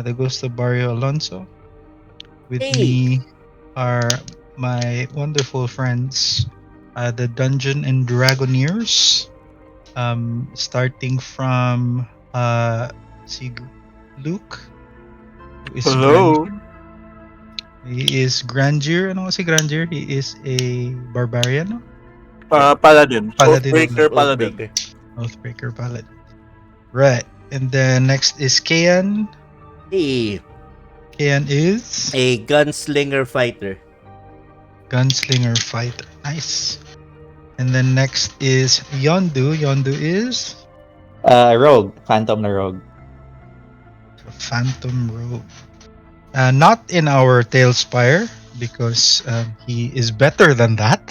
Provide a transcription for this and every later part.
the Ghost of Barrio Alonso. With Hey. me are my wonderful friends, the Dungeon and Dragoneers. Starting from see Luke, who is Hello. Grandeur. He is Grandeur. Ano si Grandeur? He is a barbarian, no? Paladin. Paladin Oathbreaker pala. Paladin. Oathbreaker. Oathbreaker Paladin. Right. And then next is Kian. Hey. Kian is A gunslinger fighter. Gunslinger Fighter. Nice. And then next is Yondu. Yondu is Rogue. Phantom na Rogue. Phantom Rogue. Not in our Tailspire because he is better than that.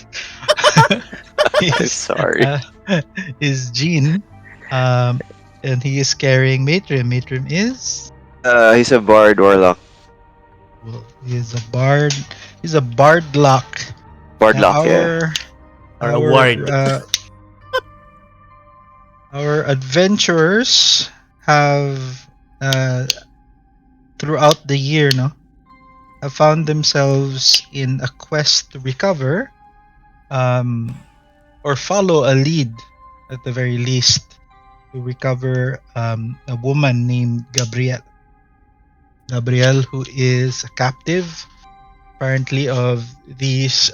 he I'm is, sorry. is Jean. And he is carrying Matrim. Matrim is He's a bard warlock. well, he is a bard. He's a bardlock. Bardlock, yeah. Or a ward. Our adventurers have throughout the year, no, have found themselves in a quest to recover, or follow a lead, at the very least, to recover a woman named Gabrielle. Gabrielle, who is a captive, apparently, of these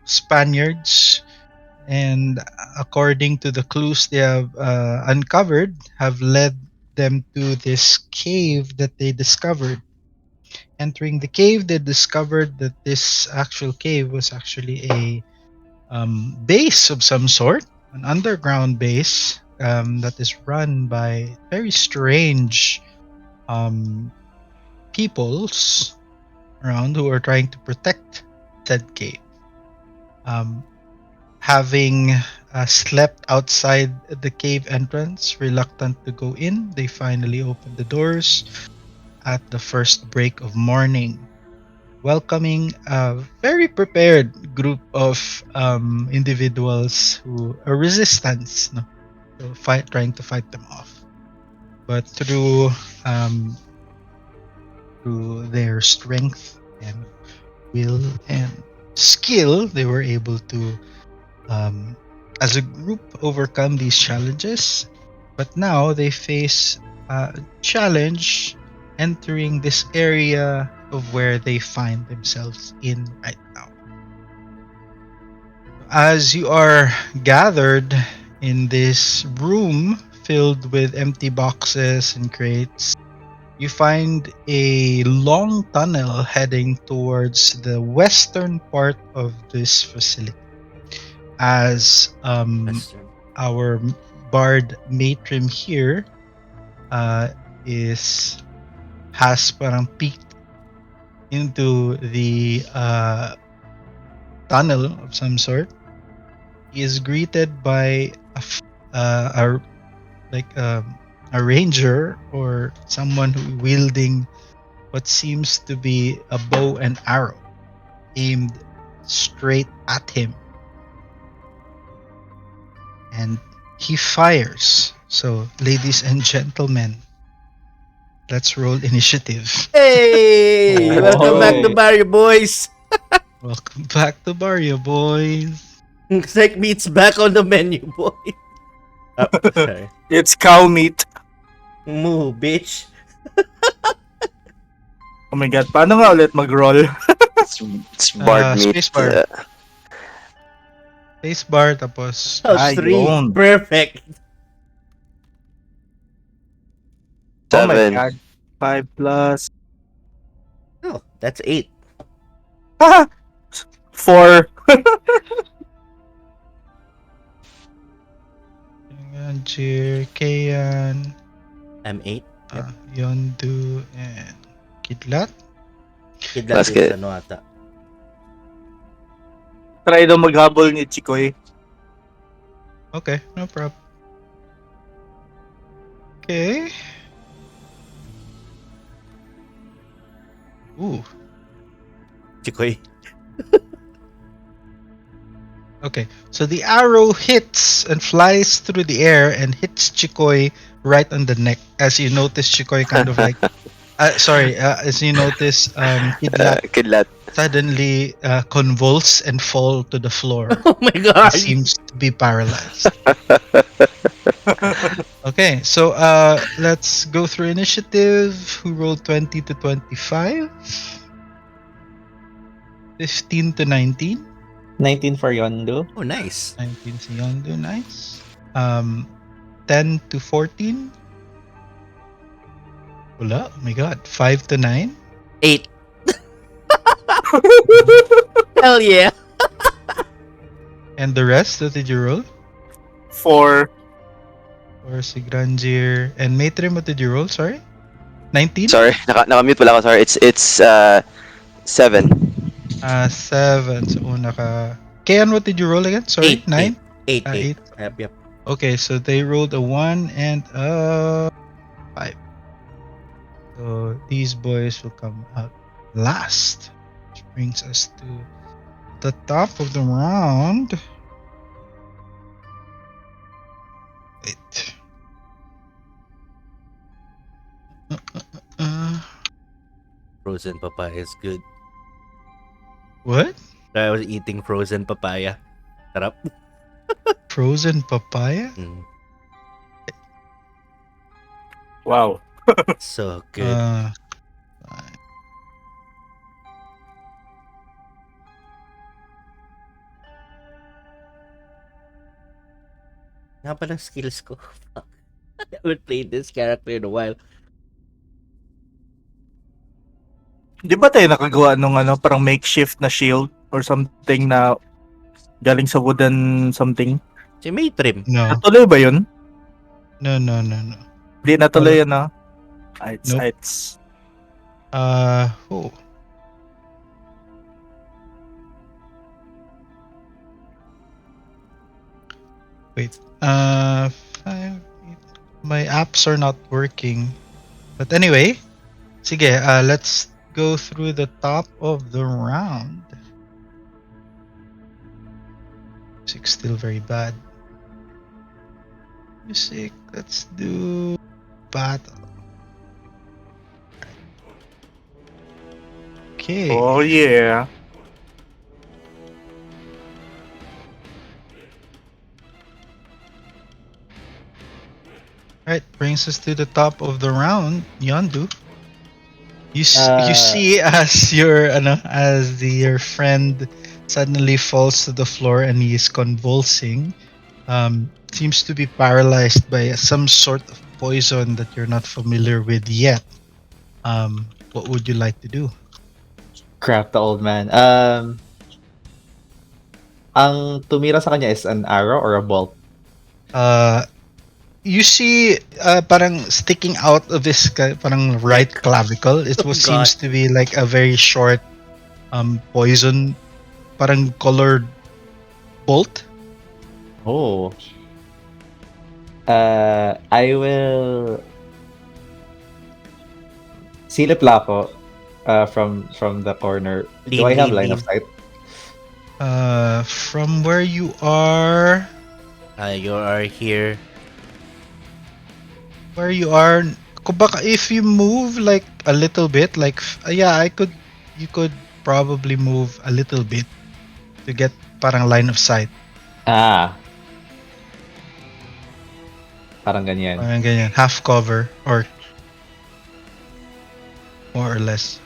Spaniards, and according to the clues they have uncovered, have led them to this cave that they discovered. Entering the cave, they discovered that this actual cave was actually a base of some sort, an underground base that is run by very strange peoples around who are trying to protect said cave. Having slept outside the cave entrance, reluctant to go in, they finally opened the doors at the first break of morning, welcoming a very prepared group of individuals who are resistance, no, so trying to fight them off. But through their strength and will and skill, they were able to, as a group, overcome these challenges. But now they face a challenge entering this area of where they find themselves in right now. As you are gathered in this room filled with empty boxes and crates, you find a long tunnel heading towards the western part of this facility. As our bard Matrim here has parang peeked into the tunnel of some sort. He is greeted by a ranger, or someone who wielding what seems to be a bow and arrow aimed straight at him, and he fires. So, ladies and gentlemen, let's roll initiative. Hey! Welcome back to Barrio, boys. Welcome back to Barrio, boys. Snake meat's back on the menu, boy. Sorry. It's cow meat. Moo, bitch. Oh my god, paano nga ulit mag-roll? It's bard meat. Spacebar. Spacebar, tapos... That's 3. Ayun. Perfect. Oh my 7. god. 5 plus... Oh, that's 8. 4. Cheer, Kayan, I'm 8. Yondu, and Kidlat. Kidlat Basket. is ano ata. Try daw maghabol ni Chikoy. Okay, no problem. Okay. Ooh. Chikoy. Okay, so the arrow hits and flies through the air and hits Chikoy right on the neck. As you notice, Chikoy kind of like Sorry, as you notice, Kidlat Kidlat. suddenly convulse and fall to the floor. Oh my He god. seems to be paralyzed. Okay, so let's go through initiative. Who rolled 20 to 25? 15 to 19? 19 for Yondo. Oh, nice. 19 si Yondo, nice. 10 to 14? Wala, oh my god. 5 to 9? 8. Hell yeah. And the rest, what did you roll? 4. Or si Grandier. And Matrim, what did you roll? Sorry? 19? Sorry, naka-mute pala ako. Sorry. It's 7. 7. So, una ka. Kian, what did you roll again? Sorry? 8. 9? 8. 8. Yep. Okay, so they rolled a 1 and a 5. So these boys will come out last. Which brings us to the top of the round. Wait. Frozen papaya is good. What? I was eating frozen papaya. Sarap. Frozen papaya? Mm, Wow. so good. Fine. Nga pala skills ko. Fuck. I haven't played this character in a while. Di ba tayo nakagawa nung parang makeshift na shield or something na galing sa wooden something? Si Maytrim. No. Natuloy ba yun? No. Hindi natuloy yun, no? It's, Nope. it's... Oh. Wait. 5. My apps are not working. But anyway, sige, let's go through the top of the round. Music's still very bad. Music, let's do battle. Okay. Oh, yeah. Right, brings us to the top of the round, Yondu. You Uh, see as your friend suddenly falls to the floor and he is convulsing. Seems to be paralyzed by some sort of poison that you're not familiar with yet. What would you like to do? Crap, the old man. Ang tumira sa kanya is an arrow or a bolt? You see parang sticking out of his parang right clavicle. It Oh, seems to be like a very short poison parang colored bolt. Oh. I will silip lang ako from the corner. Do I have line of sight? From where you are, You are here. where you are, kumbaga, if you move like a little bit, like you could probably move a little bit to get parang line of sight. Parang ganyan. Parang ganyan, half cover or more or less.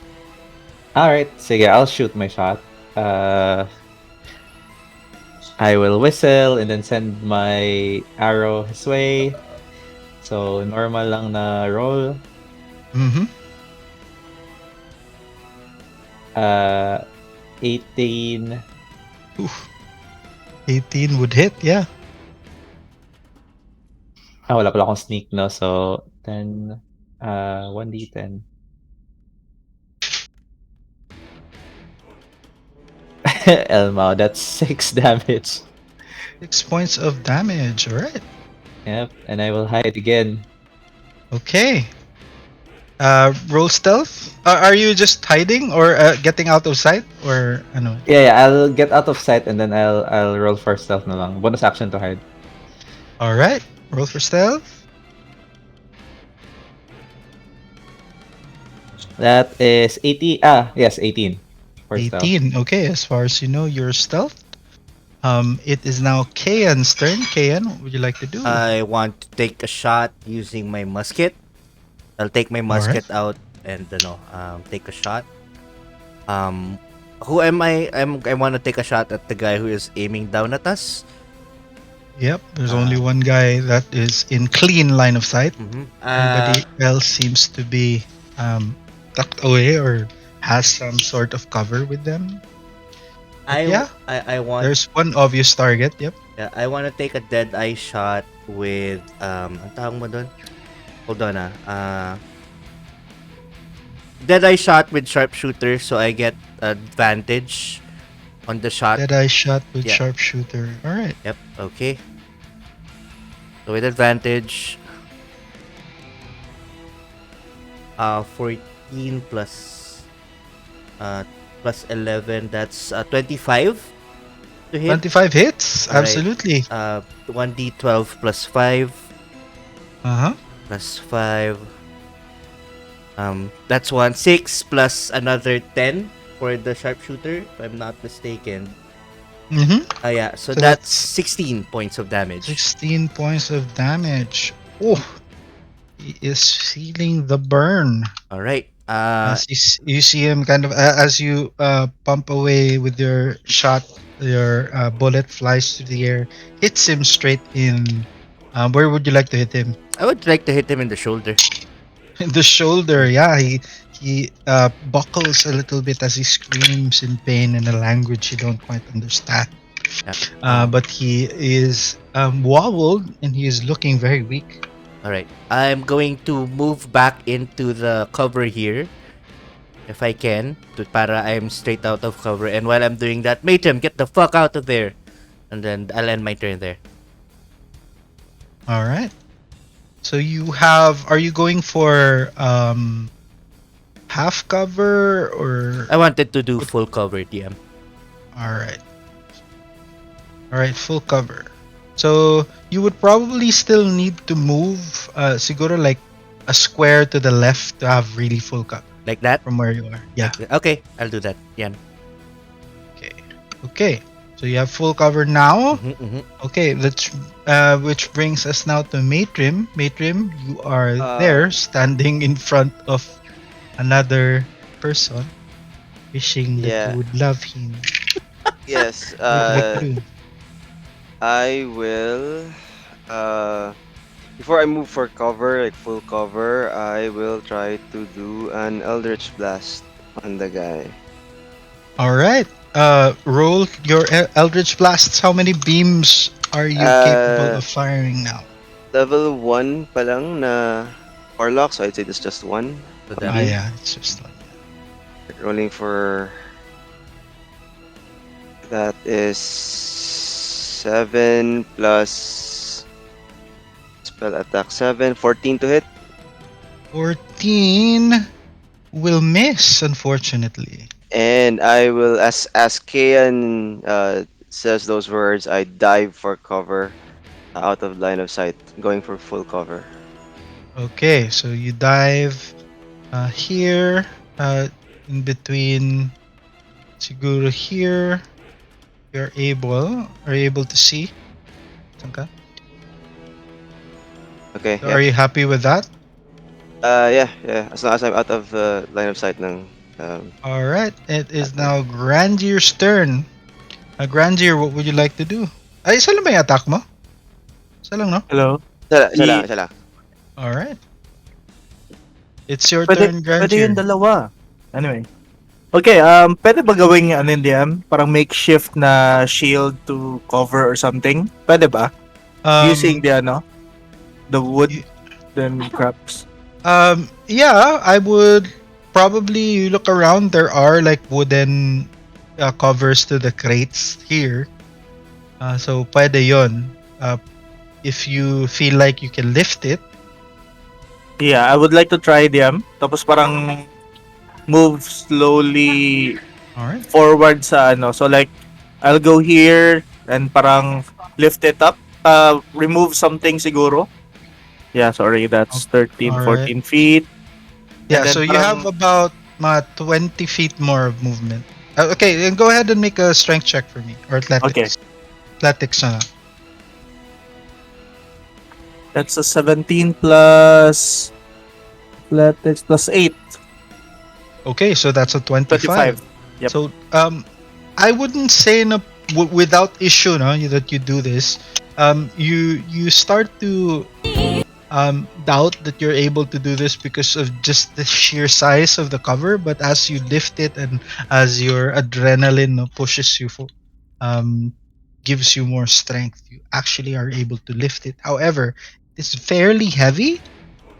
Alright, sige, I'll shoot my shot. I will whistle and then send my arrow his way. So, normal lang na roll. Mm-hmm. 18. Oof. 18 would hit, yeah. Wala pala akong sneak, no? So, 10, 1d10. Elmo, that's 6 damage. 6 points of damage, alright. Yep, and I will hide again. Okay. Roll stealth? Are you just hiding or getting out of sight? Or ano? Yeah, I'll get out of sight and then I'll roll for stealth na lang. Bonus action to hide. Alright. Roll for stealth. That is 18. Yes, 18 for stealth. 18. Okay, as far as you know, you're stealth. It is now Kayan's turn. Kayan, what would you like to do? I want to take a shot using my musket. I'll take my All right. musket out and take a shot. Who am I? I want to take a shot at the guy who is aiming down at us. Yep, there's only one guy that is in clean line of sight. Mm-hmm. Everybody else seems to be tucked away or has some sort of cover with them. Yeah, I want. there's one obvious target. Yep. Yeah, I want to take a dead eye shot with ang tawag mo doon? Hold on dead eye shot with sharpshooter, so I get advantage on the shot. Dead eye shot with Yeah. sharpshooter. All right. Yep. Okay. So with advantage, 14 plus 11. That's 25 to hit. 25 hits. Alright. Absolutely. 1d12 plus 5 Uh huh. plus 5. That's 6 plus another 10 for the sharpshooter, if I'm not mistaken. Mm-hmm. Yeah, so So that's that's 16 points of damage. 16 points of damage. Oh, he is feeling the burn. All right. As you see him kind of as you pump away with your shot, your bullet flies through the air, hits him straight in. Where would you like to hit him? I would like to hit him in the shoulder. In the shoulder. Yeah, he buckles a little bit as he screams in pain in a language you don't quite understand. Yeah. But he is wobbled and he is looking very weak. All right. I'm going to move back into the cover here, if I can, para I'm straight out of cover. And while I'm doing that, Matrim, get the fuck out of there. And then I'll end my turn there. All right. So you have. Are you going for half cover or? I wanted to do full cover, DM. All right. All right, full cover. So you would probably still need to move, siguro like a square to the left to have really full cover Like that? from where you are. Yeah. Okay, I'll do that. Yan. Okay. Okay. So you have full cover now. Mm-hmm. Okay, that's which brings us now to Matrim. Matrim, you are Uh, there, standing in front of another person, wishing that Yeah. you would love him. Yes. What would you like to do? I will. Before I move for cover, like full cover, I will try to do an Eldritch Blast on the guy. All right. Roll your Eldritch Blasts. How many beams are you capable of firing now? Level 1 pa lang na Warlock, so I'd say it's just one. So Ah, yeah, it's just like Rolling for. That is 7 plus spell attack 7, 14 to hit. 14 will miss, unfortunately. And I will, as Kayan says those words, I dive for cover out of line of sight, going for full cover. Okay, so you dive here, in between, siguro here. Are you able to see? Okay. Okay. So are you happy with that? Yeah. As long as I'm out of line of sight ng. All right. It is now Grandier's turn. Grandier, what would you like to do? Ay, isa lang ba yung attack mo? Isa lang, no? Hello? Isa lang. All right. It's your Pwede, turn, pwede Grandier. yung dalawa. Anyway. Okay, pwede ba gawing ano yun, DM? Parang makeshift na shield to cover or something? Pwede ba? Using the the wood, then crops. Yeah, I would probably you look around. There are like wooden covers to the crates here. So pwede yon. If you feel like you can lift it. Yeah, I would like to try them. Tapos parang move slowly All right. forward sa ano. So like, I'll go here and parang lift it up. Remove something siguro. Yeah, sorry, that's 13, Alright. 14 feet. And Yeah, then so you have parang about 20 feet more of movement. Okay, then go ahead and make a strength check for me, or okay, athletics. Athletics na lang. that's a 17 plus athletics plus 8, Okay, so that's a 25. 25. Yep. So I wouldn't say without issue, no, that you do this. You start to doubt that you're able to do this because of just the sheer size of the cover. But as you lift it and as your adrenaline, no, pushes you for, um, gives you more strength, you actually are able to lift it. However, it's fairly heavy,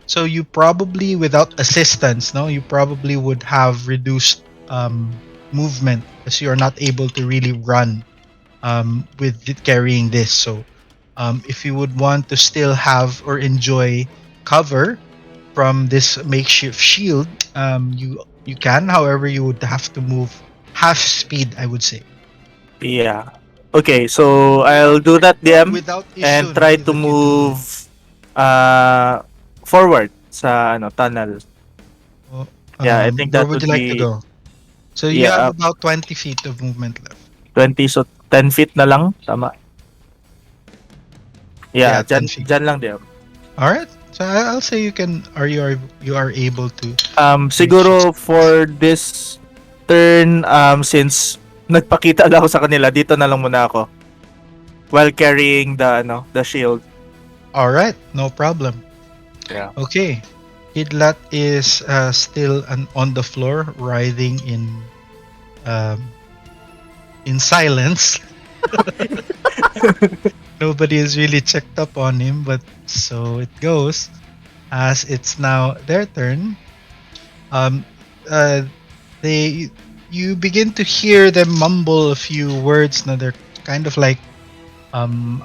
so you probably, without assistance, no, you probably would have reduced movement as you are not able to really run with carrying this. So if you would want to still have or enjoy cover from this makeshift shield, you can. However, you would have to move half speed, I would say. Yeah. Okay, so I'll do that, DM, Without and issue, no, try to that you do move this. uh forward sa tunnel. Well, Yeah, I think where that would you would like to be go? So you yeah, have about 20 feet of movement left. 20, so 10 feet na lang, tama. Yeah, Yeah, 10 feet. dyan lang, DM. All right. So I'll say you can, or you are able to reach this. Siguro for this turn, since nagpakita lang ako sa kanila, dito na lang muna ako while carrying the shield. All right, no problem. Yeah. Okay, Kidlat is still on the floor, writhing um, in silence. Nobody has really checked up on him, but so it goes. As it's now their turn, um, uh, they you begin to hear them mumble a few words. Now they're kind of like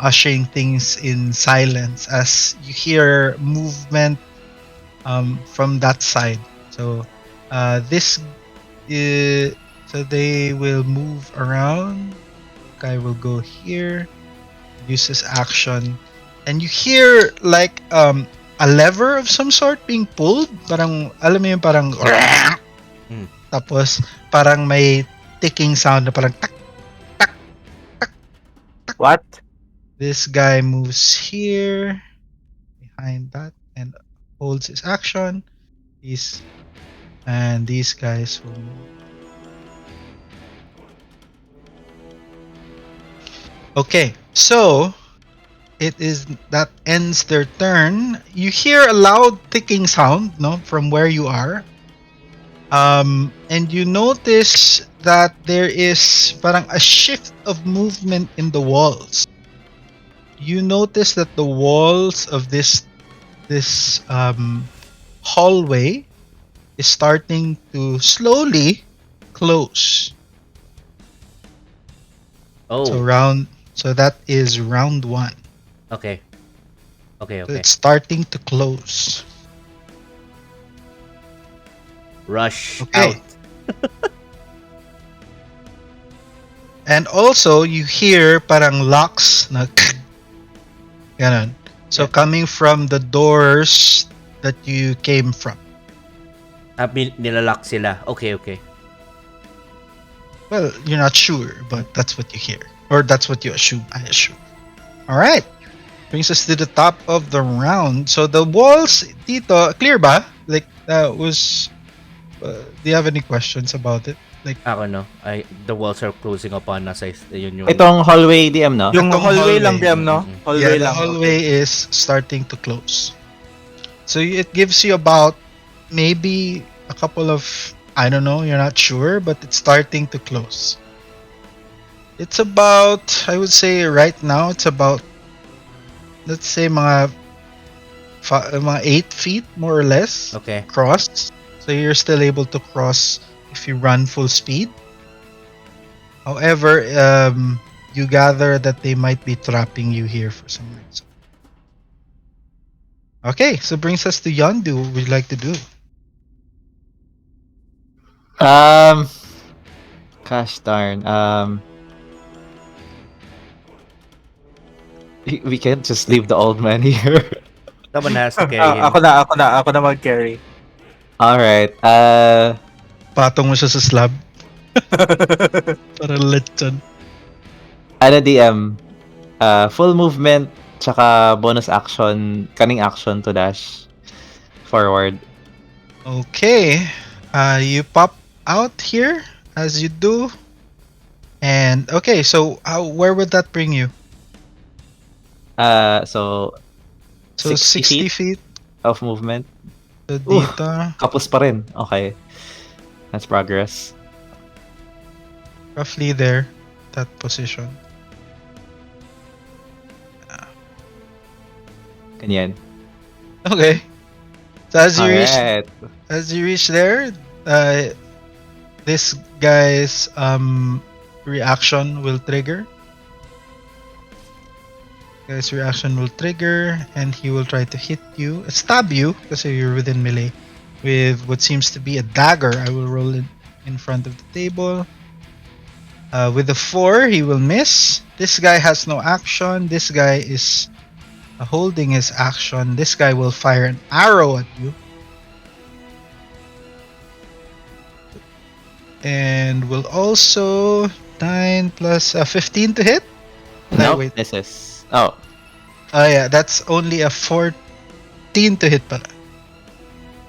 ushering things in silence as you hear movement from that side. So this so they will move around. Guy will go here, use his action, and you hear like a lever of some sort being pulled. Parang alam mo yung parang tapos parang may ticking sound na parang tak. What? This guy moves here behind that and holds his action. These guys will move. Okay, so it is that ends their turn. You hear a loud ticking sound, no, from where you are. And you notice that there is parang a shift of movement in the walls. You notice that the walls of this hallway is starting to slowly close. Oh, So that is round 1. okay. Okay, So okay. it's starting to close. Rush Okay. out. And also you hear parang locks na ganon. So Yeah. coming from the doors that you came from. Nilalock sila. Okay, okay. Well, you're not sure, but that's what you hear. Or that's what you assume, I assume. Alright. Brings us to the top of the round. So the walls, dito, clear ba? Like, do you have any questions about it? Like, Ako no. The walls are closing upon us. Yun yung... Itong hallway DM, no? Yung Itong hallway lang, hallway. DM, no? Mhm. Hallway yeah, the lang. hallway is starting to close. So it gives you about maybe a couple of, I don't know, you're not sure, but it's starting to close. It's about, I would say right now, it's about, let's say mga 8 feet more or less Okay. across. So you're still able to cross if you run full speed. However, you gather that they might be trapping you here for some reason. Okay, so brings us to Yondu. What would you like to do? Um, Gosh darn. We can't just leave the old man here. Someone has to carry him. Ako na mag-carry. Alright. Patong mo siya sa slab. Para lechon. Ano DM? Full movement, tsaka bonus action, cunning action to dash forward. Okay. You pop out here as you do. And okay, so where would that bring you? So So 60 60 feet feet. of movement. So Ooh, dito. kapos pa rin. Okay. That's progress. Roughly there. That position. Ganyan. Okay. So Alright. as you reach there, this guy's reaction will trigger. Guy's reaction will trigger, and he will try to hit you, stab you, because you're within melee, with what seems to be a dagger. I will roll it in front of the table. With a 4, he will miss. This guy has no action. This guy is holding his action. This guy will fire an arrow at you. And will also 9 plus 15 to hit. No, Nope, wait. misses. Oh, Oh yeah, that's only a 14 to hit pala.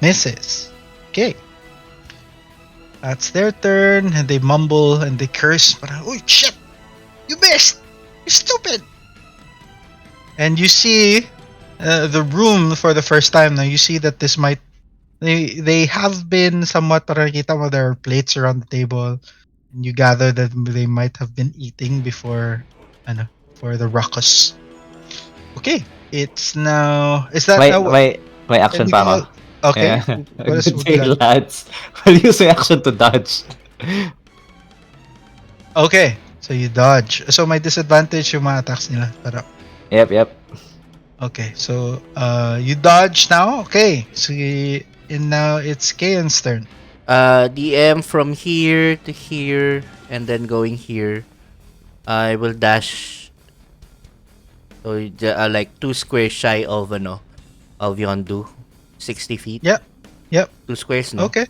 Misses. Okay. That's their turn, and they mumble and they curse. Oh shit! You missed! You stupid! And you see the room for the first time now. You see that this might they have been somewhat parang kita mo there are plates around the table, and you gather that they might have been eating before for the ruckus. Okay, it's now is that may action pa anything ako. else? Okay, Yeah. what is Good day, that? lads. I'll use my action to dodge. Okay, so you dodge. So may disadvantage yung mga attacks nila. Pero Yep. okay, so you dodge now. Okay, so and now it's Kayan's turn. DM from here to here and then going here. I will dash. So like 2 squares shy of of Yondu, 60 feet. Yep. 2 squares, no? Okay,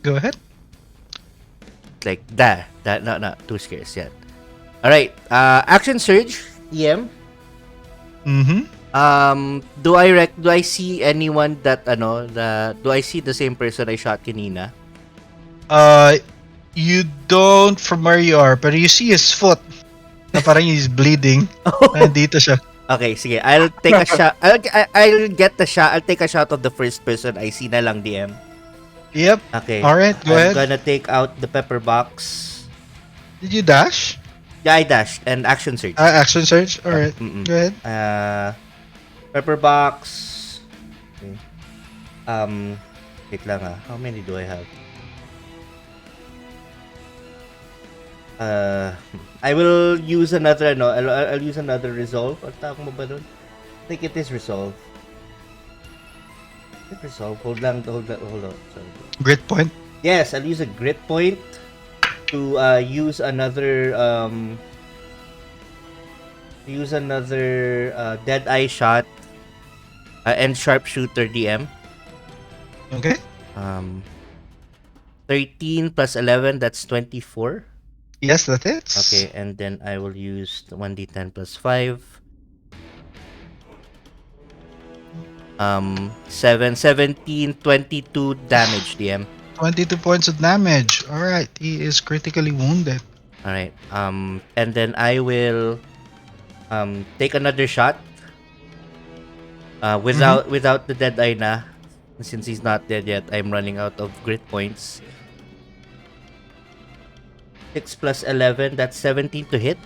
go ahead. Like that not 2 squares yet. All right. Action surge. DM. Mm-hmm. Do I see anyone that do I see the same person I shot kanina? You don't from where you are, but you see his foot. Na parang he's bleeding. Nandito siya. Okay, sige. I'll take a shot. I'll get the shot. I'll take a shot of the first person I see na lang, DM. Yep. Okay. All right, go I'm ahead. gonna take out the pepper box. Did you dash? Yeah, I dashed and action surge. Action surge. All right. Mm-mm. Go ahead. Pepper box. Okay. Wait lang ah. How many do I have? I will use another I'll use another resolve. Ang tawag mo ba doon? I think it is resolve. Is it resolve? Hold on. Sorry. Grit point. Yes, I'll use a grit point to use another dead eye shot and sharpshooter DM. Okay. 13 plus 11, that's 24. Yes, that hits. Okay, and then I will use the 1d10 plus 5. 17, 22 damage, DM. 22 points of damage. All right. He is critically wounded. All right. And then I will take another shot. Without the dead eye na, since he's not dead yet, I'm running out of grit points. 6 plus 11, that's 17 to hit.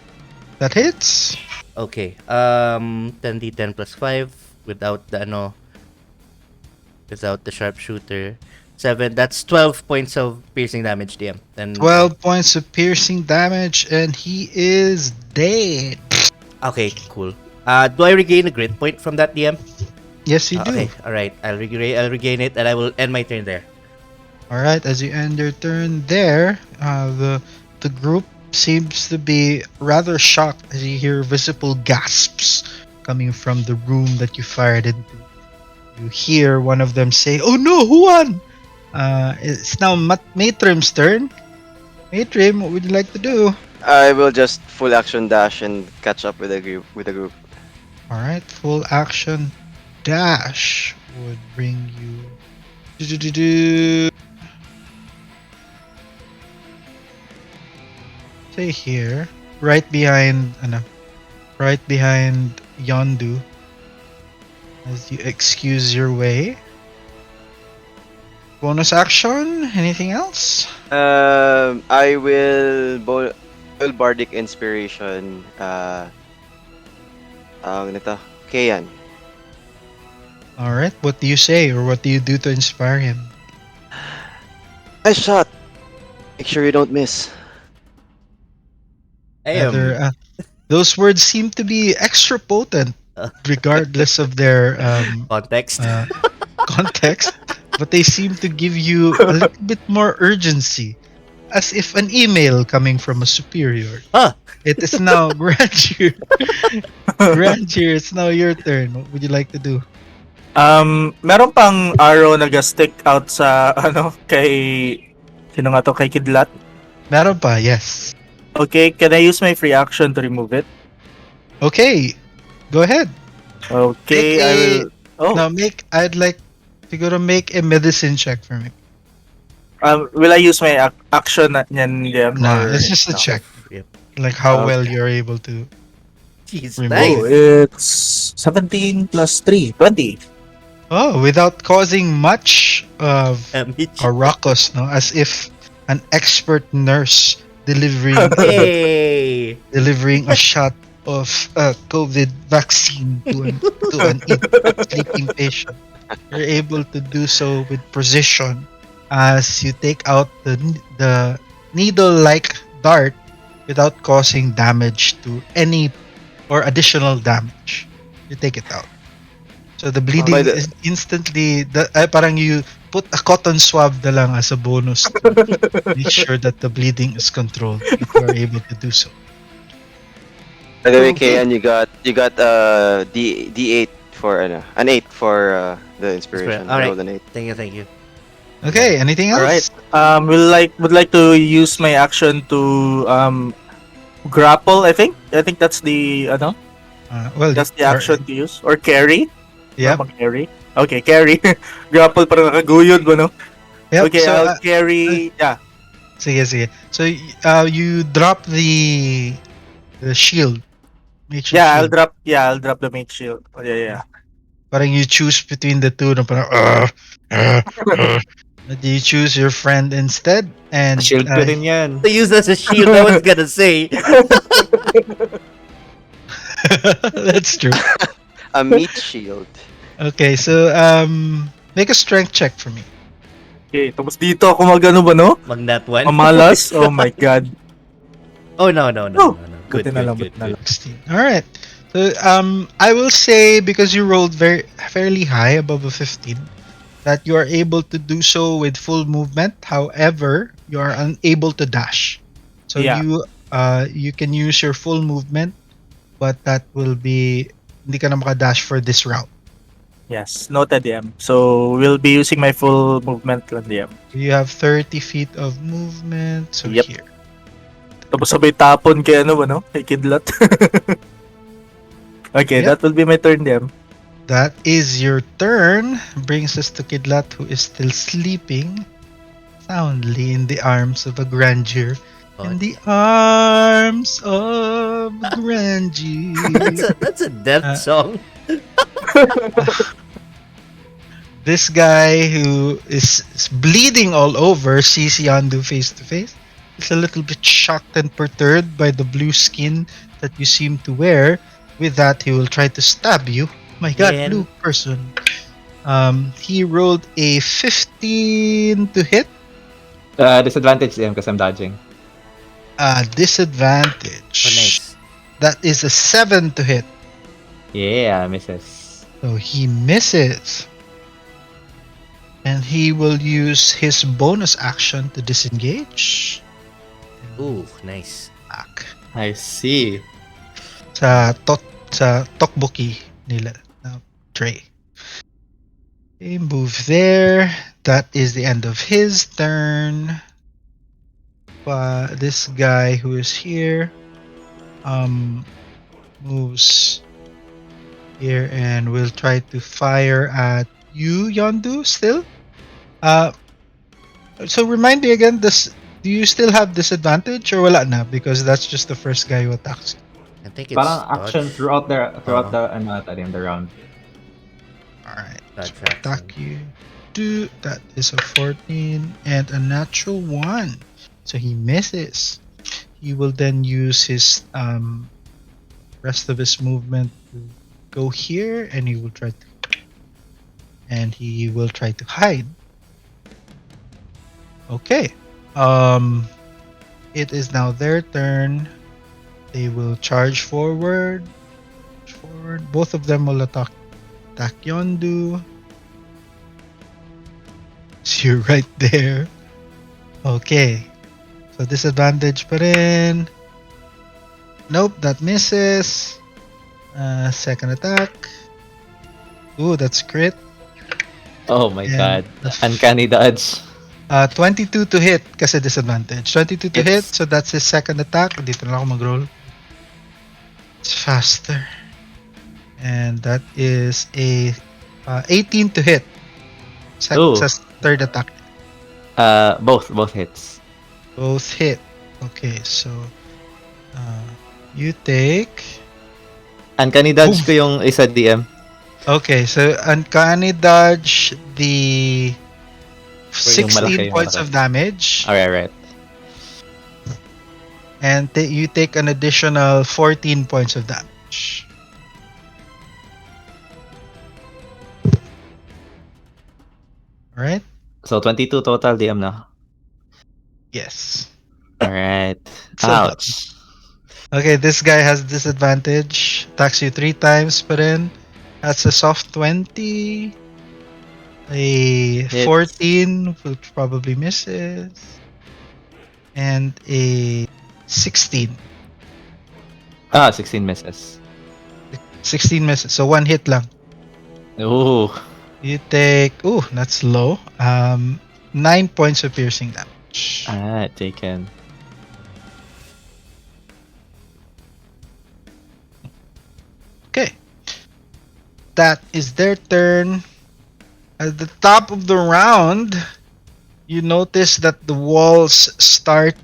That hits. Okay. 10d10 plus 5 without the sharpshooter. 7, that's 12 points of piercing damage, DM. And 12 points of piercing damage, and he is dead. okay, cool. Do I regain a grit point from that, DM? Yes, you do. Okay, alright. I'll regain it and I will end my turn there. All right. As you end your turn there, the group seems to be rather shocked as you hear visible gasps coming from the room that you fired into. You hear one of them say, "Oh no, who won?" It's now Matrim's turn. Matrim, what would you like to do? I will just full action dash and catch up with the group. All right, full action dash would bring you. Do-do-do-do. Say here, right behind, right behind Yondu, as you excuse your way. Bonus action? Anything else? I will bardic inspiration. Ang nito, Kayan. All right. What do you say, or what do you do to inspire him? Nice shot. Make sure you don't miss. I am. Those words seem to be extra potent, regardless of their Context. context, but they seem to give you a little bit more urgency, as if an email coming from a superior. Ah, It is now Grandeur. Grandeur, it's now your turn. What would you like to do? Meron pang arrow nag-stick out sa, kay, sino nga to, kay Kidlat? Meron pa, yes. Okay, can I use my free action to remove it? Okay, go ahead. Okay, Make I will. Oh, Now I'd like to go to make a medicine check for me. will I use my action niyan, Liam? Nah, or- it's just a no? check. Yep. Like how well Okay. you're able to Jeez, remove Oh, nice. it's 17 plus 3, 20. Oh, without causing much of Damage. a ruckus, no? As if an expert nurse delivering Hey. a shot of COVID vaccine to an sleeping patient. You're able to do so with precision as you take out the needle-like dart without causing damage to any or additional damage. You take it out. So the By bleeding the is instantly parang you put a cotton swab na lang as a bonus to make sure that the bleeding is controlled if you are able to do so. by the way, Okay. Kayan, you got D8 for an 8 for the inspiration. All I right. rolled an 8. Thank you. Okay, anything All right. else? Would like to use my action to grapple. I think that's the Well, that's the or- action to use or carry. Yep. Mag-carry. Okay, carry. Grapple para nakaguyod mo, no? Yep. Okay, So, I'll carry. Yeah. sige. So, you drop the shield. Makeshift Yeah, shield. I'll drop the mage shield. Oh, yeah. Parang you choose between the two. No, parang, But you choose your friend instead, and Shield ko rin yan. To use as a shield, I was gonna say. that's true. A meat shield. Okay, so make a strength check for me. Okay, tapos dito ako magano ba, no? Magnat one. Mamalas. Oh my god. Oh no. Oh, Good. buti na lang, buti na lang. 16. All right. So I will say because you rolled fairly high, above a 15, that you are able to do so with full movement. However, you are unable to dash. So Yeah. you can use your full movement, but that will be hindi ka na makadash for this round. Yes, noted, DM. So, we'll be using my full movement lang, DM. You have 30 feet of movement. So Yep. here. Tapos sabay tapon kay ano ba, no? Kay Kidlat. Okay, Yep. that will be my turn, DM. That is your turn. Brings us to Kidlat, who is still sleeping soundly in the arms of a grandeur. In the arms of a grandeur. That's a death song. This guy who is bleeding all over sees Yandu face to face. He's a little bit shocked and perturbed by the blue skin that you seem to wear. With that, he will try to stab you. My god, Man. blue person. He rolled a 15 to hit. Disadvantage DM because I'm dodging. Disadvantage. Oh, nice. That is a 7 to hit. Yeah, misses. So he misses. And he will use his bonus action to disengage. Ooh, nice. Back. I see. Sa tokboki nila na tray. Okay, move there. that is the end of his turn. This guy who is here um moves here and will try to fire at you, Yondu, still. Uh so remind me again, this do you still have disadvantage or wala na? Because that's just the first guy who attacks you. I think it's Parang action dodge. throughout Oh, the ano ata yung the round. Alright. So dodge attack action. you. That is a 14 and a natural 1. So he misses. He will then use his rest of his movement to go here, and he will try to hide. Okay. It is now their turn. They will charge forward. Both of them will attack Yondu. So you're right there. Okay. So disadvantage pa rin. Nope, that misses. Second attack. Ooh, that's crit. Oh my And god. Uncanny dodge. 22 to hit kasi disadvantage. 22 to hit, It's so that's his second attack. Dito na ako mag-roll. It's faster. And that is a 18 to hit. Ooh. Sa third attack. Both hits. Both hit. Okay, so you take... Uncanny dodge ko yung isa DM. Okay, so uncanny dodge the Yung 16 malaki. points of damage. Alright. And you take an additional 14 points of damage. Alright? So 22 total DM na. Yes. Alright. So Ouch. okay, this guy has disadvantage. Attacks you 3 times pa rin. That's a soft 20. A Hits. 14, which probably misses. And a 16. 16 misses. 16 misses. So 1 hit lang. Ooh. You take... Ooh, that's low. 9 points of piercing damage. Taken. Okay. That is their turn. At the top of the round, you notice that the walls start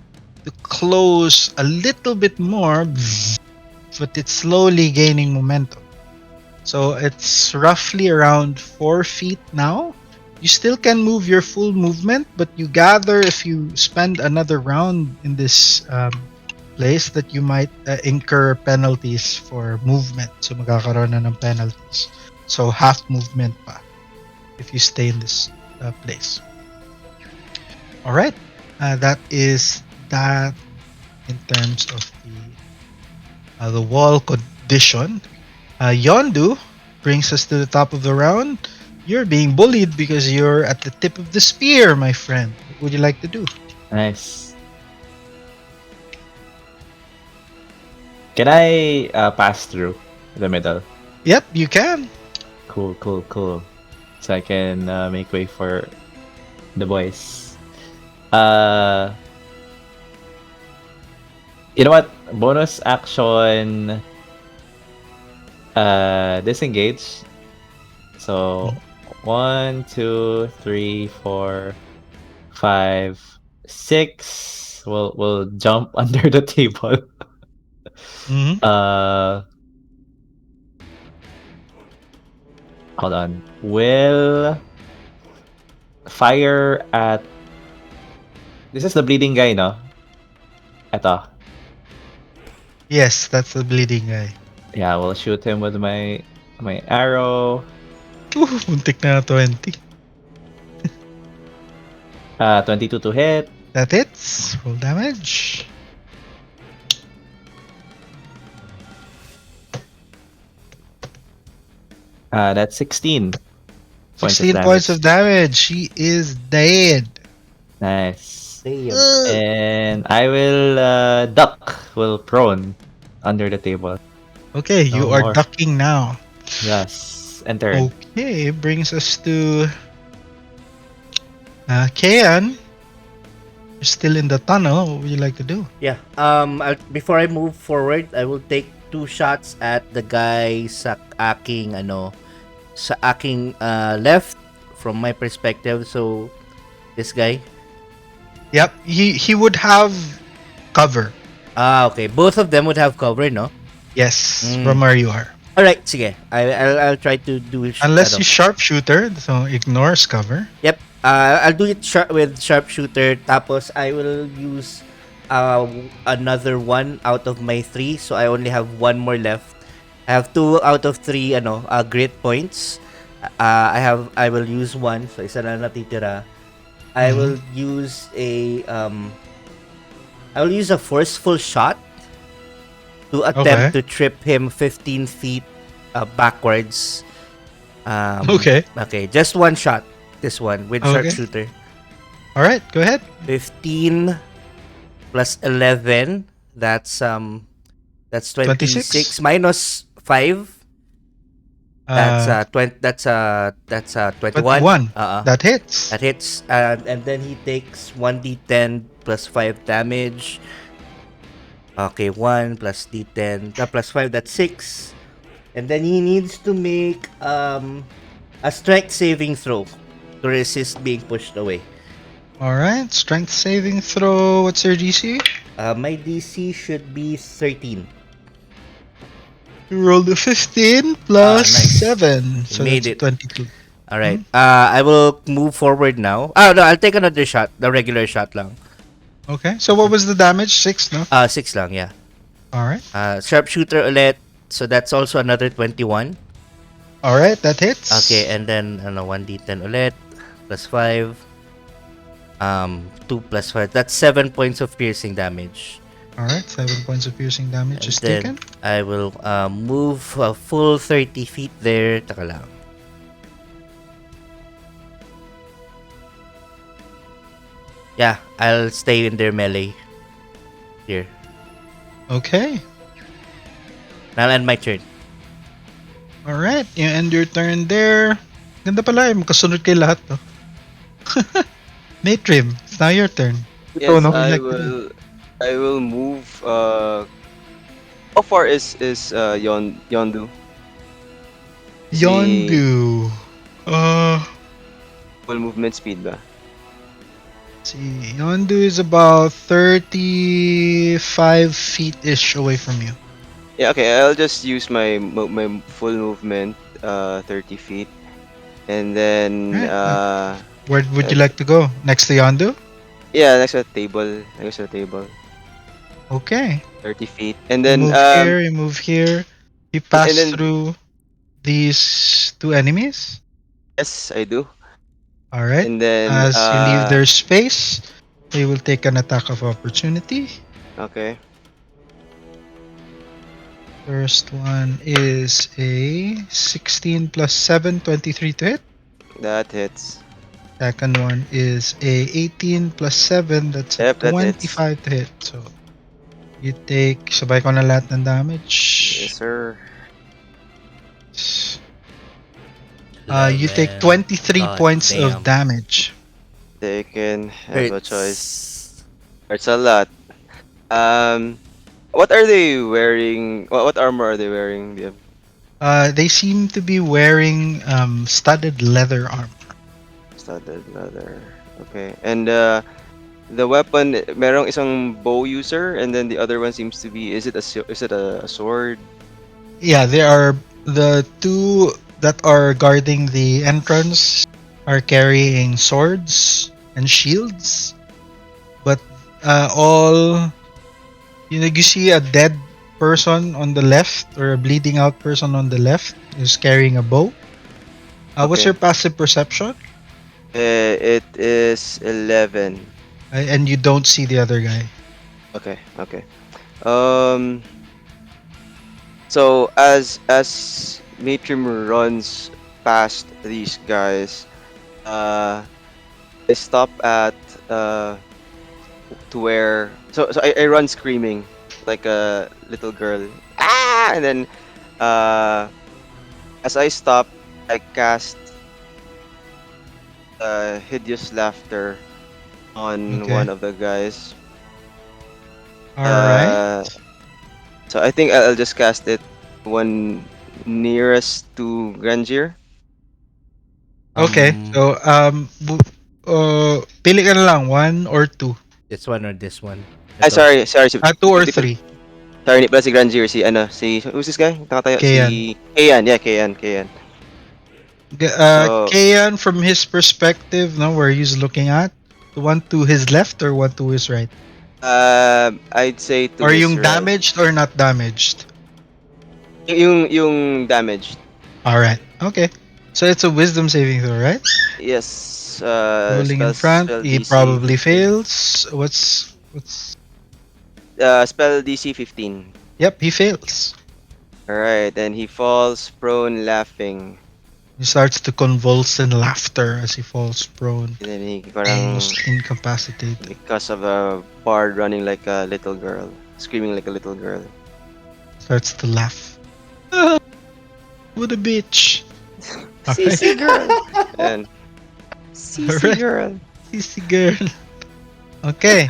to close a little bit more, but it's slowly gaining momentum. So it's roughly around 4 feet now. You still can move your full movement, but you gather if you spend another round in this place that you might incur penalties for movement. So magkakaroon na ng penalties. So half movement pa if you stay in this place. Alright, that is that in terms of the wall condition. Yondu brings us to the top of the round. You're being bullied because you're at the tip of the spear, my friend. What would you like to do? Nice. Can I pass through the middle? Yep, you can. Cool. So I can make way for the boys. You know what? Bonus action. Disengage. So 1, 2, 3, 4, 5, 6. We'll jump under the table. Mm-hmm. Hold on. Will fire at... This is the bleeding guy, no? Eto. Yes, that's the bleeding guy. Yeah, we'll shoot him with my arrow. Ooh, muntik na 20. 22 to hit. That hits. Roll damage. That's 16. 16 points of damage. She is dead. Nice. Damn. And I will duck. Will prone under the table. Okay, you No are more. ducking now. Yes. Enter. Okay, brings us to Kayan, you're still in the tunnel. What would you like to do? Yeah. Before I move forward, I will take two shots at the guy sa aking left from my perspective. So this guy. Yep, he would have cover. Okay. Both of them would have cover, no? Yes, Mm. from where you are. All right, sige. I'll try to do it. Unless you sharpshooter, so ignores cover. Yep. I'll do it with sharpshooter. Tapos I will use another one out of my three, so I only have one more left. I have two out of three grit points. I will use one, so isa na natitira. I Mhm. will use I will use a forceful shot to attempt Okay. to trip him 15 feet backwards. Okay. Okay, just one shot. This one with Okay. sharpshooter. All right, go ahead. 15 plus 11. That's 26 26. minus 5. That's Uh, 20. That's 21. 21. That hits. That hits. And then he takes 1d10 plus 5 damage. Okay, 1 plus d10. Plus 5, that's 6. And then he needs to make a strength saving throw to resist being pushed away. All right, strength saving throw. What's your DC? My DC should be 13. You rolled a 15 plus Nice. 7, so made that's it. 22. All right. I will move forward now. Oh no, I'll take another shot. The regular shot lang. Okay, so what was the damage? 6, no? 6 lang, yeah. All right. Sharpshooter ulit. So that's also another 21. All right, that hits. Okay, and then 1d10 ulit plus 5. 2 plus 5. That's 7 points of piercing damage. All right, 7 points of piercing damage And is then taken. I will move a full 30 feet there. Taka lang. Yeah, I'll stay in their melee. Here. Okay. I'll end my turn. All right, you end your turn there. Ganda pala, makasunod kay lahat, no? Matrim, it's now your turn. Yes, Oh, no, I like- will. I will move. How far is Yondu? Si- Yondu. Full movement speed ba? See, Yondu is about 35 feet-ish away from you. Yeah. Okay. I'll just use my full movement. 30 feet, and then Right. Where would you like to go? Next to Yondu? yeah, next to the table. Next to the table. Okay. 30 feet, and You then move here, you move here. You pass then- through these two enemies. yes, I do. All right. And then As you leave their space, they will take an attack of opportunity. okay. First one is a 16 plus 7, 23 to hit. That hits. Second one is a 18 plus 7, that's a Yep, that hits. 25 to hit. So, you take, sabay ko na lahat ng damage. Yes, sir. You take 23 God points damn. of damage. Taken. Have a Hurts. choice. It's a lot. What are they wearing? What armor are they wearing? DM? They seem to be wearing studded leather armor. Studded leather. Okay. And the weapon, merong isang bow user, and then the other one seems to be. Is it a sword? Yeah, there are the two that are guarding the entrance are carrying swords and shields, but all you see a dead person on the left or a bleeding out person on the left is carrying a bow. What's Okay. your passive perception? It is 11. And you don't see the other guy. Okay. Okay. So as Matrim runs past these guys, I stop at to where so I run screaming like a little girl, and then as I stop, I cast hideous laughter on Okay. one of the guys. All right. Uh, so I think I'll just cast it one nearest to Grangier. Okay. Um, So pili ka na lang, one or two. this one or this one? Ay, Ito. sorry. Two or Hindi pala, three. sorry, hindi pala si Grangier. Who's this guy? Nakatayo, Kayan. si Kayan. Yeah, Kayan. So, Kayan, from his perspective, no, where he's looking at, the one to his left or one to his right? I'd say to Or his yung right. damaged or not damaged? Yung damaged. All right. Okay. So it's a wisdom saving throw, right? Yes, Rolling in front, spell he DC probably 15. fails. What's? Spell DC 15. Yep, he fails. Alright, and he falls prone laughing. He starts to convulse in laughter as he falls prone, And then he parang, almost incapacitated. because of a bard running like a little girl. Screaming like a little girl. Starts to laugh. Ah, what a bitch! Alright, Sissy girl! And Sissy alright, girl. easy girl. Okay,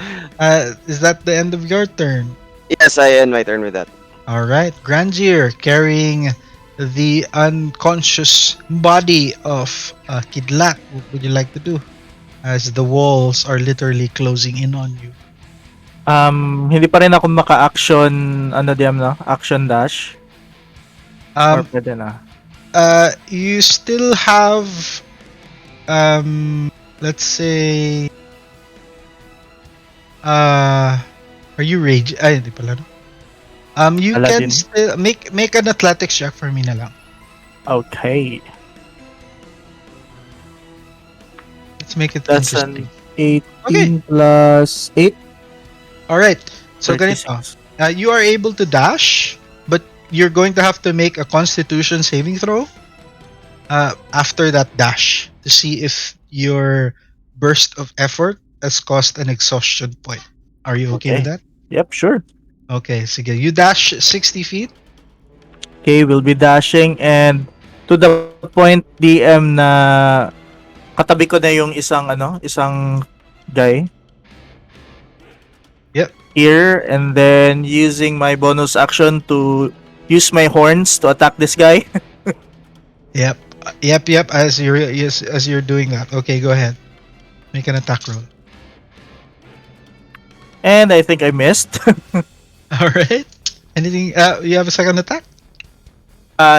is that the end of your turn? Yes, I end my turn with that. Alright, Grandier carrying the unconscious body of Kidlat. What would you like to do? As the walls are literally closing in on you. Hindi pa rin ako maka-action, no? Action dash. Or Um, pwede na. you still have, let's say, are you rage? Ay, hindi pala, no? You can Aladdin. still make an athletics check for me na lang. Okay. Let's make it That's interesting. an 18 Okay. plus 8. All right. So ganito. 36. You are able to dash, but you're going to have to make a Constitution saving throw after that dash to see if your burst of effort has caused an exhaustion point. Are you okay with Okay. that? Yep, sure. Okay, sige. You dash 60 feet. Okay, we'll be dashing and to the point DM na katabi ko na yung isang guy. Yep. Here, and then using my bonus action to use my horns to attack this guy. Yep. Yep. As you're doing that. Okay, go ahead. Make an attack roll. And I think I missed. All right. Anything? You have a second attack?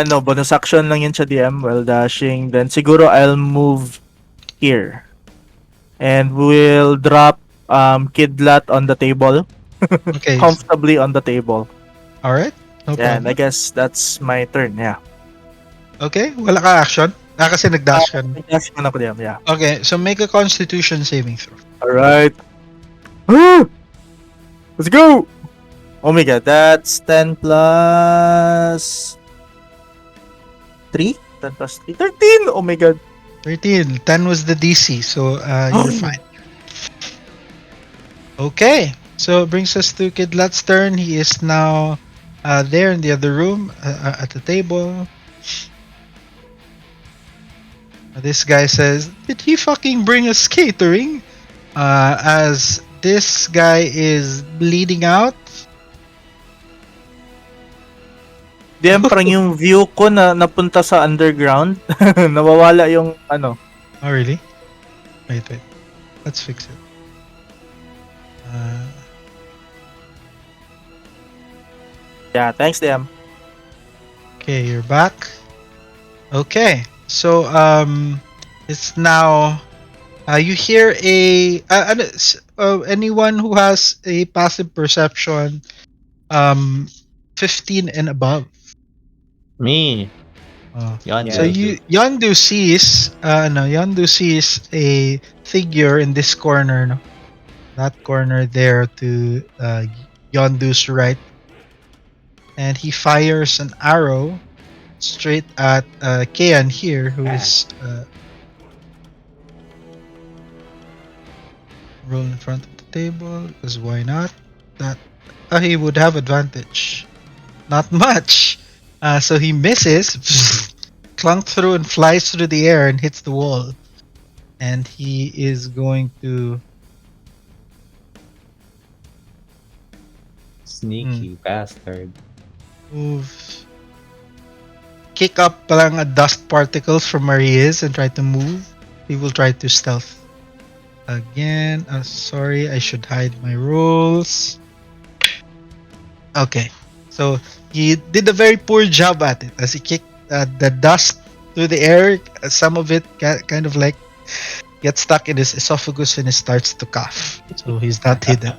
No, bonus action lang yun sa DM while dashing. Then siguro I'll move here. And we'll drop Kidlat on the table. Okay. Comfortably on the table. All right. No Yeah, and problem. I guess that's my turn. Yeah. Okay. Wala ka action. Kasi nag-dash ka. Dash man ako DM, yeah. Okay. So make a Constitution saving throw. Alright. Let's go! Oh my god, that's 10 plus 3? 10 plus 3? 13! Oh my god. 13. 10 was the DC, so you're fine. Okay. So it brings us to Kidlat's turn. He is now there in the other room at the table. This guy says, "Did he fucking bring us catering?" As this guy is bleeding out. DM parang yung view ko na napunta sa underground. Nawawala yung Oh, really? Wait. Let's fix it. Yeah, thanks DM. Okay, you're back. Okay, so it's now. You hear anyone who has a passive perception, 15 and above. Me. Yeah. So Yondu sees a figure in this corner, no? That corner there to Yondu's right, and he fires an arrow straight at Kayan here, who is roll in front of the table, because why not? That he would have advantage. Not much. So he misses, clunk through and flies through the air and hits the wall. and he is going to Sneaky bastard. move, kick up parang a dust particles from where he is and try to move. He will try to stealth again. Sorry, I should hide my rolls. Okay, so he did a very poor job at it as he kicked the dust through the air. Some of it kind of like gets stuck in his esophagus and he starts to cough. So he's not hidden.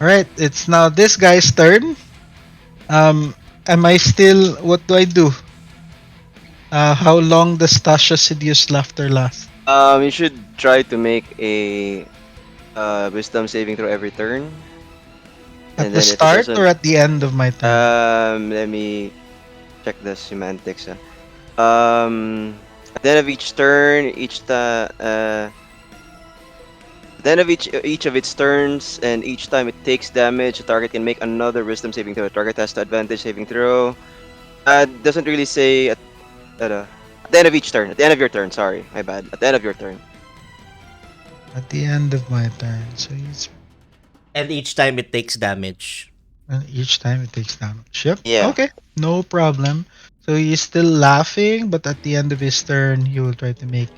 Alright, it's now this guy's turn. Am I still, what do I do? How long does Tasha's hideous laughter last? You should try to make a wisdom saving throw every turn. At And the then if it start doesn't, or at the end of my turn? let me check the semantics. At the end of each turn, at the end of each of its turns, and each time it takes damage, the target can make another wisdom saving throw. The target has the advantage saving throw. Doesn't really say at the end of each turn. At the end of your turn, sorry, my bad. At the end of your turn. At the end of my turn. So he's And each time it takes damage. each time it takes damage. Yep. Yeah. Okay. No problem. So he's still laughing, but at the end of his turn, he will try to make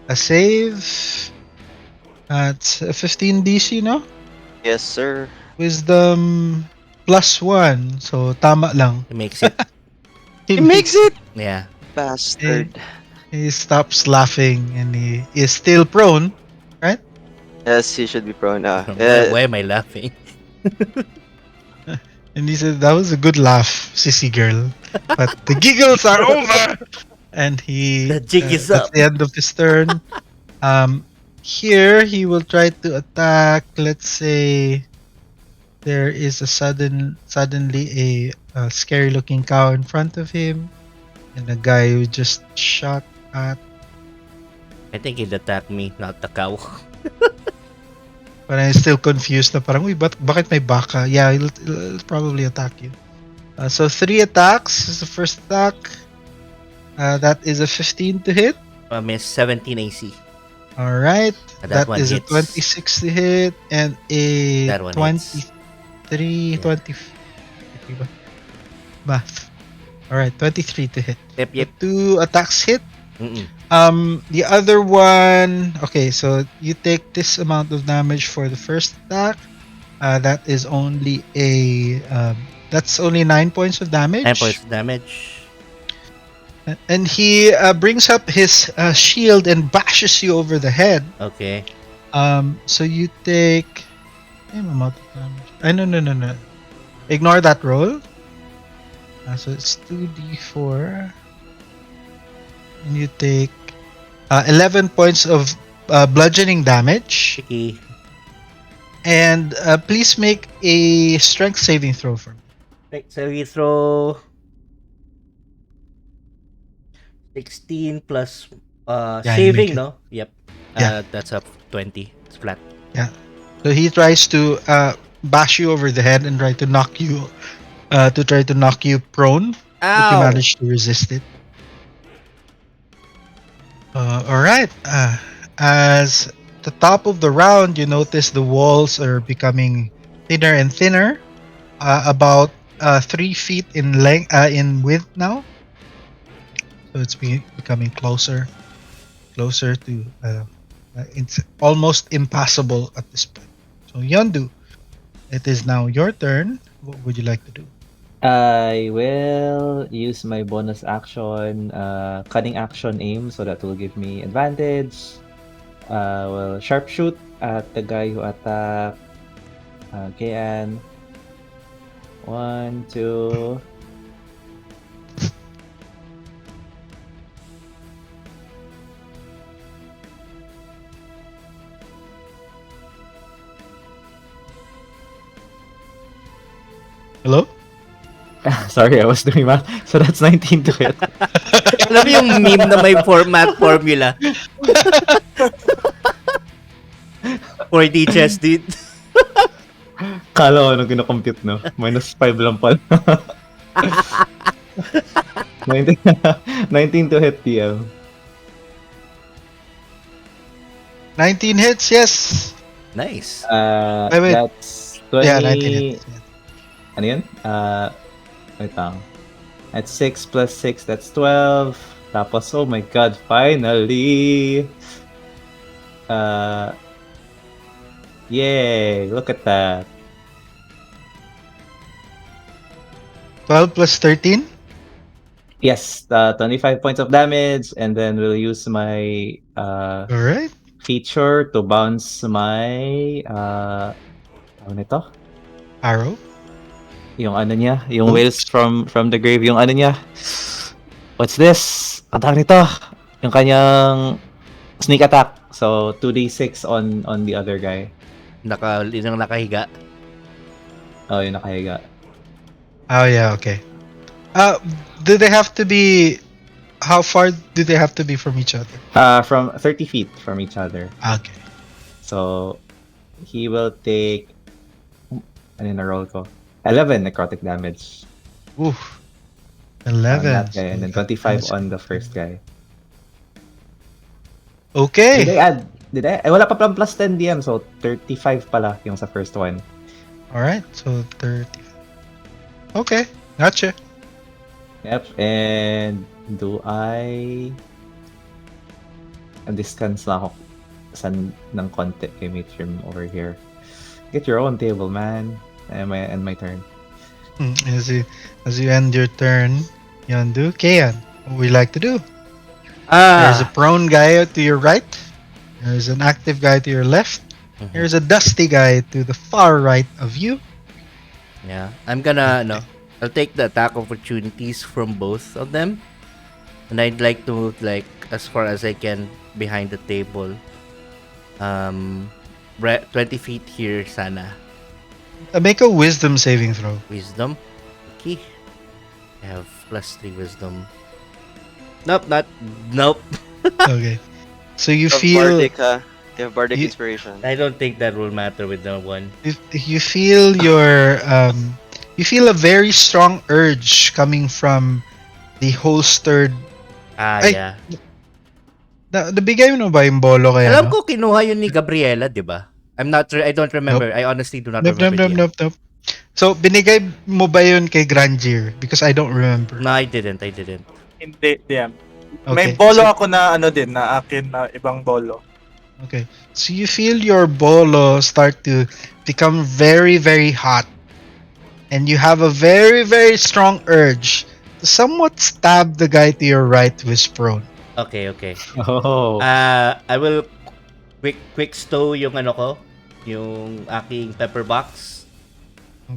a save. It's a 15 DC, no? Yes, sir. Wisdom +1. So tama lang. It makes it. He makes it! Yeah. Bastard. He stops laughing and he is still prone, right? Yes, he should be prone. Why am I laughing? And he said, that was a good laugh, sissy girl. But the giggles are over! And he, The jig is that's up. the end of his turn. Here, he will try to attack, let's say, there is a suddenly a scary looking cow in front of him. And a guy who just shot at. I think he'd attack me, not the cow. But I'm still confused na parang, uy, bakit may baka? Yeah, it'll probably attack you. So 3 attacks is the first attack. That is a 15 to hit. Miss 17 AC. Alright. That one is hits. a 26 to hit and a That one hits. 23, Yeah. 20. Math. Alright, 23 to hit. Yep, yep. The 2 attacks hit. Mm-mm. The other one, okay, so you take this amount of damage for the first attack. That is only that's only 9 points of damage. 9 points of damage. And he brings up his shield and bashes you over the head. Okay. So you take same amount of damage. No. Ignore that roll. So it's 2d4. And you take 11 points of bludgeoning damage. Tricky. And please make a strength saving throw for me. Right, so we throw 16 plus Yeah, you saving, make it. no? Yep. Yeah. That's up 20. It's flat. So he tries to bash you over the head and try to knock you prone. But you Ow! manage to resist it. Alright. As the top of the round, you notice the walls are becoming thinner and thinner. About 3 feet in length, in width now. So it's becoming closer to. It's almost impassable at this point. So Yondu, it is now your turn. What would you like to do? I will use my bonus action, cunning action aim, so that will give me advantage. Will sharpshoot at the guy who attacked Kian. 1, 2. Hello? Sorry, I was doing math. So that's 19 to hit. Alam mo yung meme na may math formula? 4D chess, dude. Kala ko nung kinocompute, no? Minus 5 lang pala. 19, 19 to hit, TL. 19 hits, yes. Nice. Wait. That's Yeah, 19 20. hits. Yeah. Ano yun? Wait lang. That's 6 plus 6, that's 12. Tapos, oh my god, finally! Yay! Look at that. 12 plus 13? Yes, 25 points of damage, and then we'll use my Alright. feature to bounce my ano nito? Arrow. Yung ano niya, yung Oops. whales from the grave, yung ano niya. What's this? Ang tawag nito? Yung kanyang sneak attack. So 2d6 on the other guy. Yung nakahiga. Oh, yung nakahiga. Oh, yeah, okay. Do they have to be... How far do they have to be from each other? From 30 feet from each other. Okay. So he will take ano na roll ko? 11 necrotic damage. Oof. On 11. that guy, and then 25 on the first guy. Okay. Did I? Wala pa palang plus 10 DM, so 35 pala yung sa first one. Alright, so 30. Okay, gotcha. Yep, and do I... Discount na ako ng konti kay Mitrim over here. Get your own table, man. And my turn. As you end your turn, you undo. Kayan, what we like to do? There's a prone guy to your right. There's an active guy to your left. Mhm. There's a dusty guy to the far right of you. Yeah. I'm gonna, I'll take the attack opportunities from both of them. And I'd like to, as far as I can, behind the table. 20 feet here, sana. Make a wisdom saving throw. Wisdom. Okay. I have +3 wisdom. Nope. Okay. So you You have feel Bardic, huh? You have Bardic You- inspiration. I don't think that will matter with that one. you feel your you feel a very strong urge coming from the holstered. Ay. Yeah. Nabigay mo na ba yung bolo kaya? Alam ko kinuha yun ni Gabriela, di ba? I'm not sure. I don't remember. I honestly do not remember. Nope. So, binigay mo ba yun kay Grandier? Because I don't remember. No, I didn't. Hindi, DM. May Okay, bolo so- ako na ano din, na akin na ibang bolo. Okay. So you feel your bolo start to become very, very hot. And you have a very, very strong urge to somewhat stab the guy to your right who is prone. Okay. Oh. I will quick stow yung ano ko, yung aking pepper box.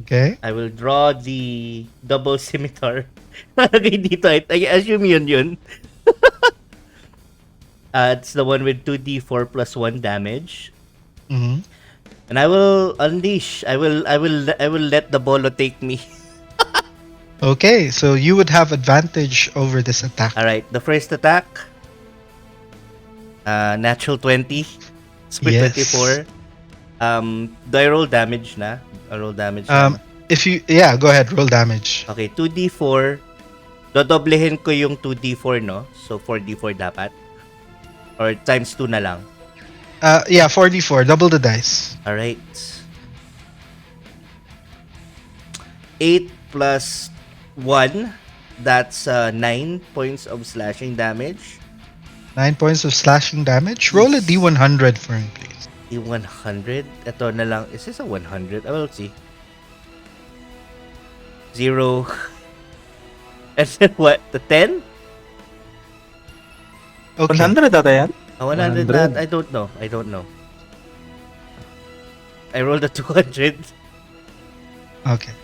Okay? I will draw the double scimitar. Lagay dito. I assume yun. It's the one with 2d4 plus 1 damage. Mm-hmm. And I will unleash. I will let the bolo take me. Okay, so you would have advantage over this attack. Alright, the first attack. Natural 20. Split Yes. 24. Do I roll damage na? I roll damage na. Go ahead, roll damage. Okay, 2d4. Dodoblehin ko yung 2d4, no? So 4d4 dapat. Or times 2 na lang. 4d4, double the dice. Alright. 8 plus 1. That's 9 points of slashing damage. 9 points of slashing damage. Roll a d100 for me, please. D100. Ito na lang. Is this a 100? I will see. 0. And then what? The 10? Okay. 100 ata yan? 100 100. not. I don't know. I rolled a 200. Okay.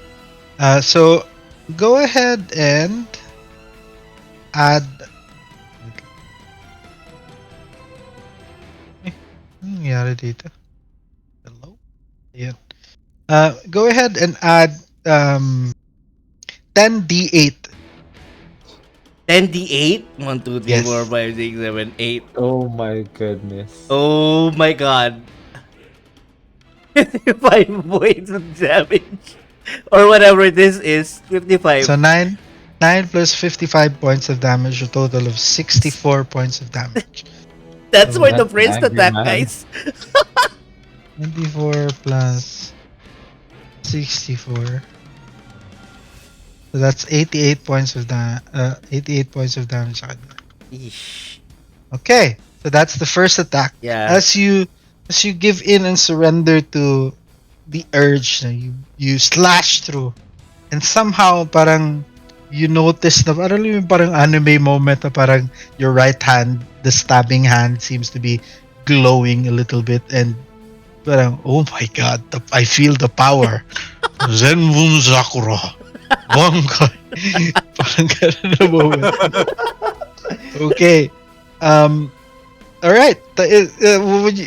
So go ahead and add. Anong nangyari dito? Hello? Ayan. Go ahead and add 10d8. 10d8? 1, 2, 3, Yes. 4, 5, 6, 7, 8. Oh my goodness. Oh my god. 55 points of damage. Or whatever this is. 55. So 9 plus 55 points of damage, a total of 64 points of damage. That's So for the That's an first angry attack, man. guys. 24 plus 64. So that's 88 points of 88 points of damage sa kanya. Eesh. Okay, so that's the first attack. Yeah. As you give in and surrender to the urge, you slash through, and somehow parang you notice na parang anime moment na parang your right hand, the stabbing hand, seems to be glowing a little bit, and parang oh my god, I feel the power. Zenbun Sakura. Bangkai. Parang ganun na moment. Okay. All right.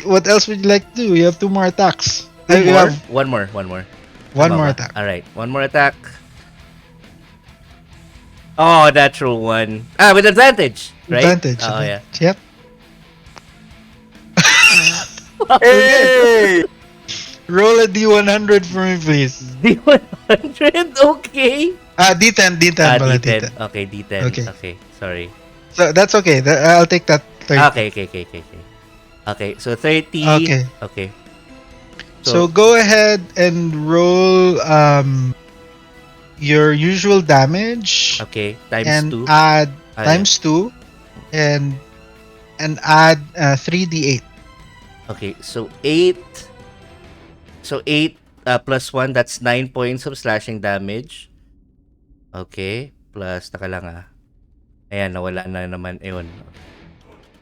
What else would you like to do? You have 2 more attacks. You have One more. one Tama more ba? attack. All right, one more attack. Oh, natural one. With advantage, right? Advantage. Oh, yeah. Yep. Hey! Roll a D100 for me, please. D100. Okay. D10 pala, D10. D10. Okay, D10. Okay. Okay, sorry. So that's okay. I'll take that 30. Okay. Okay, so 30. Okay. Okay. So go ahead and roll your usual damage Okay, times and 2. add Ah, times 2 and add 3d8. Okay, so 8. So 8 plus 1, that's 9 points of slashing damage. Okay, plus, taka lang Ayan, nawala na naman. Ayun.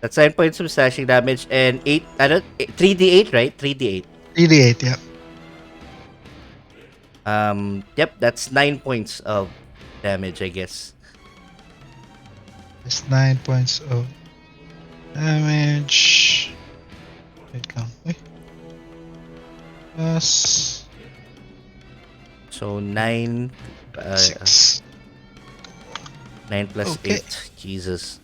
That's 9 points of slashing damage and 3d8, right? 3d8. 3d8, yeah. Yep, that's 9 points of damage, I guess. That's 9 points of damage. Wait lang. Plus So 9 6. 9 plus Okay. 8. Jesus.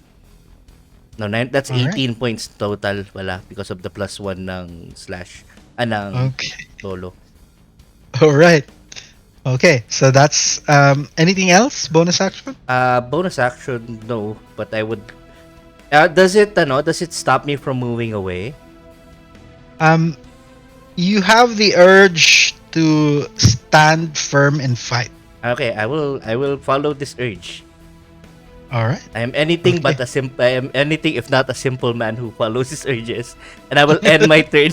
No, 9, that's Alright. 18 points total. Wala, because of the plus 1 ng slash. Ng Okay. solo. Alright. Okay, so that's anything else? Bonus action? Bonus action, no. But I would... does it stop me from moving away? You have the urge to stand firm and fight. Okay, I will follow this urge. All right. I am anything Okay. but I am anything if not a simple man who follows his urges, and I will end my turn.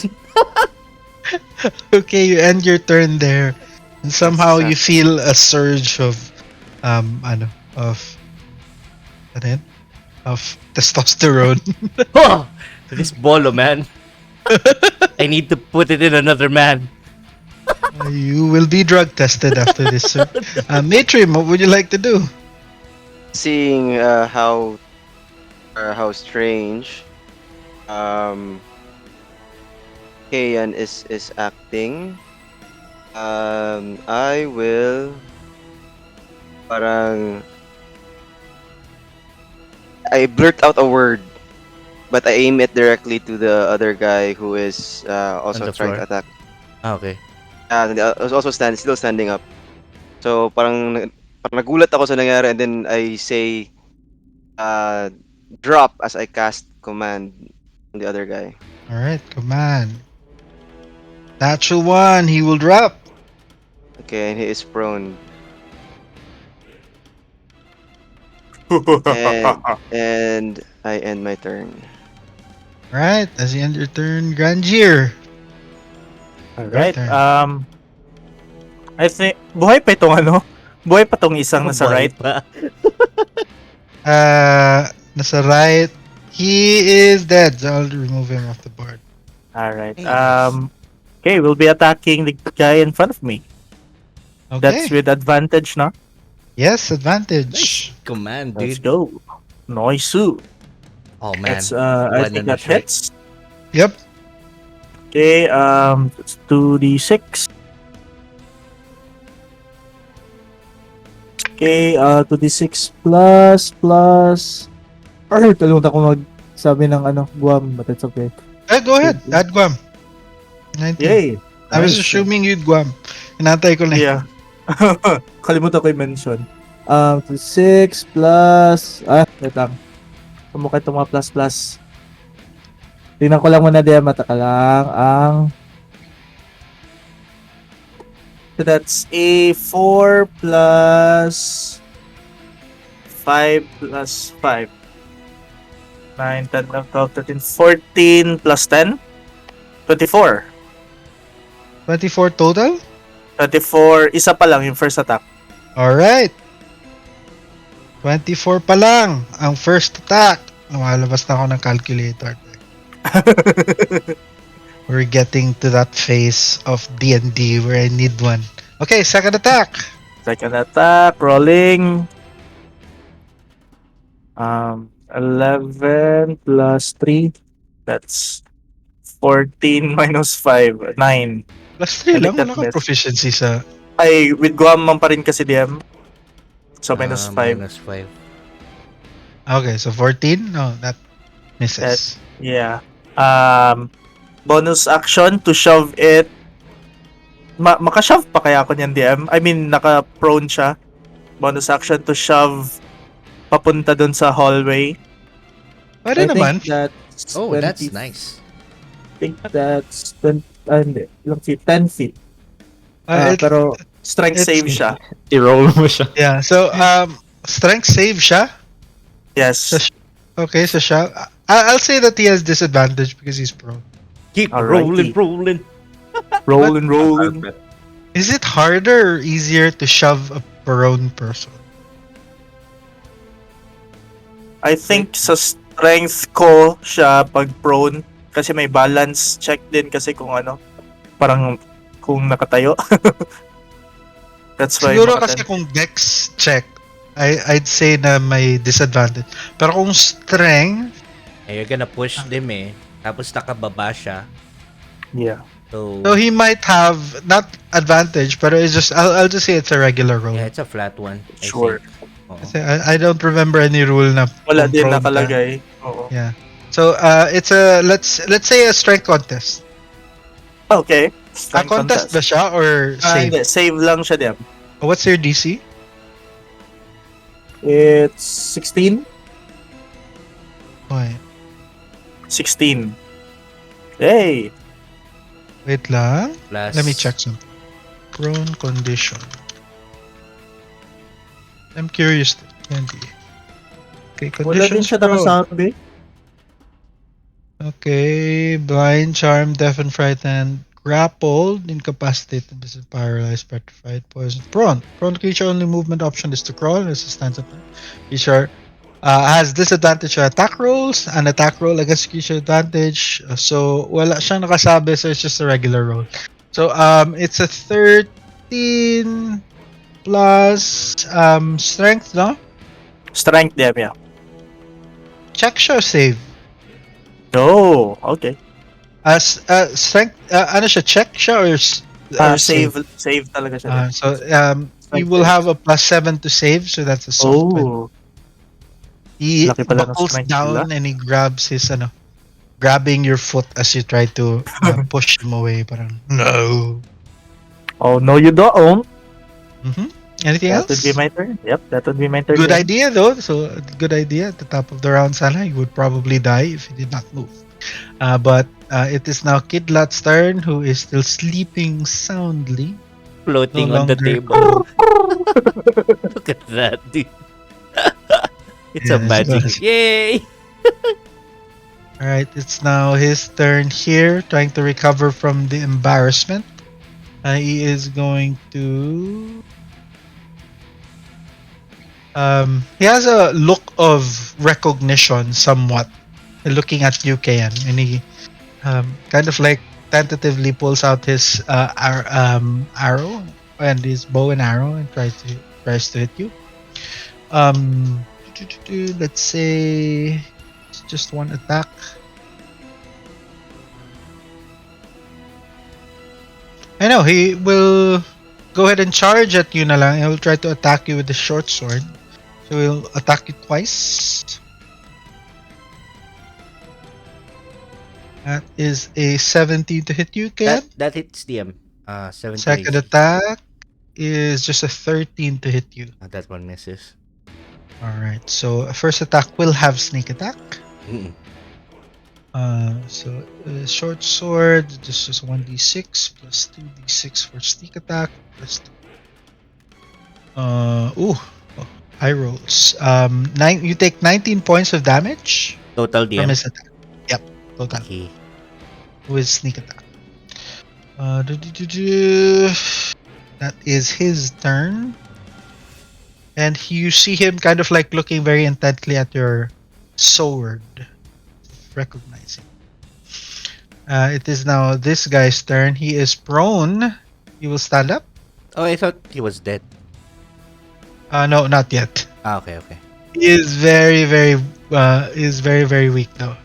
Okay, you end your turn there, and somehow you Exact- feel a surge of of ano yun? Of testosterone. Oh, this bolo man. I need to put it in another man. You will be drug tested after this, sir. Matrim, what would you like to do? Seeing how strange Kayan is acting, I will parang I blurt out a word, but I aim it directly to the other guy who is also the trying floor? to attack. Okay. Was also still standing up. So parang nagulat ako sa nangyari, and then I say drop as I cast command on the other guy. All right, command. Natural one, he will drop. Okay, and he is prone. And I end my turn. All right, as you end your turn, Grandier. Alright. Turn. I think buhay pa itong buhay pa tong isang nasa Buhay right. pa. Nasa right. He is dead. So I'll remove him off the board. Alright. Nice. Okay, we'll be attacking the guy in front of me. Okay. That's with advantage, no? Yes, advantage. Command, Let's dude. go. Nice. Oh man. That's I One think on the that strike. hits. Yep. Okay, it's 2d6. Okay, 2d6 plus. Ay, kalimutan ko magsabi ng Guam, but it's okay. Go ahead. Add Guam. 19. Yay! I was Nice. assuming you'd Guam. Inantay ko na. Yeah. Kalimutan ko i-mention. 6 plus... wait lang. Kumukha itong mga plus. Tingnan ko lang muna DM. Mata ka lang. So that's a 4 plus 5 plus 5. 9, 10, 11, 12, 13, 14 plus 10. 24. 24 total? 24. Isa pa lang yung first attack. Alright. 24 pa lang ang first attack. Lumalabas na ako ng calculator. We're getting to that phase of D&D where I need one. Okay, second attack. Second attack. Rolling. 11 plus 3. That's 14 minus 5. 9. Plus 3 I think lang. that Wala kang missed. proficiency sa... Ay, with Guam man pa rin kasi DM. So minus 5. Minus 5. Okay, so 14? No, that misses. Yeah. Bonus action to shove it. Makashove pa kaya ako niyan DM? I mean, naka-prone siya. Bonus action to shove papunta dun sa hallway. Pwede naman. That's Oh, 20, that's nice. I think that's 20, hindi. Ilang feet? 10 feet. Pero strength it's- save siya. I-roll mo siya. Yeah, so strength save siya. Yes. Okay, so siya. I'll say that he has disadvantage because he's prone. Keep Alrighty. rolling. Rolling. Is it harder or easier to shove a prone person? I think sa strength ko siya pag prone kasi may balance check din kasi kung ano parang kung nakatayo. That's why Siguro kasi kung dex check, I'd say na may disadvantage. Pero kung strength, You're gonna push them Tapos nakababa siya. yeah. so he might have not advantage, pero it's just I'll just say it's a regular roll. Yeah, it's a flat one. Sure. I think. Oo. Kasi I don't remember any rule na Wala kung din prone ka. nakalagay. Oo. Yeah. So it's a let's say a strength contest. Okay. A Strength contest ba siya or save? Hindi, save lang siya din. What's your DC? It's 16. Okay. 16. Hey. Wait lang. Plus, Let me check something. Prone condition. I'm curious. 20. Okay, Wala din conditions siya prone. nakasabi. Okay, blind, charmed, deafened, frightened, grappled, incapacitated, paralyzed, petrified, poisoned, prone. Prone creature only movement option is to crawl as it stands up. Creature has disadvantage on attack rolls, an attack roll against creature advantage. So wala siyang nakasabi, so it's just a regular roll. So it's a 13 plus strength, no? Strength din, yeah. Check siya or save? Oh, okay. As strength, ano siya, check siya or Save talaga siya. So you Strength will save. have a +7 to save, so that's a soft win. Oh. He Laki pala ng buckles strength down nila. and he grabs his grabbing your foot as you try to push him away. Parang no. Oh, no, you don't. Anything That else? would be my turn. Yep, that would be my turn. Good then. idea though. So good idea. At the top of the round, sana you would probably die if you did not move. But it is now Kidlat's turn, who is still sleeping soundly. floating no on the longer- table. Look at that, dude. It's a Yeah, magic. it's- Yay! All right, it's now his turn here, trying to recover from the embarrassment. He is going to. He has a look of recognition, somewhat, looking at you, Kayan, and he kind of like tentatively pulls out his arrow and his bow and arrow and tries to hit you. Let's say it's just one attack. I know he will go ahead and charge at you na lang. He will try to attack you with the short sword. So he'll attack you twice. That is a 17 to hit you, Ken. That hits DM. 17. Second attack is just a 13 to hit you. That one misses. Alright, so first attack will have sneak attack. Mm-mm. Short sword, this is 1d6 plus 2d6 for sneak attack plus 2. High rolls. You take 19 points of damage Total from DM. his attack. Yep, total. Okay. With sneak attack. That is his turn. And you see him kind of like looking very intently at your sword, recognizing. It is now this guy's turn. He is prone. He will stand up. Oh, I thought he was dead. No, not yet. Ah, okay, okay. He is very, very weak though.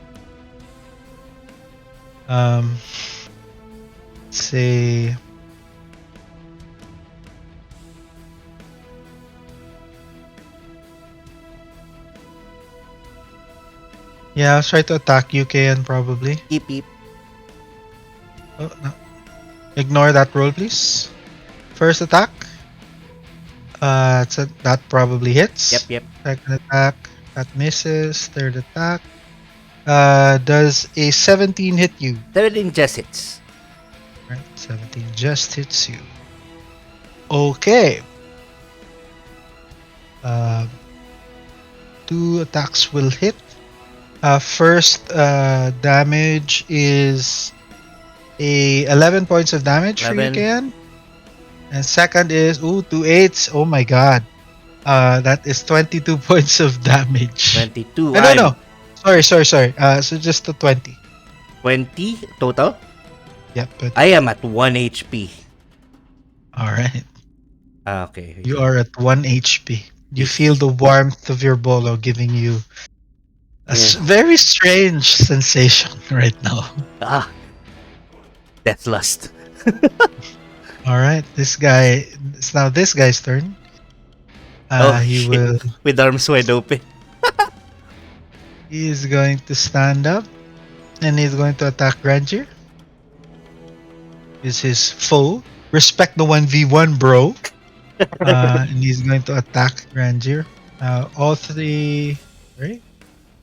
Say. Yeah, I'll try to attack you, KN, probably. Eep, eep. Oh, no. Ignore that roll, please. First attack. That probably hits. Yep, yep. Second attack. That misses. Third attack. Does a 17 hit you? 17 just hits. Right, 17 just hits you. Okay. 2 attacks will hit. First damage is a 11 points of damage for you, 11. Kian. And second is 2 8s. Oh my god. That is 22 points of damage. 22. No. Sorry. So just a 20. 20 total? Yep. But, I am at 1 HP. alright. Ah, okay. You are at 1 HP. You feel the warmth of your bolo giving you a very strange sensation right now. Ah. Death lust. Alright, it's now this guy's turn. He shit. will. With arms wide open. He is going to stand up and he's going to attack Granger. Is his foe. Respect the 1v1, bro. And he's going to attack Granger. All 3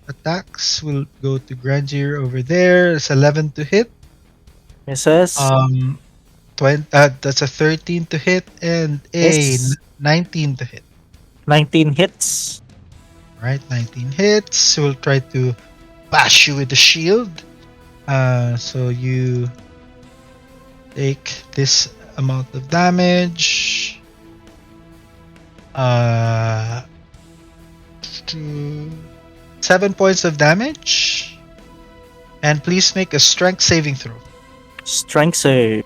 attacks will go to Granger over there. It's 11 to hit. Misses. 20, that's a 13 to hit and a Yes. 19 to hit. 19 hits. Right, 19 hits. We'll try to bash you with the shield. So you take this amount of damage. 7 points of damage. And please make a strength saving throw. Strength save.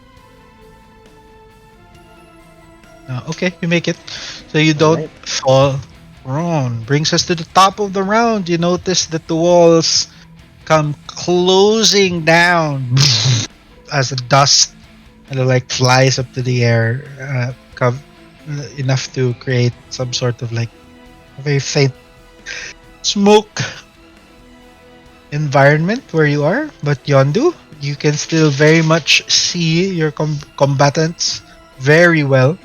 Okay, you make it. So you don't Alright. fall prone. Brings us to the top of the round. You notice that the walls come closing down as the dust kind of like flies up to the air, enough to create some sort of like a very faint smoke environment where you are. But Yondu, you can still very much see your combatants very well.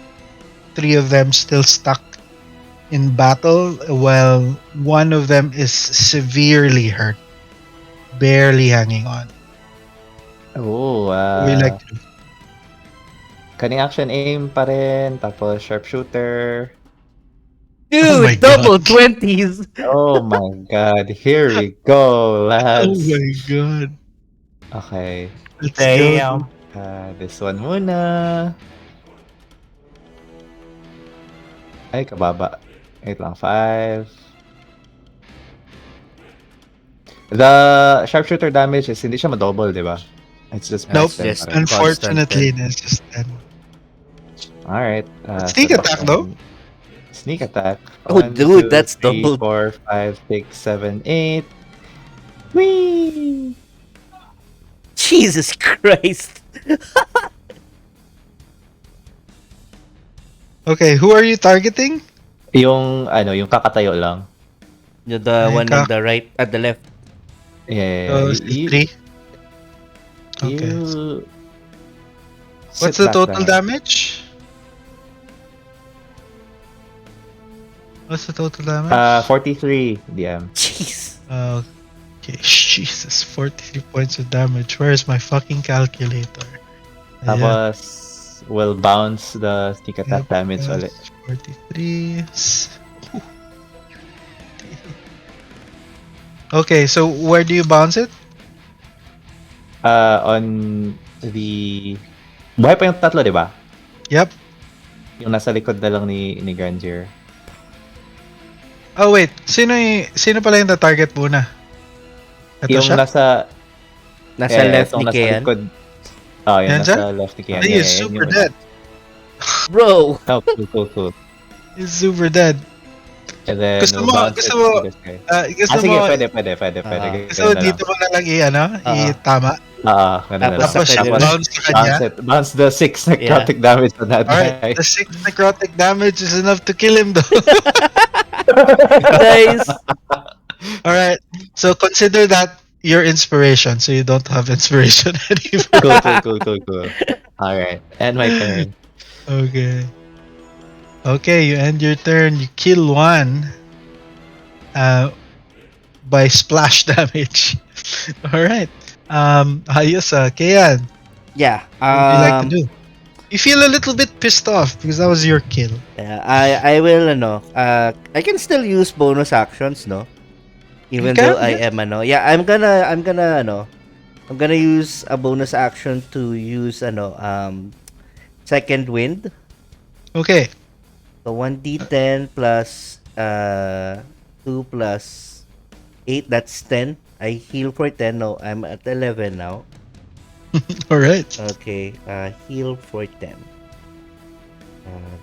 3 of them still stuck in battle, while one of them is severely hurt, barely hanging on. Oh, What would you like to do? cutting action aim pa rin, tapos sharpshooter. Dude, Oh my double God. 20s. Oh my god, here we go, Oh lads. my god. Okay, Let's Damn. this one muna. Ay, kababa. Wait lang, 5. The sharpshooter damage is hindi siya ma-double, di ba? It's just Nope. plus 10 Yes. pa rin. Unfortunately, it's just 10. Alright. Sneak attack, though? Sneak attack. Oh, dude, that's double. 4, 5, 6, 7, 8. Whee! Jesus Christ. Okay, who are you targeting? Yung kakatayo lang. The Ay, one on the right, at the left. Yeah. So, 3. Okay. You What's sit the back total na. damage? What's the total damage? 43 DM. Jeez. Okay. Jesus, 43 points of damage. Where is my fucking calculator? Yeah. Tapos, will bounce the sneak Yep, attack damage plus ulit. 43. Ooh. Okay, so where do you bounce it? On the... Buhay pa yung tatlo, di ba? Yep. Yung nasa likod na lang ni Grandier. Oh wait, sino pala yung target muna? Ito Yung siya? Nasa left itong ni nasa Kian. likod. Oh, yung Yan siya? nasa left ni Kian. He is yan super yung- dead. Bro! Oh, cool. He's super dead. And then, Gusto we'll mo, bounce gusto it mo, to this guy. gusto Sige, mo, pwede. gusto mo dito mo na lang itama. Ganun na lang. Tapos Tapos sa kanya. bounce sa kanya. Bounce the 6 necrotic damage on that Alright, guy. the 6 necrotic damage is enough to kill him though. Nice! Alright, so consider that your inspiration, so you don't have inspiration anymore. Cool. Alright, and my turn. Okay. Okay, you end your turn, you kill one by splash damage. Alright. Ayos, Kayan, Yeah. what would you like to do? You feel a little bit pissed off because that was your kill. Yeah, I will I can still use bonus actions, no? Even You can, though I yeah. am yeah, I'm gonna use a bonus action to use second wind. Okay. So 1d10 plus 2 plus 8, that's 10. I heal for 10. No, I'm at 11 now. Alright. Okay, heal for 10.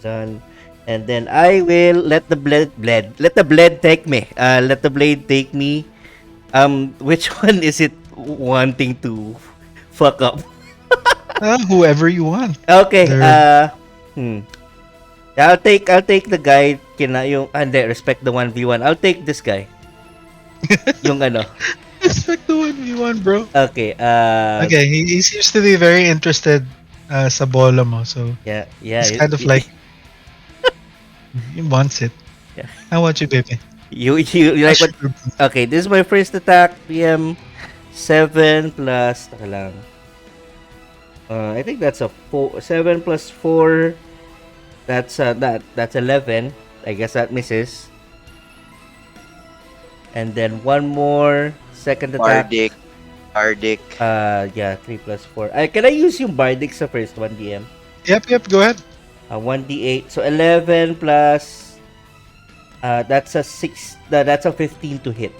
Done. And then I will let the blade take me. Let the blade take me. Which one is it wanting to fuck up? Whoever you want. Okay, There- Yeah, I'll take the guy hindi, respect the 1v1. I'll take this guy. Yung Respect the 1v1, bro. Okay, Okay, he seems to be very interested sa bola mo, so yeah, it's kind of like he wants it. Yeah. I want you, baby. you like what? Okay, this is my first attack. PM 7 plus taka lang. I think that's a 7 plus 4. That's 11. I guess that misses. And then one more second attack. Bardic. Yeah, 3 plus 4. Can I use yung Bardic sa first one, DM? Yep, go ahead. 1d8. So 11 plus that's a 6. That's a 15 to hit.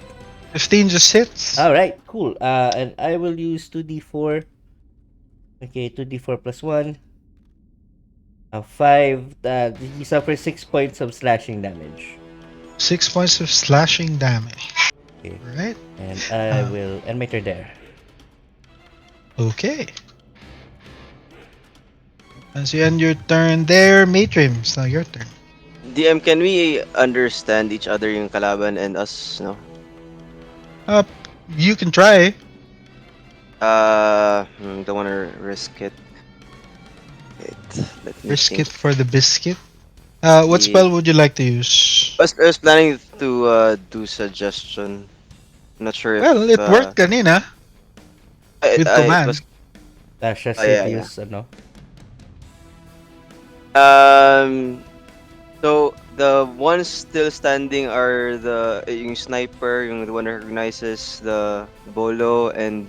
15 just hits. All right, cool. And I will use 2d4. Okay, 2d4 plus 1. 5. He suffers 6 points of slashing damage. 6 points of slashing damage. Okay. Right? And I will end my turn there. Okay. As you end your turn there, Matrims, now your turn. DM, can we understand each other yung kalaban and us, no? You can try. Don't wanna risk it. Wait, let me Risk think. it for the biscuit. What Yeah. spell would you like to use? I was planning to do suggestion. Not sure if Well, it worked kanina. with command. Siya yeah. use So the ones still standing are yung sniper, yung the one who recognizes the bolo, and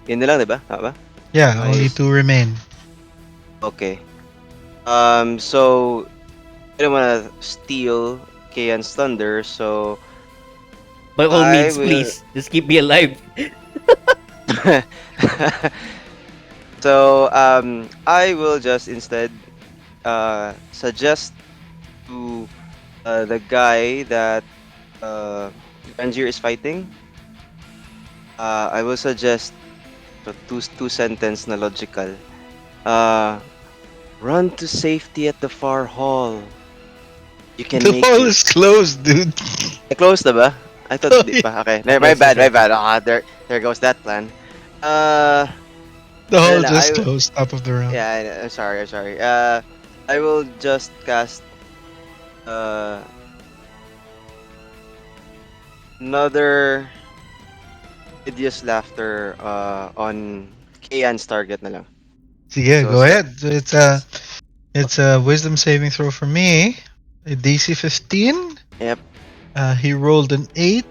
yun na lang, diba? Tama ba? Yeah, Nice. only 2 remain. Okay. So I don't wanna steal Kayan's thunder, so By all I means, will- please. Just keep me alive. so I will just instead suggest to the guy that Ranjir is fighting. I will suggest two sentence na logical. Run to safety at the far hall. You can The make hall it. is closed, dude. Close na ba? I thought Oh, di pa. Okay. My Yes, bad. yes, There goes that plan. The hall Then just I- closed, top of the round. Yeah, I'm sorry. I will just cast another hideous laughter on Kian's target na lang. Sige, So, go ahead. So it's a wisdom saving throw for me. A DC 15. Yep. He rolled an 8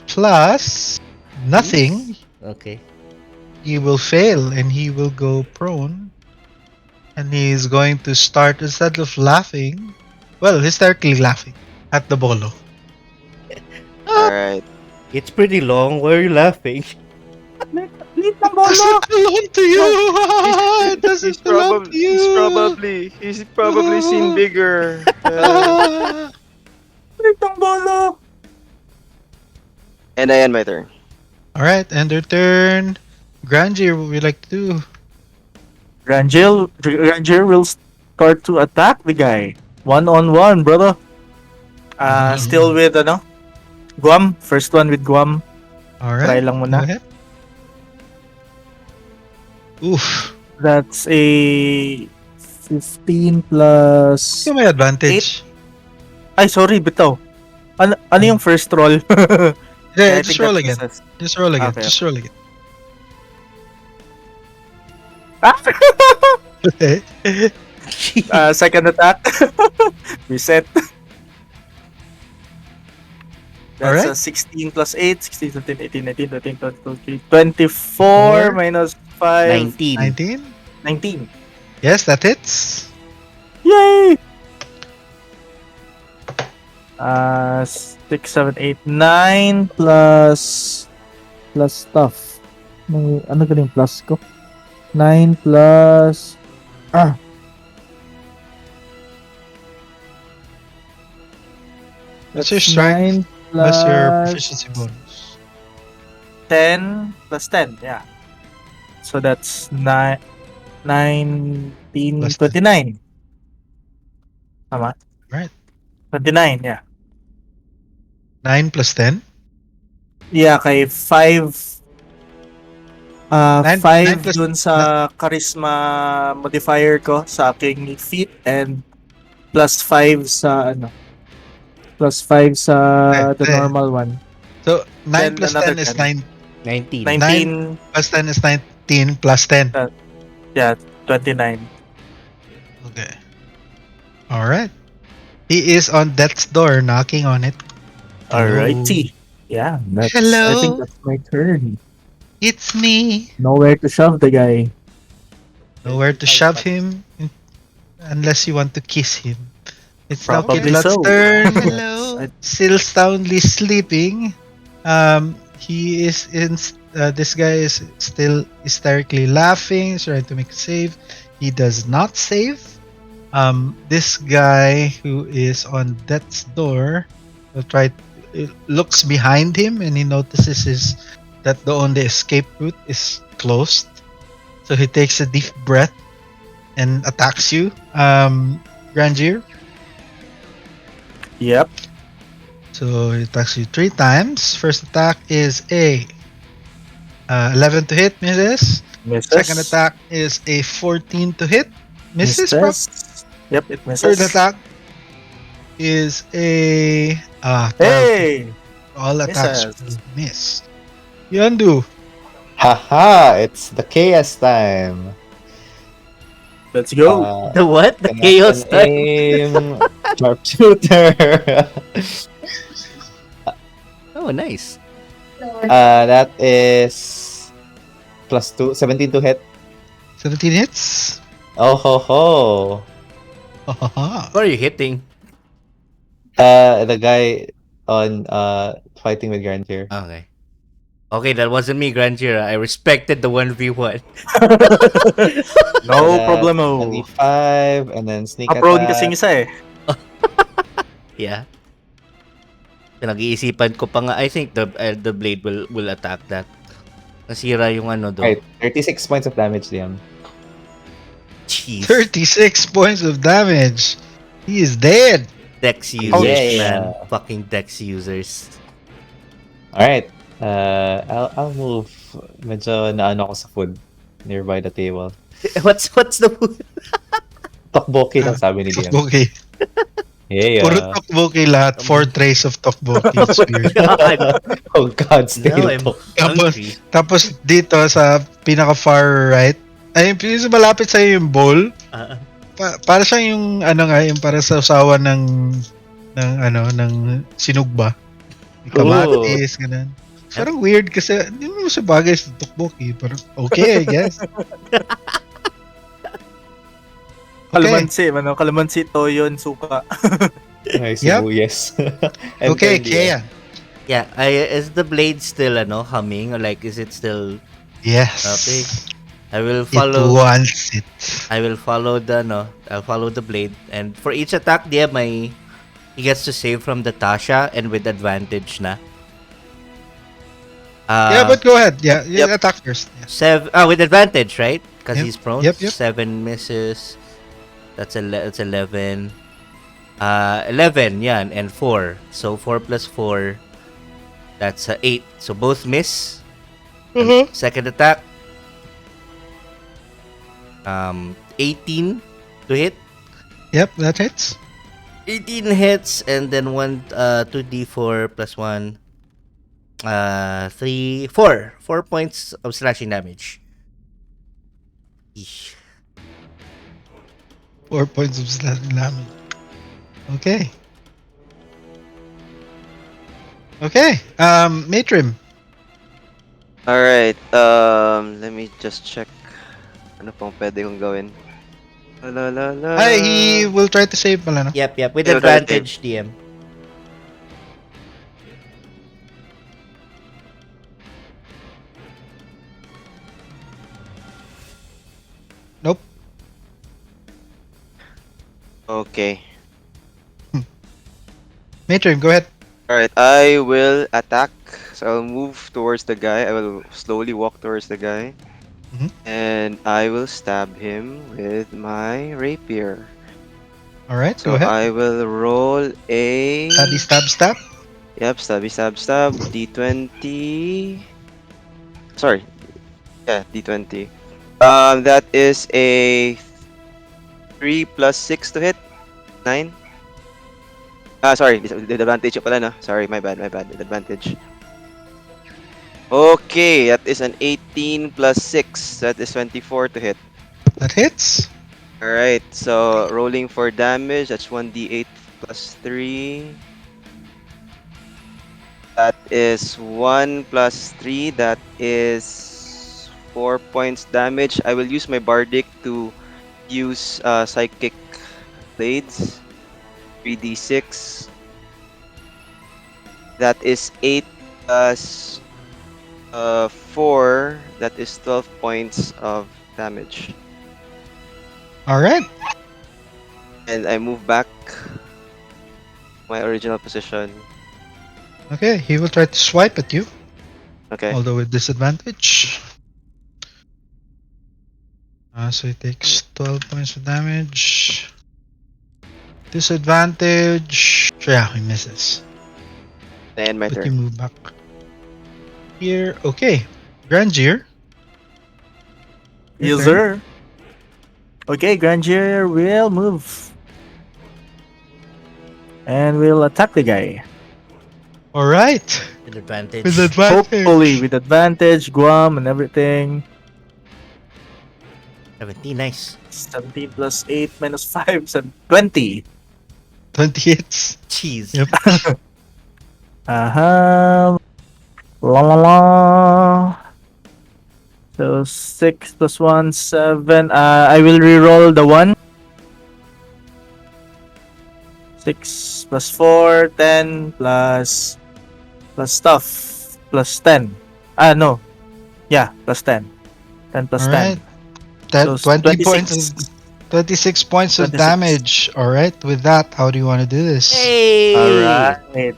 plus nothing. Okay. He will fail and he will go prone. And he's going to start, instead of laughing, well, hysterically laughing at the bolo. Alright. It's pretty long. Why are you laughing? Lit ng It bolo! doesn't belong to you! It doesn't belong to you! He's probably seen bigger. Lit ng bolo! And I end my turn. Alright, end your turn. Grandier, what would you like to do? Ranger will start to attack the guy. 1-on-1, brother. Still with, Guam. First one with Guam. Alright. Try lang Go muna. ahead. Oof. That's a 15 plus... Give me advantage. Ay, sorry, bitaw. Ano yung first roll? Yeah, I just think roll that again. misses. Just roll again. Okay. Just roll again. Second attack. Reset. That's Alright. 16 plus 8. 16, 17, 18, 19, 20, 22, 24 minus 5. 19. 19? 19. Yes, that hits. Yay! 6, 7, 8, 9 plus stuff. Ano galing plus ko? 9 plus That's your strength 9 plus plus your proficiency bonus. 10 plus 10, yeah. So that's 19, Plus 29. Tama? Right. 29, yeah. 9 plus 10? Yeah, kay 5 Nine 5 plus- dun sa charisma modifier ko sa aking feat and plus 5 sa plus 5 sa the normal one. So, 9 Then plus another 10 is 10. 19. 19, plus 10 is 19 plus 10. yeah, 29. Okay. Alright. He is on death's door, knocking on it. Alrighty. Yeah, I Hello. think that's my turn. It's me. Nowhere to shove the guy. Nowhere to shove him unless you want to kiss him. It's now Probably Kidlat's so. turn. Hello. Still soundly sleeping. He is in. This guy is still hysterically laughing. He's trying to make a save. He does not save. This guy who is on death's door will try. Looks behind him and he notices that the only escape route is closed. So he takes a deep breath and attacks you, Grandier. Yep. So he attacks you 3 times. First attack is a 11 to hit, misses. Misses. Second attack is a 14 to hit, misses. Yep, it misses. Third attack is a 12. Hey! All attacks Misses. will miss. Yandu. Haha, it's the chaos time. Let's go. The what? The Cannot chaos an time? aim, sharpshooter. Oh, nice. That is plus 2, 17 to hit. 17 hits. Oh ho ho. Hahaha. What are you hitting? The guy on fighting with Grandier. Okay. Okay, that wasn't me, Granjira. I respected the 1v1. No That's problemo. 25 and then sneak Prone attack. kasing isa eh. Yeah. Pinag-iisipan ko pa nga. I think the blade will attack that. Nasira yung ano do. Right, 36 points of damage, Liam. Jeez. 36 points of damage. He is dead. Dex users, yeah. man. Fucking Dex users. Alright. I'll move. Medyo naano ako sa food nearby the table. What's the food? Tokboki lang sabi ni Liam. Okay. Puro Yeah. tteokbokki lahat. 4 trays of tteokbokki. It's weird. God. Oh God, Now stale I'm talk. Tapos, hungry. tapos dito sa pinaka far right, ay yung sa malapit sa yung bowl, Uh, para siya yung ano nga, yung para sa usawa ng sinugba. May Oh. kamatis, ganun. Parang weird kasi hindi mo sa bagay sa tteokbokki. Parang okay, I guess. Okay. Kalamansi, toyo, and suka. Ay, Yep. sibuyas. I'm Okay, currently, Kea. yeah, is the blade still humming, or like is it still Yes. okay? I will It follow. wants it. I will follow the I'll follow the blade, and for each attack, he gets to save from the Tasha and with advantage na. Yeah, but go ahead. Yeah, Yep. attack first. Yeah. With advantage, right? Because Yep. he's prone. Yep. 7 misses. That's 11. 11, yeah, and 4. So 4 plus 4, that's 8. So both miss. And second attack, 18 to hit. Yep, that hits. 18 hits, and then 2d4 plus 1. 4 points of slashing damage. Eesh. 4 points of slashing damage. Okay. Okay. Matrim. Alright, let me just check. Ano pang pwede kong gawin? La la la. Ay, he will try to save pala, no? Yep, with Yeah, advantage, DM. Nope. Okay. Matrim, go ahead. Alright, I will attack. So I'll move towards the guy. I will slowly walk towards the guy. Mhm. And I will stab him with my rapier. Alright, So go ahead. I will roll a... Stabby, stab, stab. Yep, stabby stab stab. D20. Sorry. Yeah, D20. That is a 3 plus 6 to hit. 9. Sorry, the advantage pala na. Sorry, my bad. The advantage. Okay, that is an 18 plus 6. That is 24 to hit. That hits. Alright, so rolling for damage, that's 1d8 plus 3. That is 1 plus 3, that is 4 points damage. I will use my bardic to use psychic blades. 3d6. That is 8 plus 4, that is 12 points of damage. Alright. And I move back my original position. Okay, he will try to swipe at you, Okay. although with disadvantage. So he takes 12 points of damage. Disadvantage. So yeah, he misses. And my But you turn. move back here. Okay, Grandier. Your Yes, turn. sir. Okay, Grandier will move. And we'll attack the guy. Alright, With advantage. with advantage. Hopefully, with advantage, Guam, and everything. 17, nice. 17 plus 8 minus 5, so 20. 20 hits. Jeez. Yep. La la la. So 6 plus 1, 7. I will reroll the 1. 6 plus 4, 10 plus stuff plus 10. No. Yeah, plus 10. 10 plus Alright. 10. So 20 points 26. of 26 points of 26. damage. Alright, with that, how do you want to do this? Hey! Alright.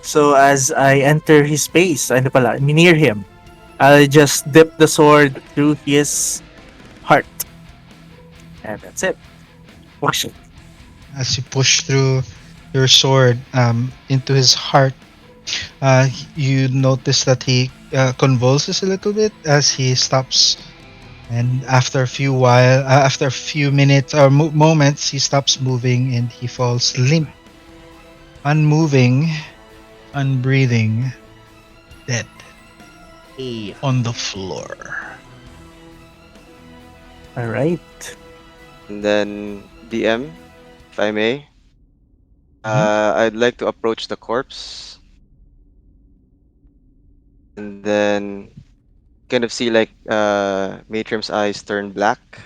So as I enter his space, near him, I'll just dip the sword through his heart. And that's it. Wash it. As you push through your sword into his heart, you notice that he convulses a little bit as he stops And after a few minutes or moments, he stops moving and he falls limp, unmoving, unbreathing, dead Hey. on the floor. All right. And then DM, if I may, Mhm. I'd like to approach the corpse and then kind of see like Matrum's eyes turn black,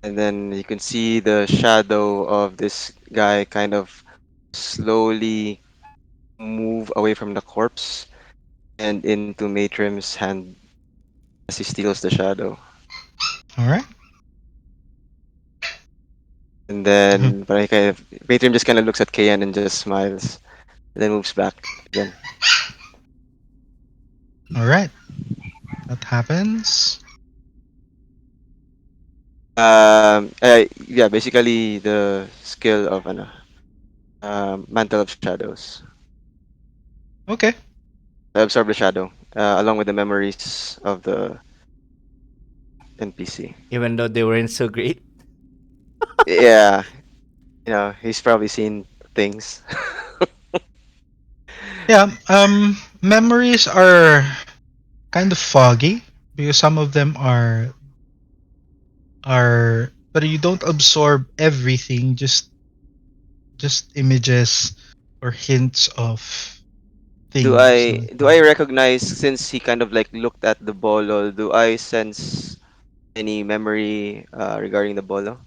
and then you can see the shadow of this guy kind of slowly move away from the corpse and into Matrum's hand as he steals the shadow. All right. And Mhm. then, but I kind of, Matrim just kind of looks at Kayan and just smiles, and then moves back again. All right. That happens. Yeah, basically the skill of Mantle of Shadows. Okay. Absorb the shadow, along with the memories of the NPC. Even though they weren't so great. Yeah, he's probably seen things. Yeah. Memories are kind of foggy because some of them are, but you don't absorb everything. Just images or hints of do things. I do I recognize, since he kind of like looked at the bolo? Do I sense any memory regarding the bolo?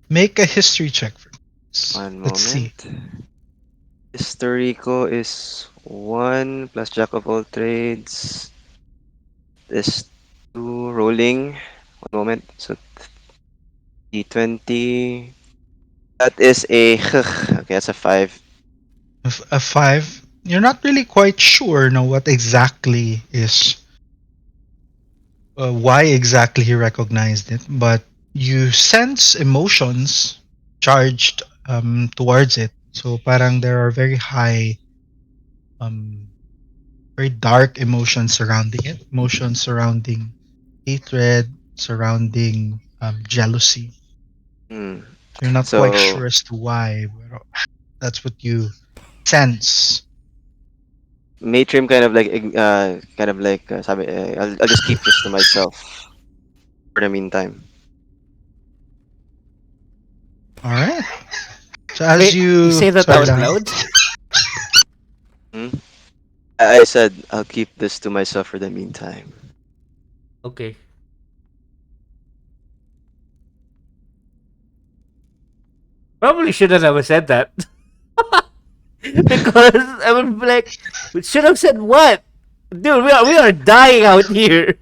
Make a history check for this. One Let's see. moment. Historico is 1 plus Jack of all trades is 2 rolling. One moment. So D20. That is a okay, that's a 5. A five. You're not really quite sure now what exactly is why exactly he recognized it, but you sense emotions charged towards it. So parang there are very high, um, very dark emotions surrounding it. Emotions surrounding hatred, surrounding jealousy. Hmm. So you're not quite So sure as to why, but that's what you sense. Matrim kind of like sabi, I'll just keep this to myself for the meantime. All right. So as Wait, you you say that sorry, out Lahat. loud? Hmm? I said I'll keep this to myself for the meantime. Okay. Probably shouldn't have said that. Because I would be like, we should have said what? Dude, we are dying out here.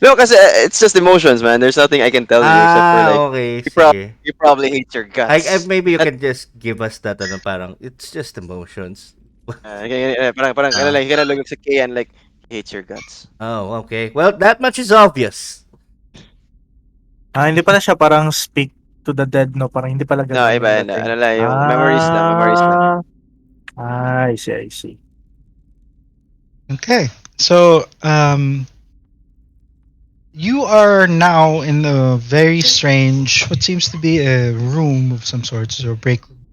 No, because it's just emotions, man. There's nothing I can tell you except for like Okay, sige. you probably hate your I guts. maybe you That, can just give us that ano, parang it's just emotions. parang kind of Ah, like kind of looks at Kay and like he hates your guts. oh, okay. Well, that much is obvious. Hindi pala siya parang speak to the dead, no? Parang hindi pala No, gano'n iba yung na. dating. Ano lang yung memories lang. Ah, I see, I see. Okay. So you are now in a very strange, what seems to be a room of some sorts or break room.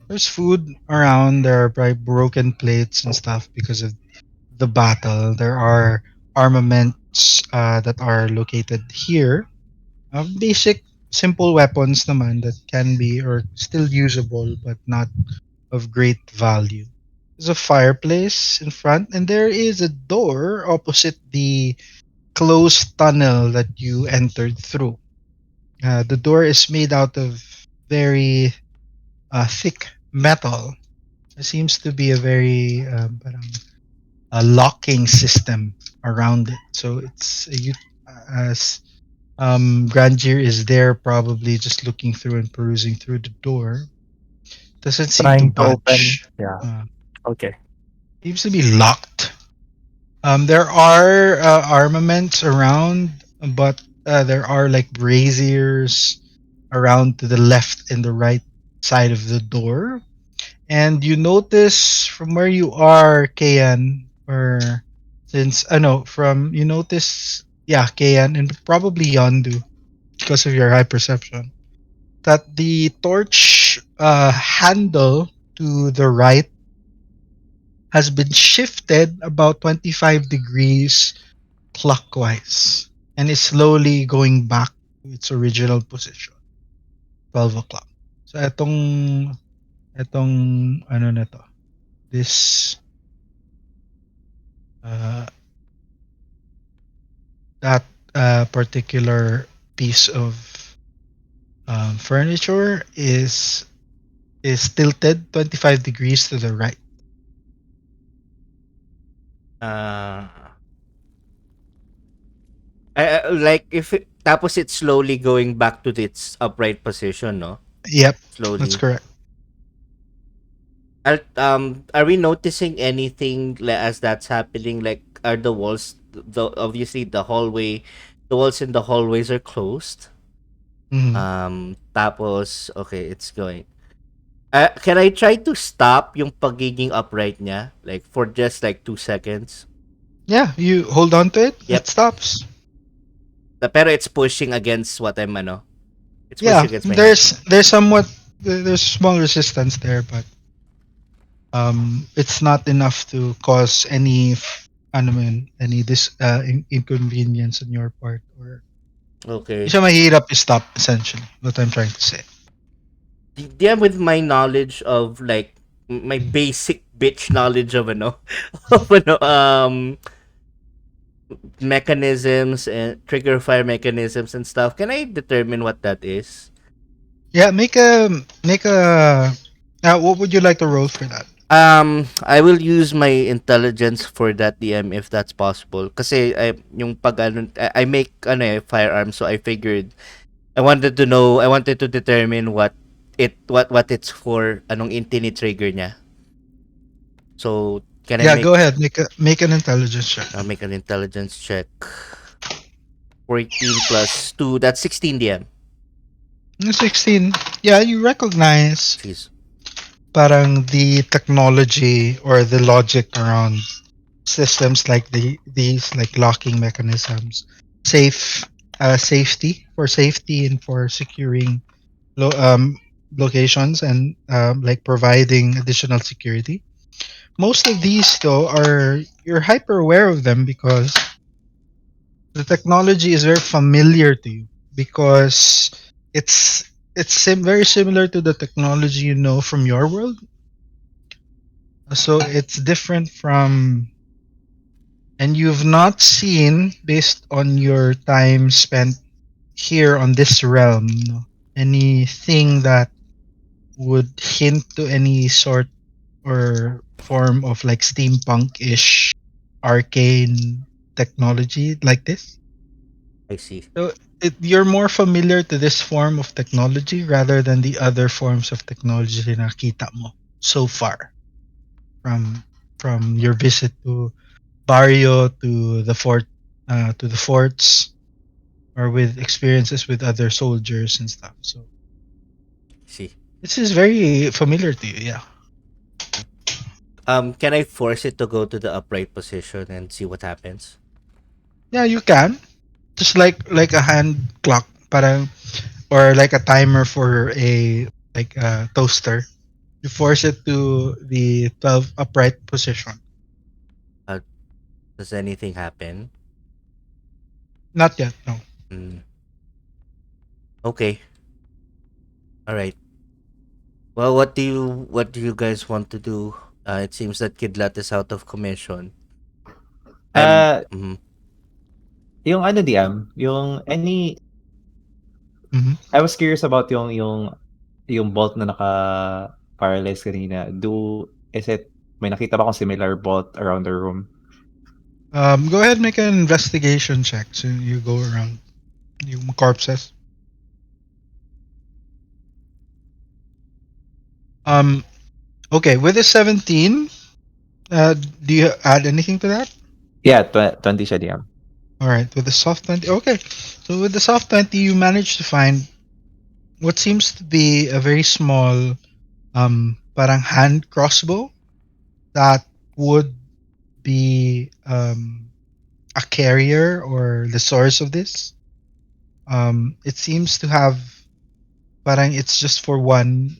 There's food around. There are probably broken plates and stuff because of the battle. There are armaments that are located here. Basic, simple weapons naman that can be or still usable but not of great value. There's a fireplace in front, and there is a door opposite the closed tunnel that you entered through. The door is made out of very thick metal. There seems to be a very parang, a locking system around it. So as Grandier is there, probably just looking through and perusing through the door. Doesn't seem to Trying to open. budge. Yeah. Uh, Okay. Seems to be locked. There are armaments around, but there are like braziers around to the left and the right side of the door. And you notice from where you are, Kayan, or Since I know from you notice, yeah, Kayan and probably Yondu because of your high perception, that the torch handle to the right has been shifted about 25 degrees clockwise and is slowly going back to its original position, 12 o'clock. So etong ano na to, this uh, that particular piece of furniture is tilted 25 degrees to the right. Uh, like if tapos it's slowly going back to its upright position, no? Yep, that's Slowly. correct. Are we noticing anything as that's happening? Like, are the walls, obviously the walls in the hallways are closed. Mhm. Tapos, okay, it's going. Can I try to stop yung pagiging upright niya? Like, for just like 2 seconds? Yeah, you hold on to it, Yep. it stops. Pero it's pushing against what I'm, ano? It's Yeah, pushing against my hand. there's small resistance there, but it's not enough to cause any ano mo yun, any inconvenience on your part or Okay. hindi siya mahirap i-stop essentially what I'm trying to say. Yeah, with my knowledge of like my basic bitch knowledge of ano of ano mechanisms and trigger fire mechanisms and stuff, can I determine what that is? Yeah, make a what would you like to roll for that? I will use my intelligence for that, DM, if that's possible. Kasi yung pag ano, I make ano firearms, so I figured I wanted to determine what it's for, anong intini trigger niya. So, can I Yeah, go ahead, make an intelligence check. I'll make an intelligence check. 14 plus 2, that's 16, DM. 16. Yeah, you recognize Jeez. parang the technology or the logic around systems like these like locking mechanisms, safety and for securing lo- um, locations and like providing additional security. Most of these though are you're hyper aware of them because the technology is very familiar to you because it's very similar to the technology you know from your world. So it's different from, and you've not seen based on your time spent here on this realm, no, anything that would hint to any sort or form of like steampunk-ish arcane technology like this. I see. So you're more familiar to this form of technology rather than the other forms of technology na nakita mo so far from your visit to Barrio to the forts or with experiences with other soldiers and stuff. So See. this is very familiar to you, yeah. Can I force it to go to the upright position and see what happens? Yeah, you can. Just like a hand clock, parang or like a timer for a like a toaster. You force it to the 12 upright position. Uh, does anything happen? Not yet, no. Mm, okay. All right. Well, what do you guys want to do? It seems that Kidlat is out of commission. I'm Uh, mhm. yung ano DM, yung any Hmm. I was curious about yung bolt na naka-paralyze kanina. Is it may nakita ba akong similar bolt around the room? Go ahead, make an investigation check. So you go around yung corpses. Um, okay, with the 17, do you add anything to that? Yeah, 20 siya DM. All right, with the soft 20. Okay, so with the soft 20, you manage to find what seems to be a very small, parang hand crossbow that would be a carrier or the source of this. It seems to have parang it's just for one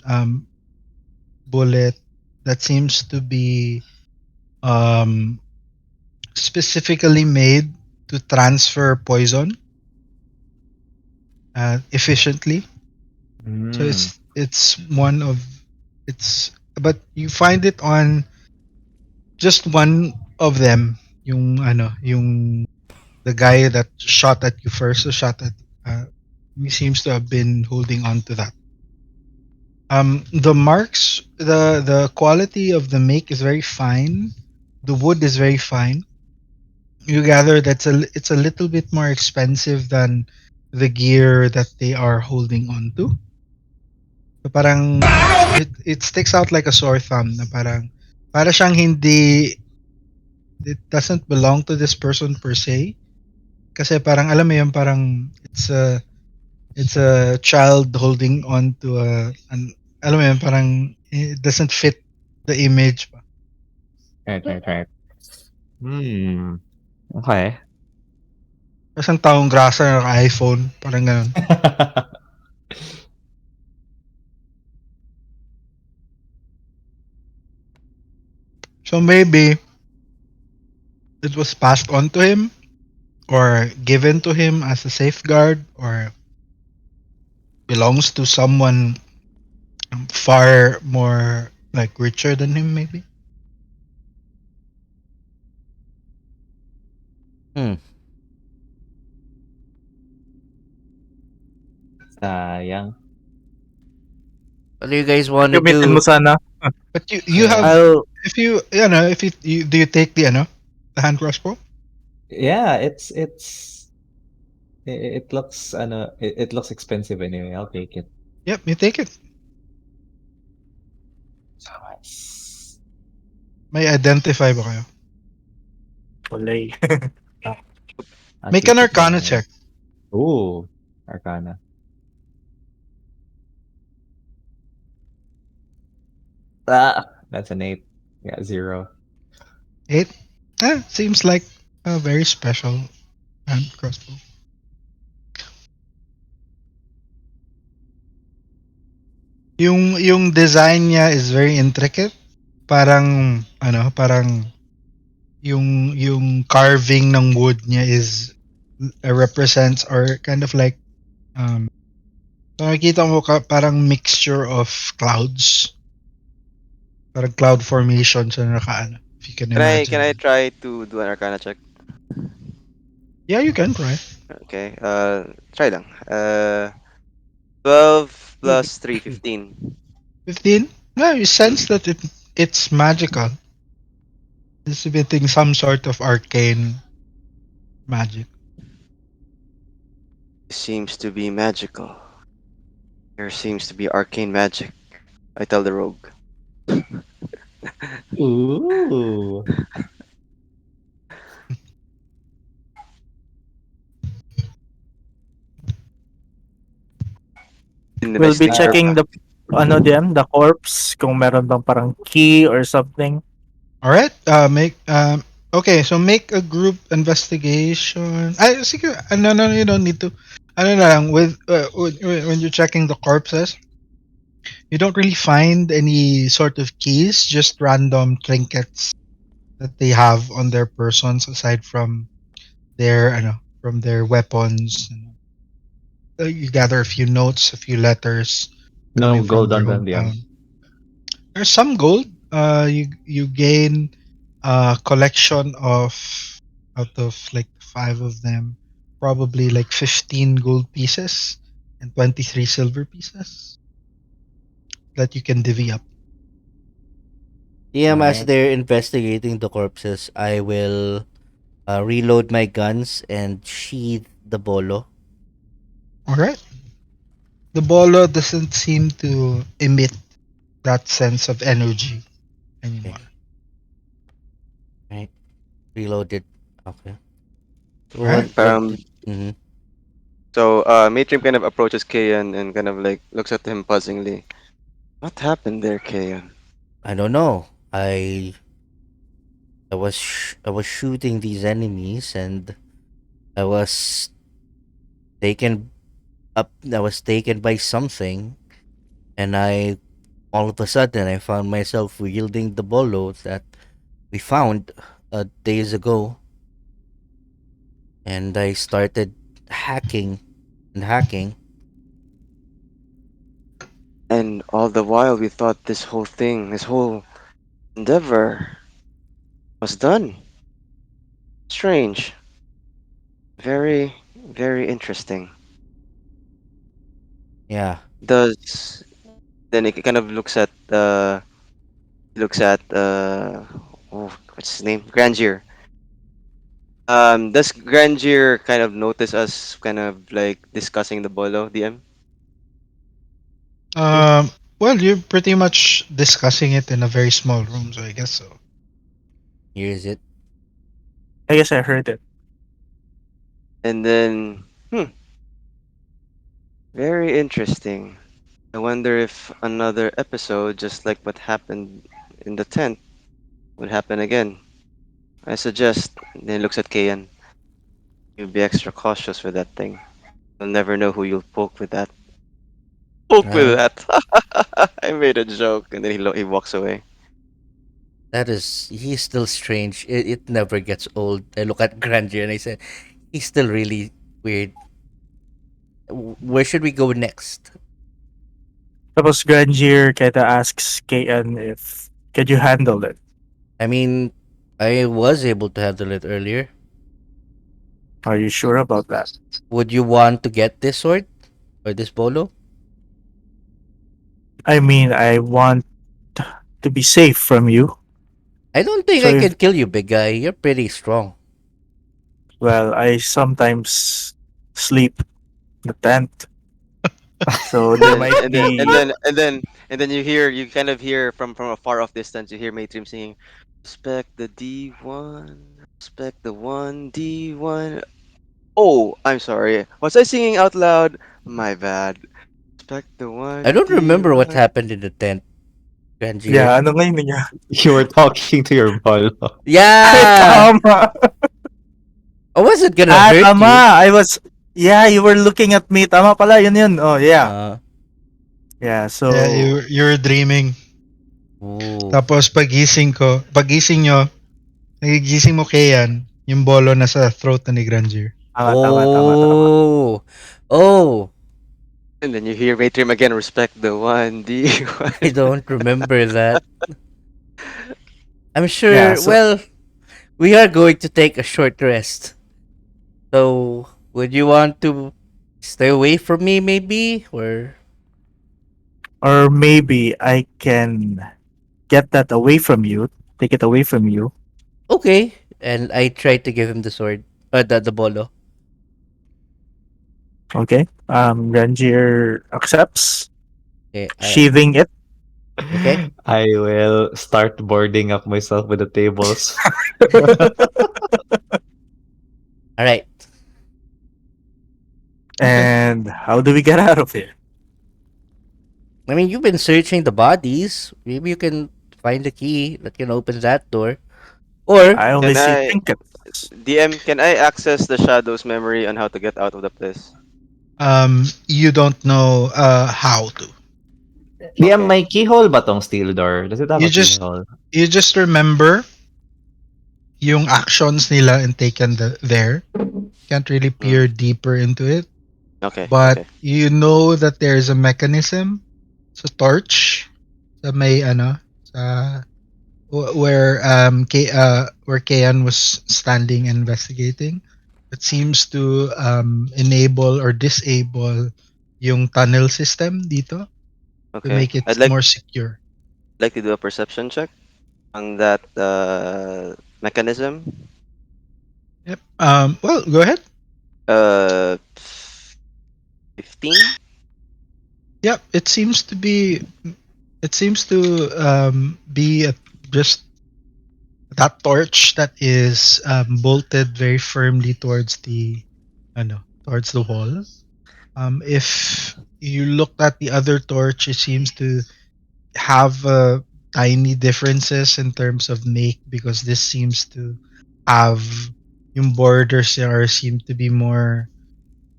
bullet that seems to be um, specifically made to transfer poison efficiently. So Mm. it's one of it's but you find it on just one of them. Yung the guy that shot at you first, who shot at he seems to have been holding on to that. The marks, the quality of the make is very fine. The wood is very fine. You gather it's a little bit more expensive than the gear that they are holding on to. So parang it sticks out like a sore thumb na parang para siyang hindi it doesn't belong to this person per se. Kasi parang alam mo yun parang it's a child holding on to an alam mo yun parang it doesn't fit the image pa. Right, right, right. Hmm. Okay. Parang isang taong grasa na naka-iPhone, parang ganun. So maybe it was passed on to him or given to him as a safeguard or belongs to someone far more like richer than him maybe. Hmm. Sayang. What do you guys want to Gamitin mo do? sana. But you Yeah. have I'll if you do you take the hand crossbow? Yeah, it looks it looks expensive anyway. I'll take it. Yep, you take it. Nice. May identify ba kayo? play. I'll Make an keep it arcana going. check. Ooh, Arcana. That's an 8. Yeah, 0. 8. Seems like a very special hand crossbow. Yung design niya is very intricate. Parang yung carving ng wood niya is represents or kind of like nakikita mo parang mixture of clouds. Parang cloud formation sa if you can Can I imagine. try to do an Arcana check? Yeah, you can try. Okay. Try lang. 12 plus 3, 15. 15. No, you Hmm. sense that it's magical. Exhibiting some sort of arcane magic. Seems to be magical. There seems to be arcane magic. I tell the rogue. Ooh. We'll be Investigate. checking the the corpse kung meron bang parang key or something. All right. Make okay. So make a group investigation. I sige. No. You don't need to. Ano na lang with when you're checking the corpses, you don't really find any sort of keys. Just random trinkets that they have on their persons aside from from their weapons. You gather a few notes, a few letters No coming from gold their on them, DM. hometown. There's some gold. You gain a collection of out of like 5 of them, probably like 15 gold pieces and 23 silver pieces that you can divvy up. DM, as Alright. they're investigating the corpses, I will reload my guns and sheath the bolo. All right. The bolo doesn't seem to emit that sense of energy Okay. anymore. Right. Reloaded. Okay. So All right. what did So Matrim kind of approaches Kayan and kind of like looks at him puzzlingly. What happened there, Kayan? I don't know. I I was shooting these enemies, and I was taken I was taken by something, and I all of a sudden I found myself wielding the bolo that we found days ago, and I started hacking and hacking. And all the while, we thought this whole thing, this whole endeavor was done. Strange. Very, very interesting. Yeah, Does then it kind of looks at oh, what's his name? Grandier. Does Grandier kind of notice us kind of like discussing the bolo, DM? Um, well, you're pretty much discussing it in a very small room, so I guess so. here's it. I guess I heard it. And then, very interesting. I wonder if another episode, just like what happened in the tent, would happen again. I suggest, then he looks at Kayan, you be extra cautious with that thing. You'll never know who you'll poke with that. Poke with Well, that. I made a joke, and then he walks away. he's still strange. It never gets old. I look at Grandeur and I said, he's still really weird. Where should we go next? Tapos Grandier kinda asks KN if can you handle it? I mean, I was able to handle it earlier. Are you sure about that? Would you want to get this sword or this bolo? I mean, I want to be safe from you. I don't think So I if can kill you, big guy. You're pretty strong. well, I sometimes sleep in the tent. So And there then might and then and be then and then and then you kind of hear from a far off distance, you hear Maitrim singing, "Respect the D1, respect the 1D1." Oh, I'm sorry. Was I singing out loud? My bad. Respect the I one don't remember what D1. happened in the tent, Ganjir. yeah, ano nga yun niya? You were talking to your bolo. Ay, Yeah! tama! I wasn't gonna Ah, hurt you. tama! Yeah, you were looking at me. Tama pala, yun. Oh, yeah. Uh, Yeah, Yeah, so you're dreaming. ooh. Tapos pagising nyo, nagigising mo Kayan, yung bolo nasa throat na ni Grandier. tama. Oh. Oh. And then you hear Maitrim again, respect the 1D1. I don't remember that. I'm Yeah, sure, so well, we are going to take a short rest. So, would you want to stay away from me, maybe? Or. or maybe I can get that away from you, take it away from you. Okay. And I tried to give him the sword. The bolo. Okay? Rangier accepts, Okay. sheathing it. Okay. I will start boarding up myself with the tables. Alright. Okay. And how do we get out of here? I mean, you've been searching the bodies. Maybe you can find the key that can open that door. Or, I only Can see I, trinkets. DM, can I access the Shadow's memory on how to get out of the place? You don't know how to. DM, Okay. may keyhole ba tong steel door? Does it have You a just keyhole? you just remember yung actions nila and taken there. Can't really Mm, peer deeper into it, okay, but okay. you know that there is a mechanism sa torch sa may sa where Kayan was standing and investigating. It seems to enable or disable yung tunnel system dito to Okay. make it I'd like more secure. like to do a perception check on that mechanism. Yep. Well, go ahead. Uh, 15? Yep. It seems to be just that torch that is bolted very firmly towards towards the wall. If you look at the other torch, it seems to have tiny differences in terms of make, because this seems to have yung borders are seem to be more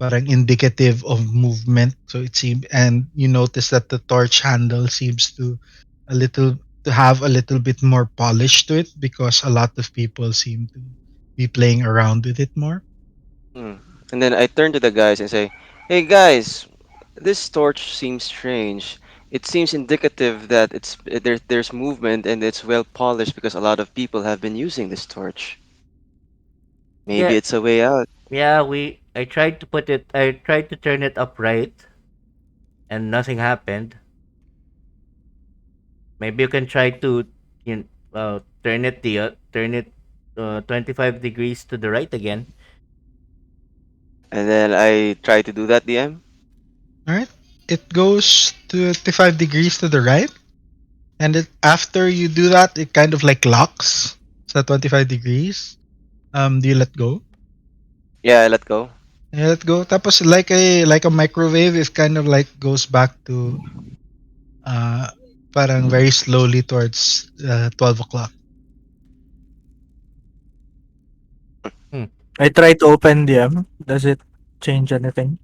parang indicative of movement. So it seems, and you notice that the torch handle seems a little to have a little bit more polish to it, because a lot of people seem to be playing around with it more. Hmm. And then I turn to the guys and say, "Hey guys, this torch seems strange. It seems indicative that there's movement and it's well polished because a lot of people have been using this torch. Maybe Yeah, it's a way out." yeah. I tried to put it. I tried to turn it upright, and nothing happened. Maybe you can try to, turn it 25 degrees to the right again. And then I try to do that, DM. All right. It goes to 55 degrees to the right, and after you do that, it kind of like locks sa 25 degrees. Do you let go? Yeah, I let go. Yeah, let go. Tapos like a microwave, it kind of like goes back to uh parang very slowly towards 12 o'clock. Hmm. I try to open DM. Does it change anything?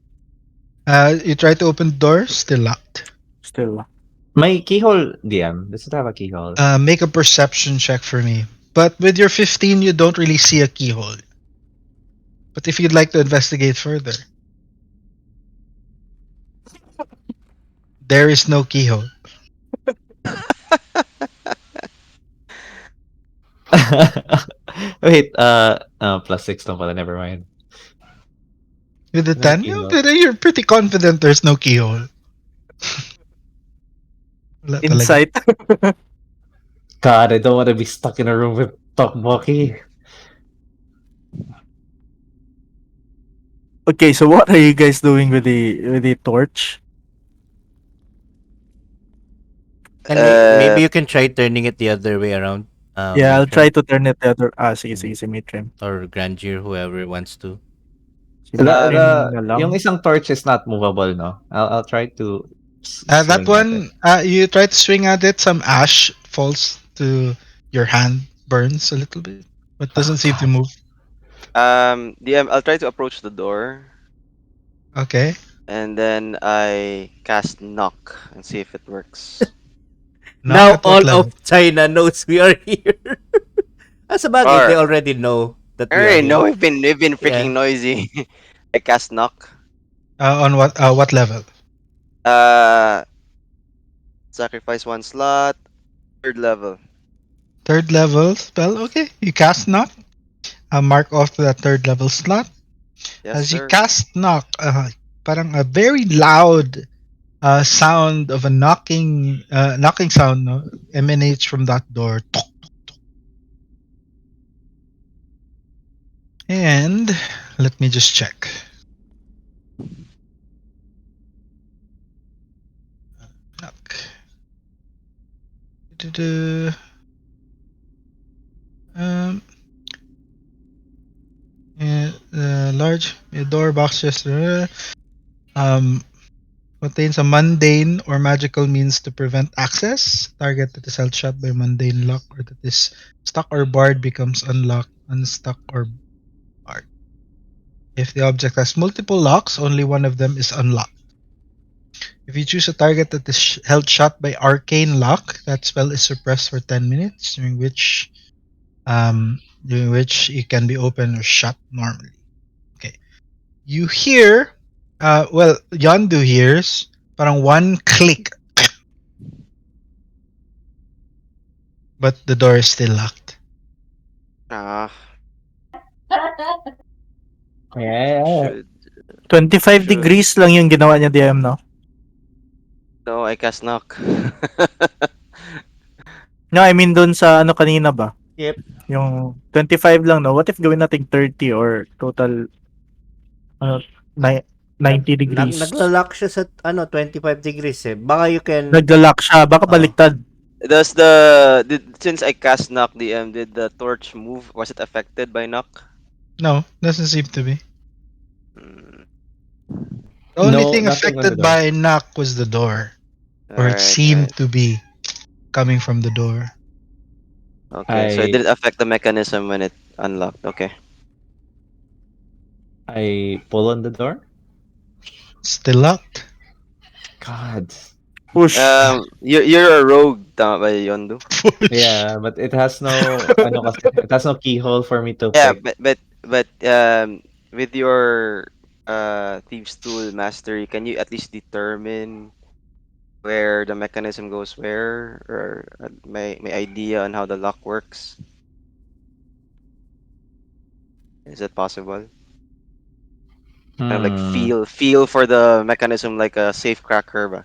You try to open the door, still locked. Still. My keyhole DM. Does it have a keyhole? Make a perception check for me. But with your 15, you don't really see a keyhole. But if you'd like to investigate further, there is no keyhole. Wait, plus six lang pala, never mind. With the No 10, keyhole. you're pretty confident there's no keyhole. Wala talaga. Insight. God, I don't want to be stuck in a room with Tokboki. Okay, so what are you guys doing with the torch? And Uh, maybe you can try turning it the other way around. Yeah, I'll try Matron to turn it the other. Sige, Mhm. sige, sige, mid-trim. or Grandeur, whoever wants to. Si The mid-trim um, na yung lang. isang torch is not movable, no? I'll try to That swing at it. one, you try to swing at it, some ash falls to your hand, burns a little bit, but doesn't Oh seem to God. move. DM, I'll try to approach the door, Okay. and then I cast knock and see if it works. Knock Now at what all level? of China knows we are here. As a bagay, they Or already know that I we are already know here. we've been freaking Yeah. noisy. I cast knock. On what level? Uh, Sacrifice one slot. Third level. Third level spell. Okay. You cast knock. Mark off that third level slot. Yes, As you sir. cast knock, parang a very loud sound of a knocking sound, no, emanates from that door. Tok. And let me just check. Knock. Du-du-du. Um, large door box just contains a mundane or magical means to prevent access. Target that is held shut by mundane lock or that is stuck or barred becomes unlocked, unstuck, or barred. If the object has multiple locks, only one of them is unlocked. If you choose a target that is held shut by arcane lock, that spell is suppressed for 10 minutes, during which it can be open or shut normally. Okay. You hear, Yondu hears parang one click, but the door is still locked. Ah, Yeah. should 25 should degrees lang yung ginawa niya DM, no? no, I cast knock. No, I mean dun sa ano kanina ba? Yep. Yung 25 lang, no? What if gawin natin 30 or total ano, ni- 90 degrees? Naglalak siya sa 25 degrees eh. Baka you can Naglalak siya. Baka uh, baliktad. Since I cast knock DM, did the torch move? Was it affected by knock? No, doesn't seem to be. Hmm. The only No, thing nothing on the affected door. by knock was the door, All or it right, all seemed right. to be. coming from the door. Okay, so it I didn't affect the mechanism when it unlocked. Okay. I pull on the door. Still locked. God. Push. You're a rogue, tama ba Yondo? Push. Yeah, but it has no ano kasi, it has no keyhole for me to Yeah, pick. but with your thieves tool mastery, can you at least determine where the mechanism goes where, or my idea on how the lock works? Is it possible? Kind of like Hmm. feel for the mechanism like a safe cracker ba?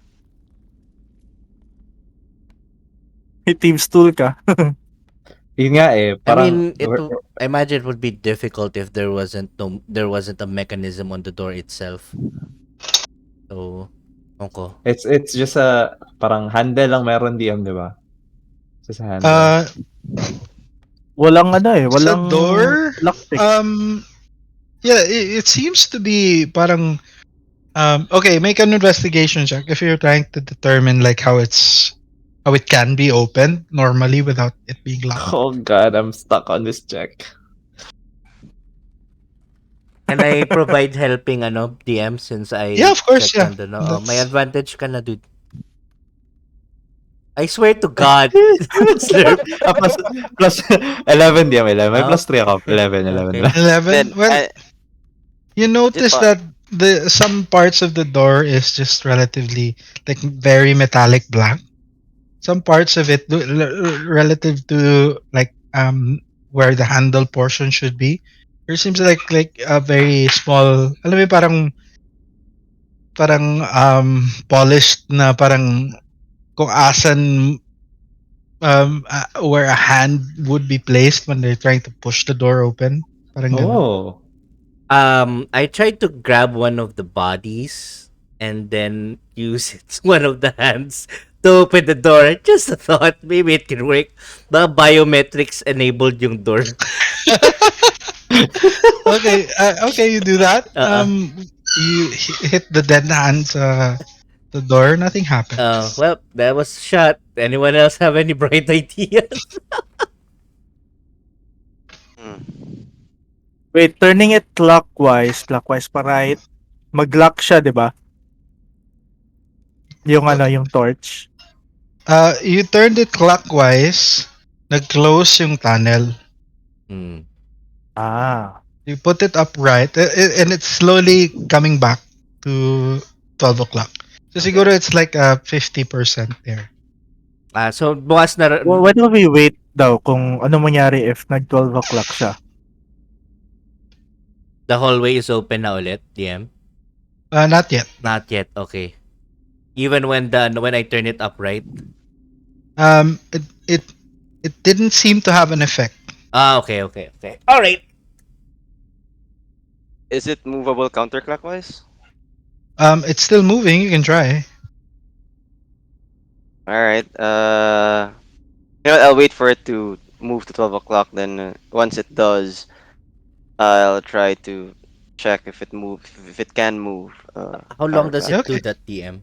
May team stool ka. Yun nga eh, I parang mean, I imagine it would be difficult if there wasn't a mechanism on the door itself. So, ako. it's just a parang handle lang meron DM, 'di ba? Just a handle. Uh, Walang ano eh, sa walang door, lockpick. yeah, it seems to be parang okay, make an investigation check if you're trying to determine like how it can be opened normally without it being locked. Oh God, I'm stuck on this check. Can I provide helping DM since Yeah, I of course, checked yeah. on the no? May That's advantage ka na, dude. I swear to God. Slurp. plus plus 11 DM, 11. May Oh, plus 3 ako. okay. 11, 11 Okay. lang. 11. Then Well, you is it notice that the some parts of the door is just relatively like very metallic black. Some parts of it relative to like where the handle portion should be. There seems like a very small, alam mo yung parang polished na parang kung asan where a hand would be placed when they're trying to push the door open. Parang ganun. Oh. I tried to grab one of the bodies and then use one of the hands to open the door. Just a thought, maybe it can work. The biometrics enabled yung door. Okay, okay, you do that. Uh-uh. You hit the dead hand sa the door. Nothing happens. Well, that was shot. Anyone else have any bright ideas? hmm. Wait, turning it clockwise pa right. Mag-lock siya, 'di ba? Yung ano, yung torch. You turned it clockwise. Nag-close yung tunnel. Hmm. Ah. You put it upright, and it's slowly coming back to 12 o'clock. So Okay. siguro it's like 50% there. So bukas na Why don't we wait daw kung ano mangyari if nag-12 o'clock siya? the hallway is open na ulit, DM? Not yet. Not yet. Okay. Even when I turn it upright. It it didn't seem to have an effect. Okay. All right. Is it movable counterclockwise? It's still moving. You can try. All right. You know what, I'll wait for it to move to 12 o'clock. Then once it does, I'll try to check if it can move. How long does Counterclock. it do Okay. that, DM?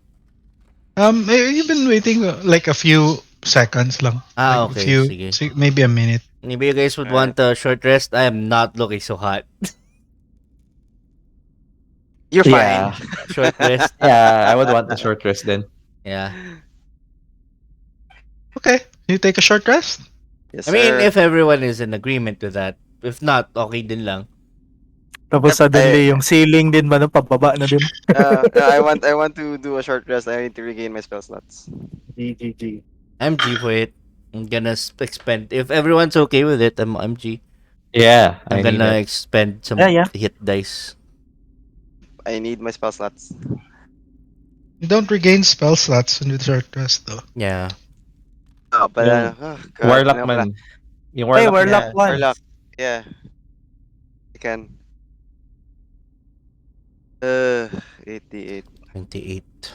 You've been waiting like a few seconds lang. Like a Okay. few, Sige. maybe a minute. Maybe you guys would Alright. want a short rest. I am not looking so hot. You're Yeah. fine. Short rest. Yeah, I would want a short rest then. Yeah. Okay, you take a short rest. Yes, I mean, sir. if everyone is in agreement with that. If not, okay din lang. Tapos Yep, suddenly yung ceiling din ba no, pababa na din. I want to do a short rest. I need to regain my spell slots. GGG. I'm G for it. I'm gonna expend. If everyone's okay with it, I'm G. Yeah, I'm I need gonna it. expend some Yeah. hit dice. I need my spell slots. You don't regain spell slots when you short rest though. Yeah. Oh, but Yung oh god, Warlock ano pala? man. Yung Hey, Warlock man. Warlock Yeah, one. Warlock. Yeah, I can. 88. 28.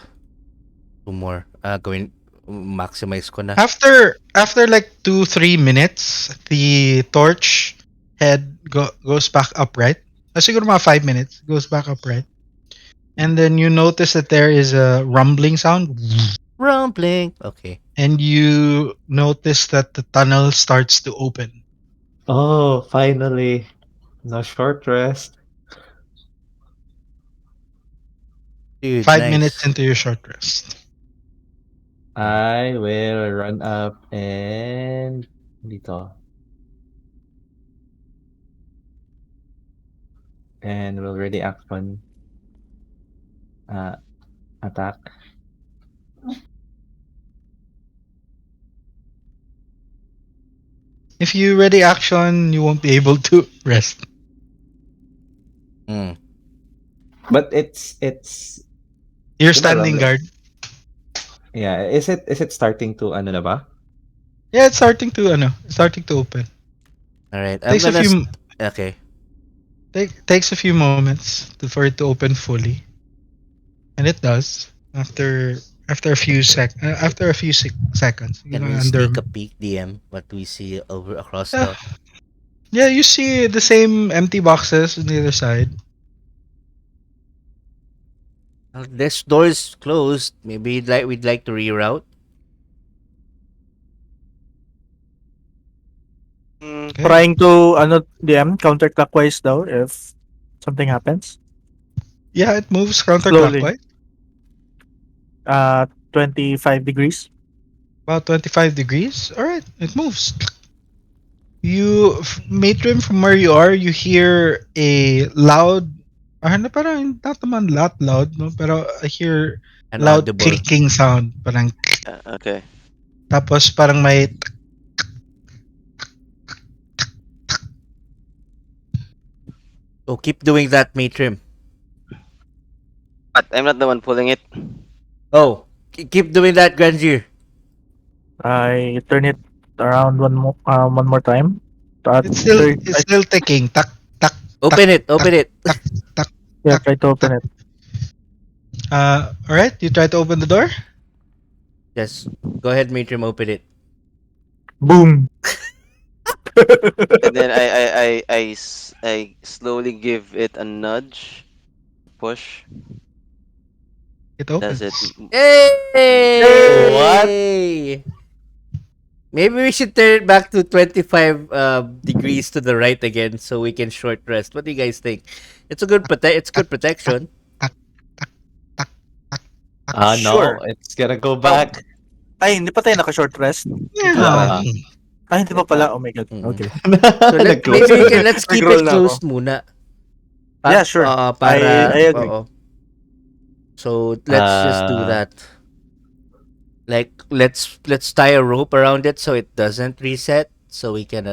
Two more. Going maximize ko na. After like 2-3 minutes, the torch head goes back upright. Siguro mga 5 minutes goes back upright, and then you notice that there is a rumbling sound. Don't blink. Okay. and you notice that the tunnel starts to open. Oh, finally. No short rest. Dude, 5 minutes nice. into your short rest. I will run up and dito. And will ready action uh, attack. If you ready action, you won't be able to rest. Mm. But it's You're di ba standing Rumble? guard. Yeah, is it starting to ano na ba? Yeah, it's starting to open. All right. I'm Takes a gonna. few Okay. takes a few moments for it to open fully, and it does after a few seconds. You Can know, we under sneak a peek, DM, what we see over across yeah, the? yeah, you see the same empty boxes on the other side. This door is closed. Maybe we'd like to reroute. Mm, Okay. Trying to DM counterclockwise daw if something happens. Yeah, it moves Slowly. counterclockwise, 25 degrees. about 25 degrees. All right, it moves. Matrim, from where you are, you hear a loud, parang not naman loud, no? Pero I hear And loud audible. clicking sound. Parang, okay. tapos parang may, Oh, keep doing that, Matrim. But I'm not the one pulling it. Oh, keep doing that, Grandier. I turn it around one more time. it's still, it's I, still ticking. Tak, tak, tak, Open it. tak, Open it. tak, tak, yeah, tak, try to open tak. it. All right, you try to open the door. Yes. Go ahead, Matrim. Open it. Boom. And then I slowly give it a nudge, push. It Does it opens. move? What? Hey! Maybe we should turn it back to 25 degrees to the right again so we can short rest. What do you guys think? It's good protection. Tak, tak, tak, tak, tak. No, Sure. it's gonna go Oh, back. ay, hindi pa tayo naka-short rest. Wala Yeah. pa. Ay, hindi pa pala. Oh my God. Mm. Okay. So Nag-close maybe na. let's keep Nag-roll it na ako. closed muna. Yeah, sure. Para I agree. oo. So let's just do Uh, that. Like let's tie a rope around it so it doesn't reset so we can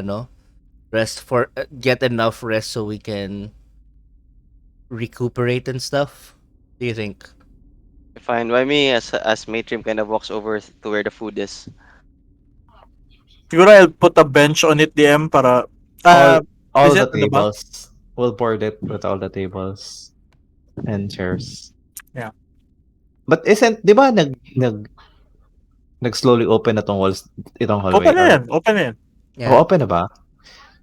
rest for get enough rest so we can recuperate and stuff. Do you think? Fine by me as Matrim kind of walks over to where the food is. Siguro I'll put a bench on it, DM, para... all Uh, all is the it, ano ba? tables. We'll board it with all the tables and chairs. Yeah. But isn't, di ba nag slowly open na tong walls, itong hallway? Open na Or, yan. Open na yan. Yeah. open na ba?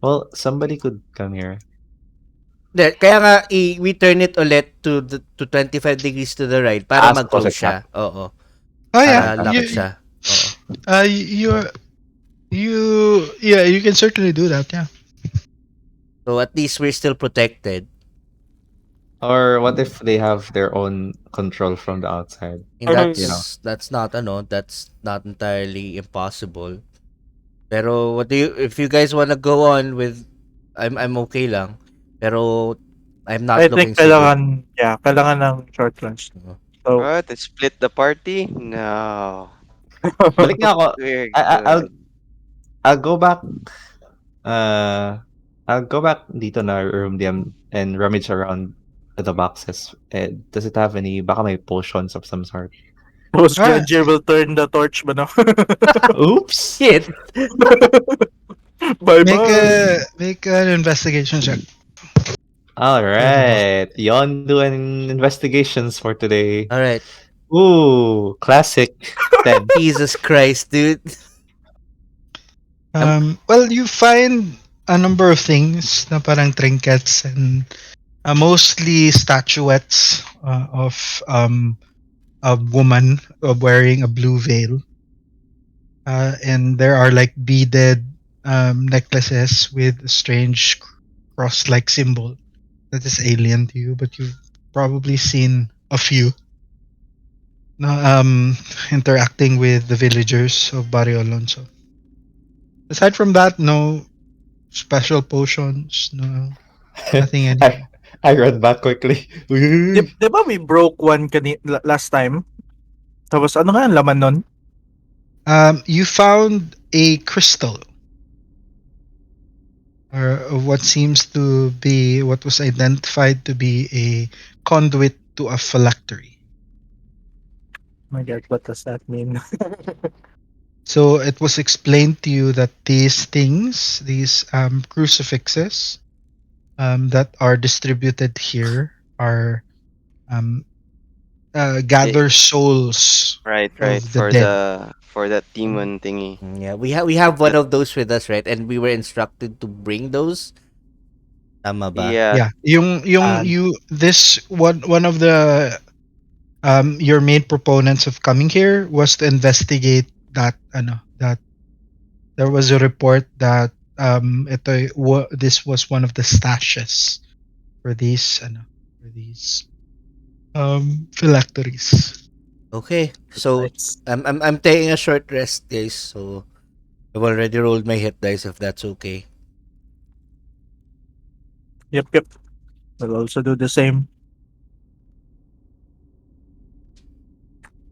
Well, somebody could come here. Kaya nga we turn it ulit to 25 degrees to the right para So close mag-close it siya. back. Oo. Oh yeah. Para lock You, siya. Oo. you can certainly do that. Yeah. So at least we're still protected. Or what if they have their own control from the outside? And Or, You know. that's not entirely impossible. Pero if you guys wanna go on with I'm okay lang. Pero I'm not I looking think so good. kailangan ng short rest. So, What? Let's split the party? No. Balik nga ako. We're I, I- I'll good. I'll go back. I'll go back dito na room DM and rummage around the boxes. Does it have any? Baka may potions of some sort. Post Ah, Granger will turn the torch ba no? Oops. Shit. Bye make bye. an investigation check. All right. Yon doing investigations for today. All right. Ooh, classic. 10. Jesus Christ, dude. Well, you find a number of things na parang trinkets and mostly statuettes of a woman wearing a blue veil, and there are like beaded necklaces with a strange cross-like symbol that is alien to you, but you've probably seen a few. No, interacting with the villagers of Barrio Alonso. Aside from that, no special potions, no nothing. I I read back quickly. Di ba we broke one last time? Tapos ano nga ang laman nun? You found a crystal, or what seems to be what was identified to be a conduit to a phylactery. Oh my God, what does that mean? So it was explained to you that these things, these crucifixes that are distributed here, are um, It, gather souls right. of the dead. For that demon thingy. Yeah, we have one That of those with us, right? And we were instructed to bring those. Tama ba? yeah, Yeah, yung And you this one of the your main proponents of coming here was to investigate that that there was a report that this was one of the stashes for these phylacteries. Okay, so nice. I'm taking a short rest, guys. So I've already rolled my hit dice. If that's okay. Yep. We'll also do the same.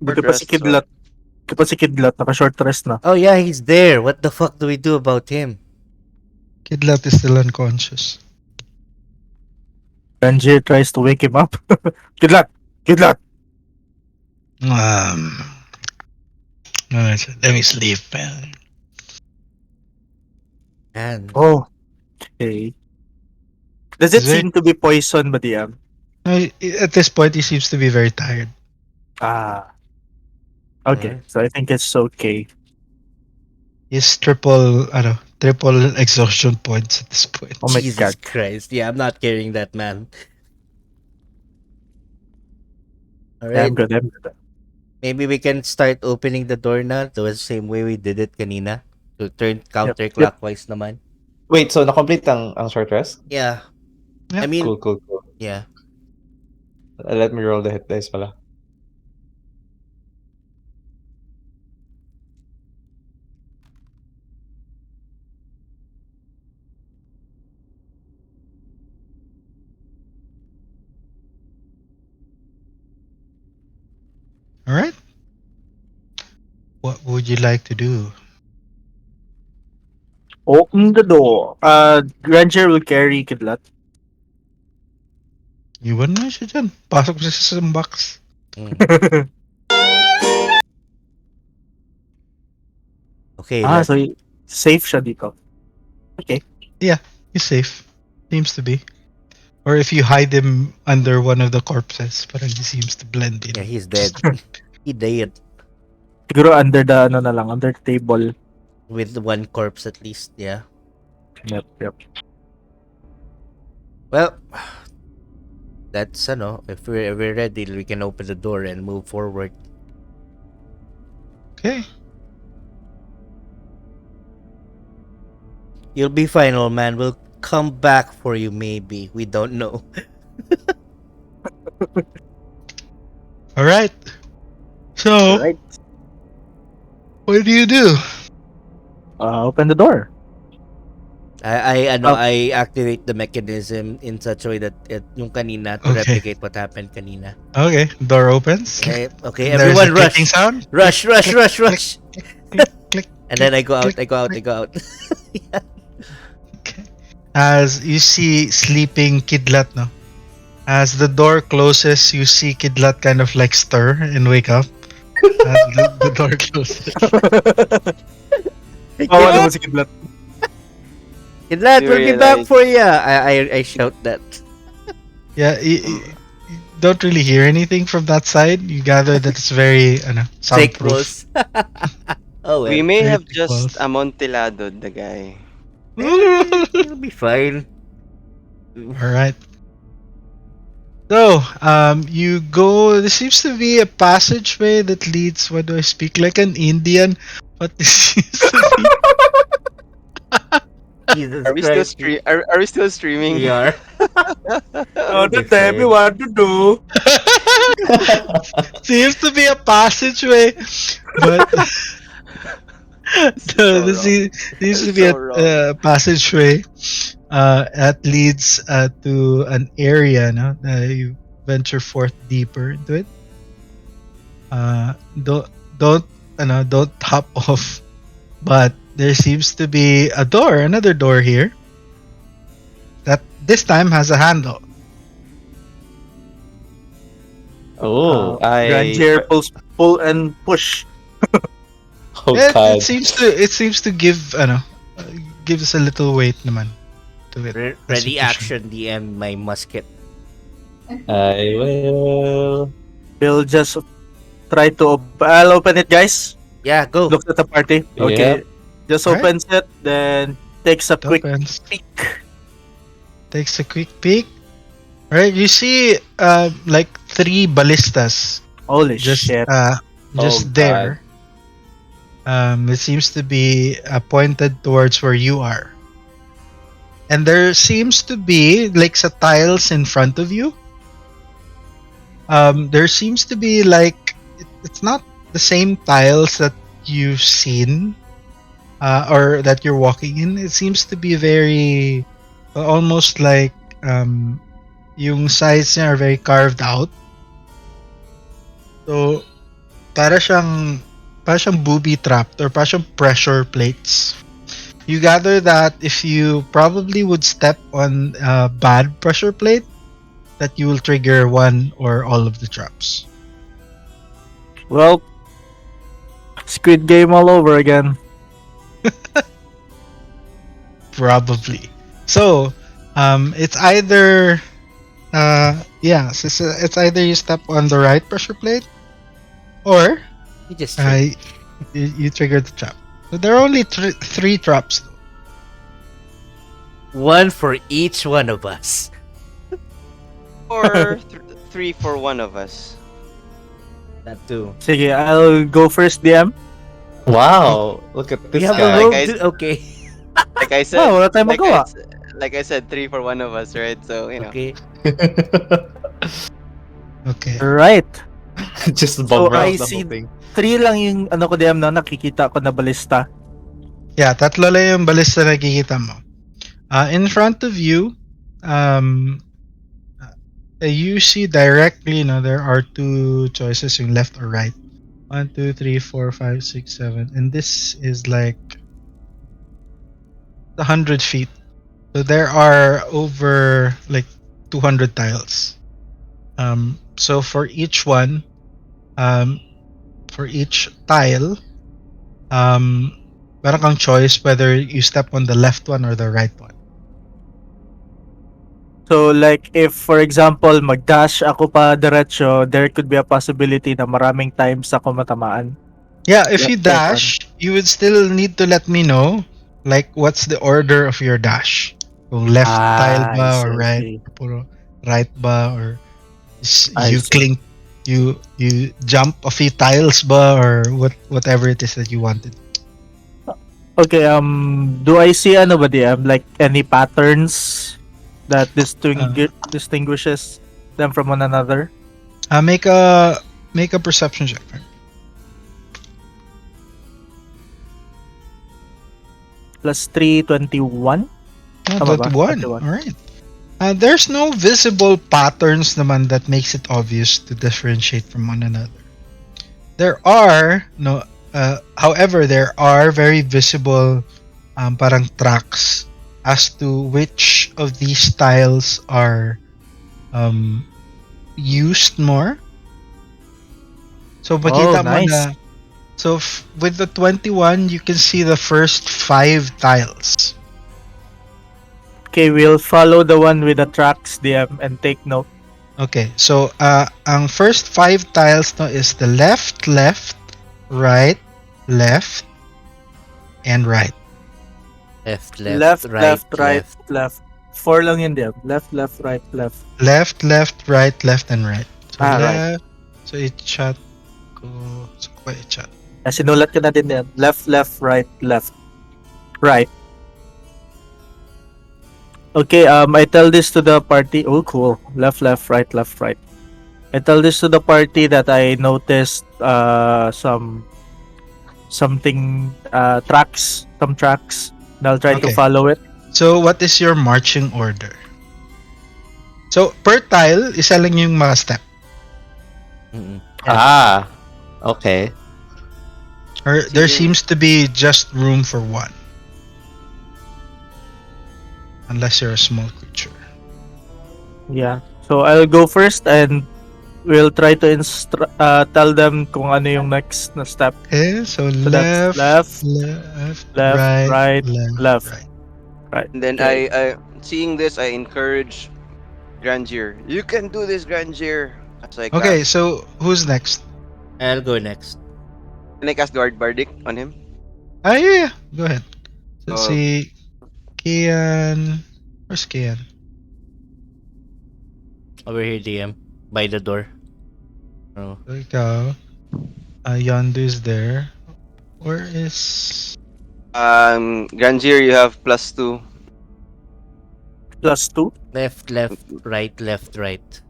Buti short pa si rest as well. Kidlat. Buti pa si Kidlat, naka-short rest na. Oh yeah, he's there. What the fuck do we do about him? Kidlat is still unconscious. Ranjir tries to wake him up. Kidlat! Kidlat! Um, let me sleep, man. And Oh, okay. Does He's it very, seem to be poison, Madiam? at this point, he seems to be very tired. Ah, okay. mm, So I think it's okay. He's triple exhaustion points at this point. Oh my Jesus God. Christ, yeah, I'm not carrying that man. All Yeah, right, I'm good. maybe we can start opening the door now the same way we did it kanina. To turn Yep. counterclockwise naman. Wait, so na-complete ang short rest? Yeah, I Yeah. mean, Cool. yeah. Let me roll the hit dice pala. All right. What would you like to do? Open the door. Ranger will carry Kidlat. Iwan mo siya dyan. Pasok siya sa box. Mm. Okay, So safe siya dito. Okay. Yeah, he's safe. Seems to be. Or if you hide him under one of the corpses, parang he seems to blend in. yeah, he's dead. He died Siguro under the ano na lang, under the table. with one corpse at least. Yeah. Yep. Well, that's if we're ready, we can open the door and move forward. Okay. You'll be fine, old man. We'll come back for you, maybe. We don't know. All right. So, Alright. what do you do? Open the door. I activate the mechanism in such a way that yung kanina to Okay. replicate what happened kanina. Okay, door opens. Okay, There's everyone a rush. clicking sound. Rush. Click. And then I go out. click, I go out. Okay. As you see sleeping Kidlat, no? As the door closes, you see Kidlat kind of like stir and wake up. As the door closes. Kawawa naman si Kidlat. Kidlat, You we'll be back realize- for ya. I shout that. Yeah, you don't really hear anything from that side. You gather that it's very Fake soundproof. walls. Oh well. We may Very have thick just walls. amontilado the guy. It'll be fine. All right. So, you go. There seems to be a passageway that leads. What do I speak like an Indian? But this seems to be. Jesus Are we still Christ, stream? Are we still streaming? we are. Oh, We'll be don't tell me fine. what to do. Seems to be a passageway, but This is so this wrong. seems to It's be so a wrong. passageway that leads to an area. No, you venture forth deeper into it. Uh, don't don't don't hop off. But there seems to be a door, another door here that this time has a handle. Oh, Grandier pull and push. oh It God. seems to give gives a little weight naman to it. as you Ready push it. action, DM my musket. I will. We'll just try to I'll open it, guys. Yeah, go. Look at the party. Okay. Yep. Just Alright. opens it, then takes a It quick opens. peek. Takes a quick peek. Right, you see like 3 ballistas Holy just shit. just Oh, there. It seems to be pointed towards where you are. And there seems to be like sa tiles in front of you. There seems to be like it's not the same tiles that you've seen or that you're walking in. It seems to be very almost like yung sides niya are very carved out. So para siyang booby trapped or para siyang pressure plates. You gather that if you probably would step on a bad pressure plate, that you will trigger one or all of the traps. Well, Squid Game all over again. Probably. So, it's either it's either you step on the right pressure plate or You just you trigger the trap. So there are only 3 traps. one for each one of us. Or 3 for one of us. That too. Sige, I'll go first, DM. Wow. Look at We this have a guy. rogue. guys. Okay. Like I said, Oh, wala tayong magawa. like I said, 3 for one of us, right? So Okay. Okay. Right. Just So, bum I rush the see- whole thing. 3 lang yung ano ko, DM, no? Nakikita ko na balista. Yeah, tatlo lang yung balista na nakikita mo. In front of you, you see directly, there are 2 choices, yung left or right. 1, 2, 3, 4, 5, 6, 7. And this is like 100 feet. So there are over like 200 tiles. So for each one, for each tile, meron kang choice whether you step on the left one or the right one. So, like, if, for example, mag-dash ako pa diretso, there could be a possibility na maraming times ako matamaan. Yeah, if you Left or dash, you would still need to let me know, like, what's the order of your dash. Kung left tile I ba see, or I right, see. puro right ba or I you see. cling, you jump a few tiles ba or whatever it is that you wanted. Okay, do I see ano ba, DM? Like, any patterns that distinguishes them from one another? Make a perception check. Plus 3, 21? Tama ba? 21. 21. Alright. There's no visible patterns naman that makes it obvious to differentiate from one another. There are however, there are very visible parang tracks as to which of these styles are used more. So makita mo nice. na. So with the 21, you can see the first 5 tiles. Okay, we'll follow the one with the tracks, DM, and take note. Okay, so ang first 5 tiles no is the left, right, and right. Left, Left, right, right, left. 4 lang yun DM. Left, right, left. Left, right, and right. So Right. left. So i-chat ko. So ko i-chat. Sinulat ko na din yan. Left, right, left. Right. Okay, I tell this to the party. Oh, cool. Left, right, right. I tell this to the party that I noticed something tracks, some tracks. And I'll try to Okay. follow it. So what is your marching order? So per tile, isa lang yung mga step. Ah, okay. Or there Sige. seems to be just room for one. Unless you're a small creature. Yeah. So I'll go first and we'll try to tell them kung ano yung next na step. Okay, so that's left, right, left. right. Right. And then Okay. I seeing this, I encourage Grandier. You can do this, Grandier. As I Okay, cast. so who's next? I'll go next. Can I cast Guard Bardic on him? Yeah. Go ahead. So Oh. si Kian. Where's Kian? Over here, DM. By the door. Oh. So ikaw. Yondu is there. Where is... Grandier, you have +2. +2. Left, right.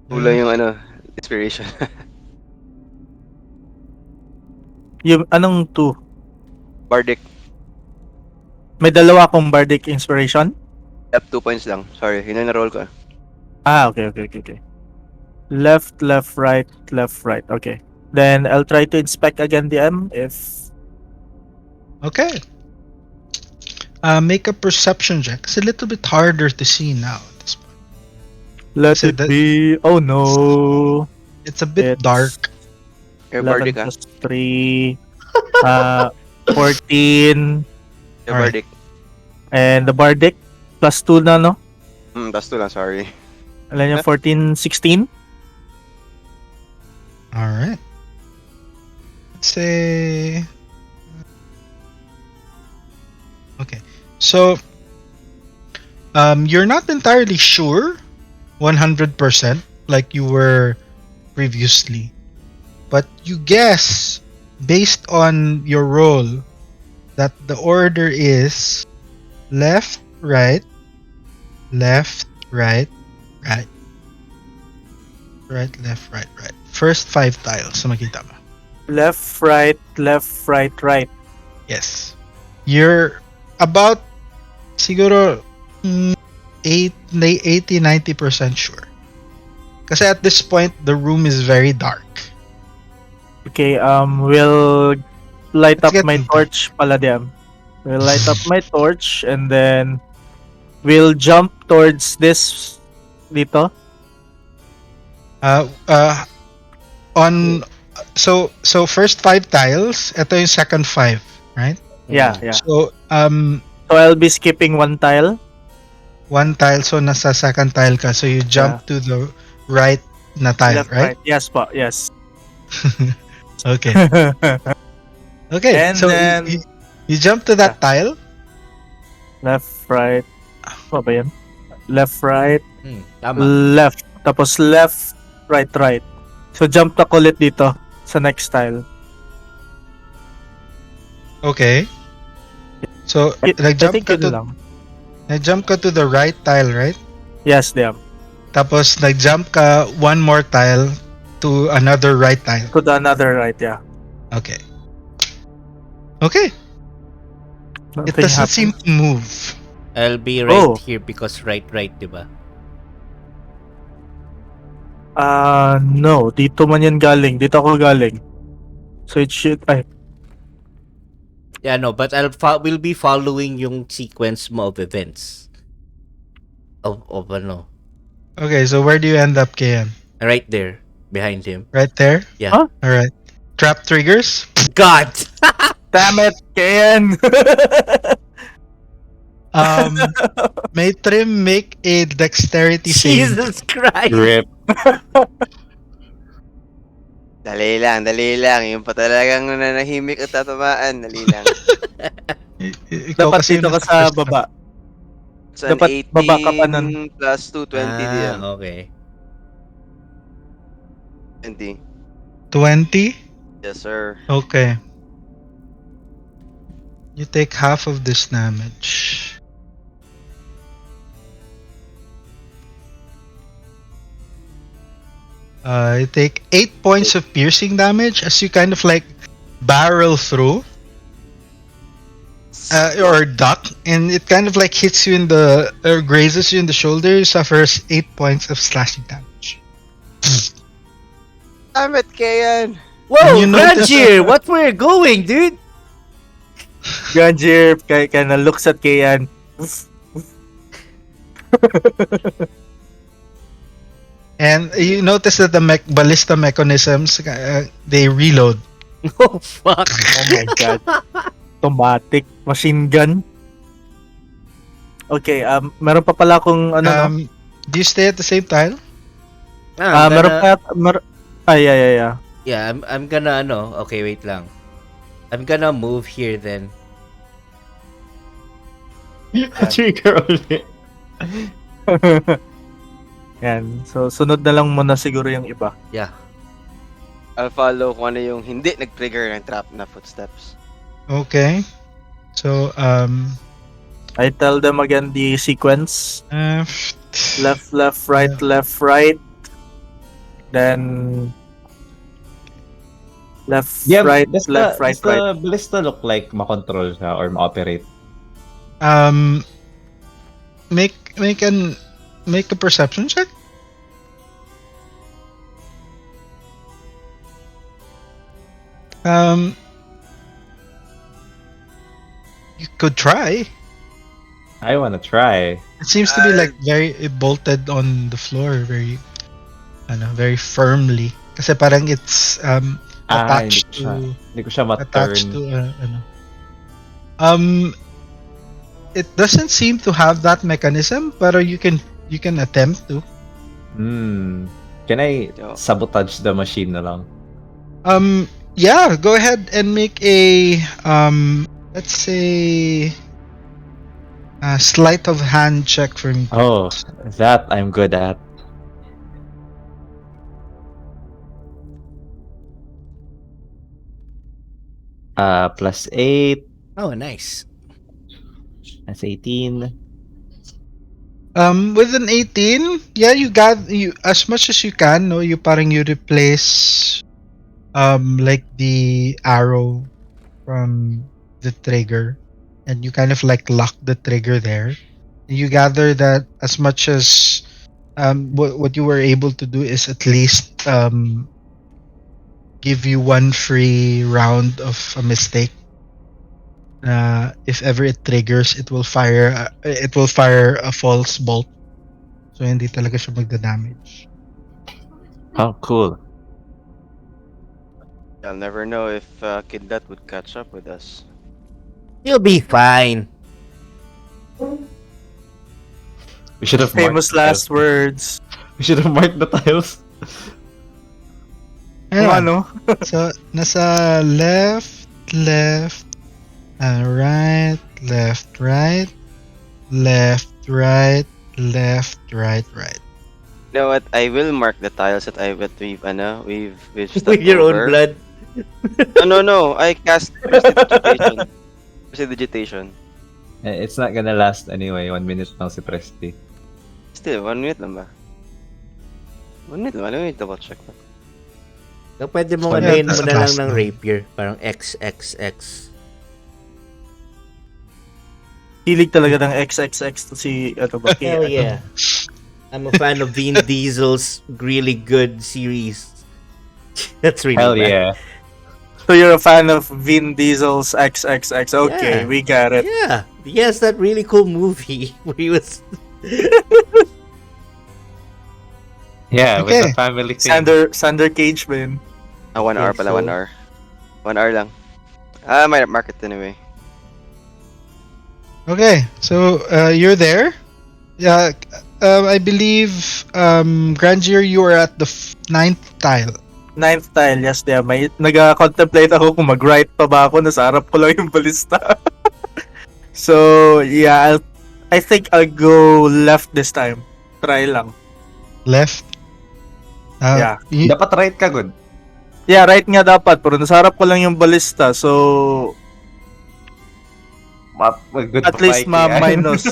Kulang yung inspiration. Yung anong 2? Bardic. May dalawa akong bardic inspiration. Yep, 2 points lang. Sorry, yun na roll ko. Okay. Left, right. Okay. Then I'll try to inspect again DM if Okay. Make a perception check. It's a little bit harder to see now at this point. let So it that- be. Oh no. It's a bit It's dark. Your 11 Bardic, ah. plus 3. 14. Your Alright. Bardic. And the bardic +2 na, no? +2 lang, sorry. Alam niyo, 14, 16. Alright. Let's say... Okay. So, you're not entirely sure 100% like you were previously. But you guess, based on your roll, that the order is left, right, right. Right, left, right. First 5 tiles. So makita mo. Left, right. Yes. You're about siguro 80-90% sure. Kasi at this point, the room is very dark. Okay, we'll light Let's up get my into it. torch pala diyan. We'll light up my torch and then we'll jump towards this dito. On so first 5 tiles, ito yung second 5, right? Yeah. So So I'll be skipping one tile. 1 tile, so nasa second tile ka, so you jump to the right na tile, Left, right? Yes po, yes. Okay. Okay. And so then- you jump to that tile. Left, right. Ano ba yan? Left, right, Tama. left. Tapos left, right. So jump na ulit dito sa next tile. Okay. So I nag-jump think ka yun to lang. nag-jump ka to the right tile, right? Yes, damn. Tapos nag-jump ka one more tile to another right tile. To the another right, yeah. Okay. Okay. It Nothing doesn't happened. seem to move. I'll be right Oh. here because right, diba? No. Dito man yan galing. Dito ako galing. So it should... Ay, Yeah, no, but we'll be following yung sequence mo of events. Of ano. Okay, so where do you end up, Kian? Right there, behind him. Right there? Yeah. Huh? Alright. Trap triggers? God! damn it, Ken! May Trim make a dexterity save. Jesus Christ! Rip. Dali lang. Yung pa talagang nanahimik at tatamaan. Dali lang. Ikaw Dapat kasi dito ka nasa sa first baba. It's an Dapat baba ka pa nun. 18 plus 2, 20 DM. Okay. 20. 20? Yes, sir. Okay. You take half of this damage. You take 8 points of piercing damage as you kind of like barrel through or duck, and it kind of like hits you in the or grazes you in the shoulder. You suffers 8 points of slashing damage. Damn it, Kayan! Whoa, you notice- Grandier! What where you going, dude? Ganjir kind of looks at Kayan. And you notice that the ballista mechanisms they reload. Oh fuck! Oh my god. Automatic machine gun. Okay, meron pa pala akong ano no? Do you stay at the same tile? I'm Meron gonna, pa yeah. yeah, I'm gonna okay, wait lang. I'm gonna move here then. Trigger ulit. Yan. So, sunod na lang muna siguro yung iba. Yeah. I'll follow kung ano yung hindi nag-trigger ng trap na footsteps. Okay. So I tell them again the sequence. left, Left, right. Then left, right, does left, right, does right. the ballista look like makontrol siya or ma-operate? Make a perception check. You could try. I wanna try. It seems to be like very bolted on the floor, very firmly. Kasi parang it's attached Hindi ko siya attached ma-turn. to it doesn't seem to have that mechanism, pero you can attempt to. Can I Yeah. sabotage the machine na lang? Yeah, go ahead and make a let's say a sleight of hand check for me. Oh, that I'm good at. +8. Oh, nice. That's 18. With an 18, yeah, you as much as you can, no, you replace like the arrow from the trigger, and you kind of like lock the trigger there. You gather that as much as what you were able to do is at least give you one free round of a mistake. If ever it triggers, it will fire a false bolt. So hindi talaga siya magda-damage. Oh, cool. I'll never know if Kidlat would catch up with us. You'll be fine. We should have Famous marked last the words. tiles. We should have marked the tiles. Ayun. Ano? So nasa left, right, left, right, left, right, left, right. You know what? I will mark the tiles that we've stepped With your own over. blood. No. I cast prestidigitation. Prestidigitation. It's not gonna last anyway. 1 minute lang si Presti. Still, 1 minute lang ba? 1 minute lang. Let me double check. So, pwede mo So, ngayon yeah, mo na lang that's ng awesome. rapier. Parang XXX. Hilig talaga ng XXX to si ba? Hell yeah. I'm a fan of Vin Diesel's really good series. That's really Hell bad. yeah. So you're a fan of Vin Diesel's XXX. Okay, Yeah. we got it. Yeah. He has that really cool movie where he was... Yeah, Okay. with the family thing. Sander Cage man. 1 hour pala, 1 hour. 1 hour lang. Might mark it anyway. Okay, so you're there. Yeah, I believe Grandier, you are at the 9th tile. 9th tile, yes, there. May nag-contemplate ako kung mag-right pa ba ako. Nasa harap ko lang yung balista. So, yeah, I think I'll go left this time. Try lang. Left. Yeah. Dapat right ka, good. Yeah, right nga dapat. Pero nasa harap ko lang yung balista. So, Good at pa least Mikey, ah. ma-minus.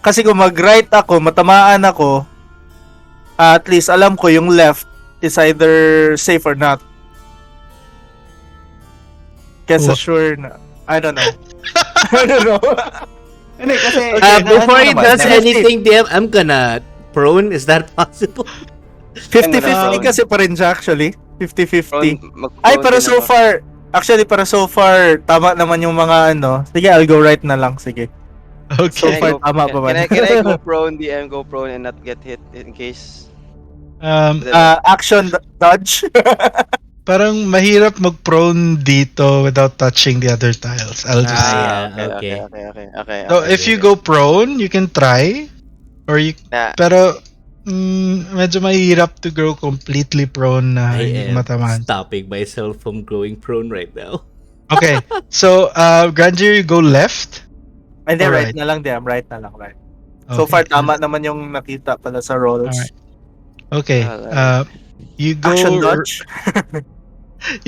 Kasi kung mag-right ako, matamaan ako, at least alam ko yung left is either safe or not. Kesa sure na. I don't know. I don't know. Hindi, kasi... Before he naman, does na- anything, DM, I'm gonna prone. Is that possible? 50-50 kasi pa rin siya actually. 50-50. Mag-prone Ay, pero din so ako. far, tama naman yung mga ano. Sige, I'll go right na lang. Sige. So Okay. far, tama pa man. Can I go prone, DM, go prone and not get hit in case? Action dodge. Parang mahirap mag-prone dito without touching the other tiles. I'll just say. Okay. Okay. So if you go prone, you can try. Or you, Nah, pero medyo mahirap to go completely prone na I hindi am matamaan. stopping myself from going prone right now. Okay. So Grandeur, you go left. Hindi, Alright. right na lang, DM. Right na lang, right. So Okay. far, tama naman yung nakita pala sa rolls. Alright. Okay. Alright. You go Action dodge.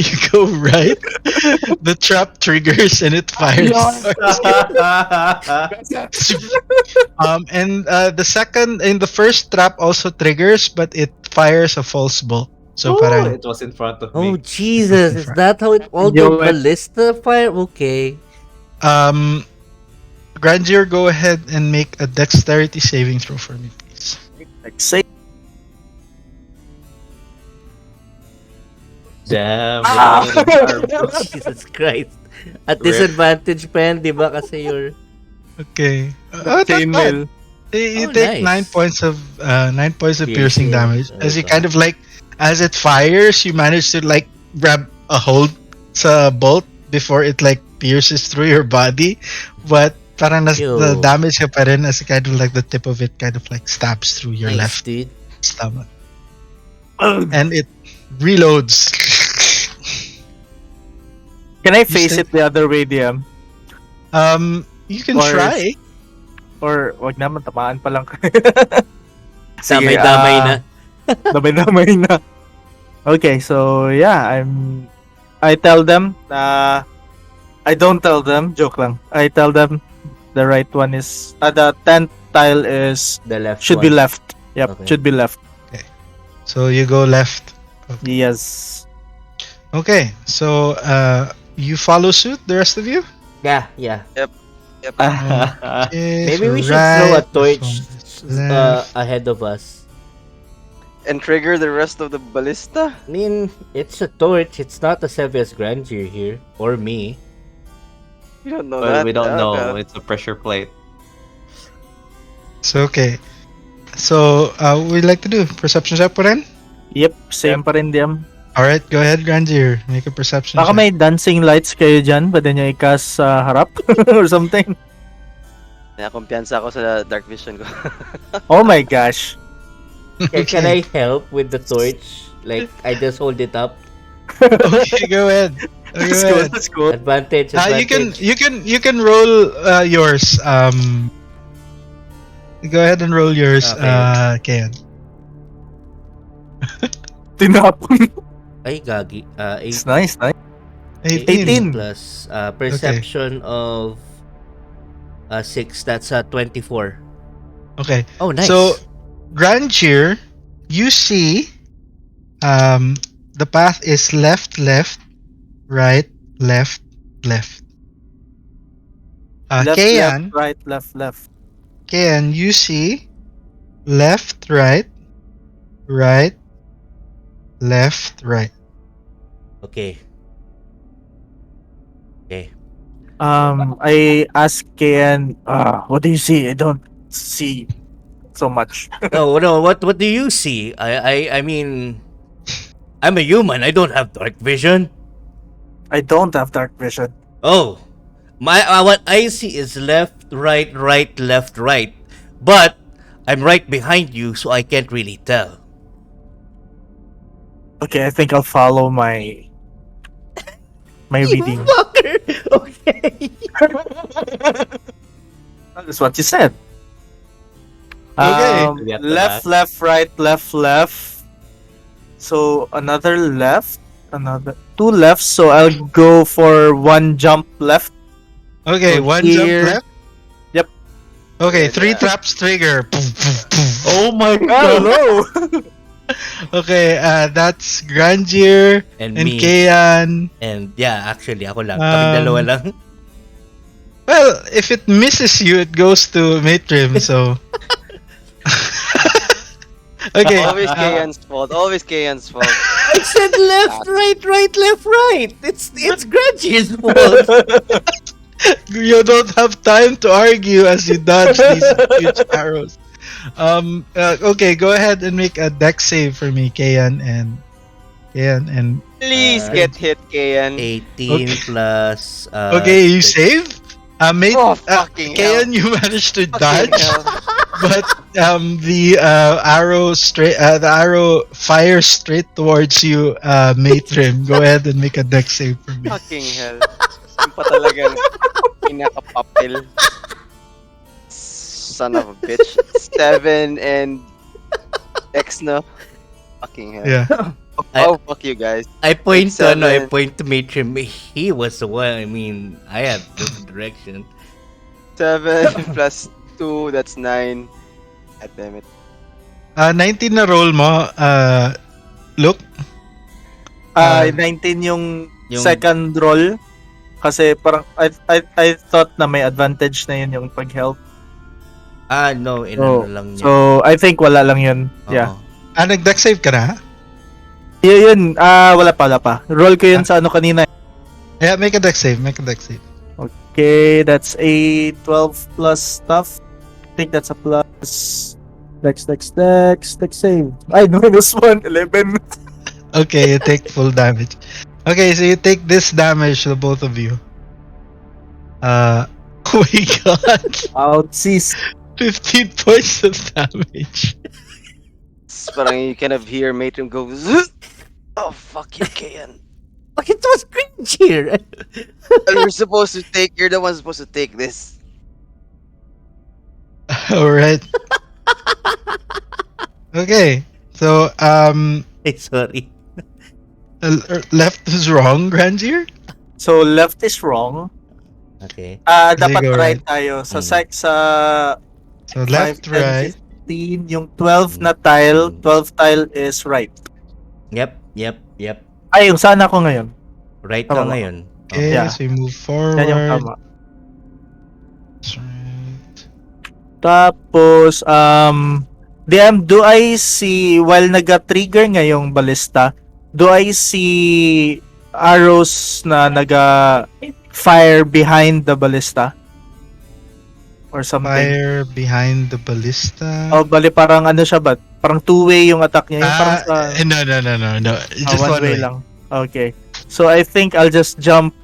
you go right. The trap triggers and it fires. And the first trap also triggers, but it fires a false bolt. So parang it was in front of Oh me. Jesus! Is that how it all the Yo, ballista fire? Okay. Grandeur, go ahead and make a dexterity saving throw for me, please. Like, say, Damn. Ah! Jesus Christ. At disadvantage pa yan, di ba? Kasi you're... Okay. Not bad. chainmail. You Oh, take nice. 9 points of piercing Piercing. damage. As you Okay. kind of like, as it fires, you manage to like grab a hold sa bolt before it like pierces through your body. But parang the Yo. damage ka pa rin as kind of like the tip of it kind of like stabs through your Nice, left dude. stomach. And it reloads. Can I face it the other way, DM? You can Or- try. Or wag naman, tamaan pa lang. Damay-damay na. Damay-damay na. Okay, so yeah, I tell them I don't tell them, joke lang. I tell them the right one is the 10th tile is The left should one. be left. Yep, Okay. should be left. So you go left. Yes. Okay, so you follow suit, the rest of you? Yeah. Okay, Maybe so we should throw a right, torch this one is left. ahead of us. and trigger the rest of the ballista? I mean, it's a torch. It's not as heavy as Grandeur here. Or me. You don't know Well, that. we don't know. Okay. It's a pressure plate. So okay. So we like to do perception check po rin? Yep, same pa rin DM. Alright, go ahead, Grandeur. Make a perception Baka check. may dancing lights kayo dyan, pwede nyo i-cast sa harap or something. Kumpiyansa ako sa dark vision ko. Oh my gosh. Can I help with the torch? Like, I just hold it up. Okay, go ahead. Go That's cool, ahead. that's cool. Advantage. You can roll yours. Go ahead and roll yours, Okay. Kayan. Tinapon. Ay, gagi. It's nice, nice. 18. Plus perception of 6. That's 24. Okay. Oh, nice. So, Grandeur, you see the path is left, right, left. Left, Kayan, left, right. Kayan, you see left, right, left, right. Okay. I ask Kian, what do you see? I don't see so much. No. What do you see? I mean, I'm a human. I don't have dark vision. I don't have dark vision. Oh, my what I see is left, right, left, right. But I'm right behind you, so I can't really tell. Okay, I think I'll follow my reading. Fucker. Okay. That's what you said. Okay. Get the Left, last. left, left. So another left, another two lefts. So I'll go for one jump left. Okay, So one jump here- left. Yep. Okay, Yeah, 3 yeah. traps trigger. Oh my Hello. Okay, that's Grandier And and me. Kayan. And yeah, actually, ako lang. Kaming dalawa lang. Well, if it misses you, it goes to Matrim, so... Okay. Always Kayan's fault. Always Kayan's fault. I said left, left, right. It's Grudgy's fault. You don't have time to argue as you dodge these huge arrows. Okay, go ahead and make a dex save for me, Kayan and Please get hit, Kayan. 18 Okay. plus... okay, you six. save. Mate, Oh, fucking hell. Kayan, you managed to Fucking dodge, hell. but the arrow fires straight towards you, Matrim. Go ahead and make a dex save for me. Fucking hell. Yung pa talagang pinaka-papel. Son of a bitch. 7 and X, no? Fucking hell. Yeah. Oh, fuck you guys. I point to Seven. Matrim. He was the one. I mean, I had this direction. 7 plus 2, that's 9. God damn it. 19 na roll mo. Look. 19 yung second roll. Kasi parang I thought na may advantage na yun yung pag-help. No, inano lang niya. So I think wala lang yun. Oo. Yeah. Nag-dex save ka na? Yun. Wala pa. Roll ko yun sa ano kanina. Yeah, make a dex save. Okay, that's a 12 plus stuff. I think that's a plus. Dex save. Ay, -1, 11. Okay, you take full damage. Okay, so you take this damage, the both of you. Oh my god. Outsies. 15 points of damage. It's parang you kind of hear Matrim go, "Zzz!" Oh, fuck you, Kayan. It was cringe here. You're the one supposed to take this. Alright. Okay, so, Sorry. left is wrong, Grandier? So left is wrong. Okay. Dapat go right right. tayo. Sa Mm. sa So left, 5, 10, right. 15, yung 12 na tile, 12 tile is right. Yep. Ay, yung sana ko ngayon. Right Tama ka ba? ngayon. Okay, Yeah. so you move Yan yung forward. tama. That's right. Tapos, DM, do I see, while naga-trigger ngayong ballista, do I see arrows na naga-fire behind the ballista? Or something? Fire behind the ballista. Oh, bali parang ano siya ba? Parang two-way yung attack niya. Yung parang sa... No. Just one one way. lang. Okay. So I think I'll just jump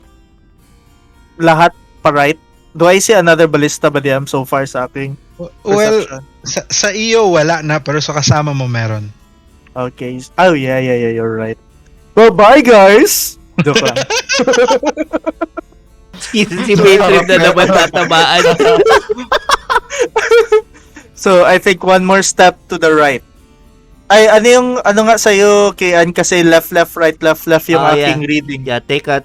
lahat pa right. Do I see another ballista ba DM so far sa aking Well, perception? sa iyo wala na, pero sa kasama mo meron. Okay. Oh, yeah, you're right. Well, bye guys! Joke lang. Si Matrim na naman tatamaan. So, I think one more step to the right. Ay, ano nga sa'yo, Kian, kasi left, right yung Oh, aking reading. Yeah, take a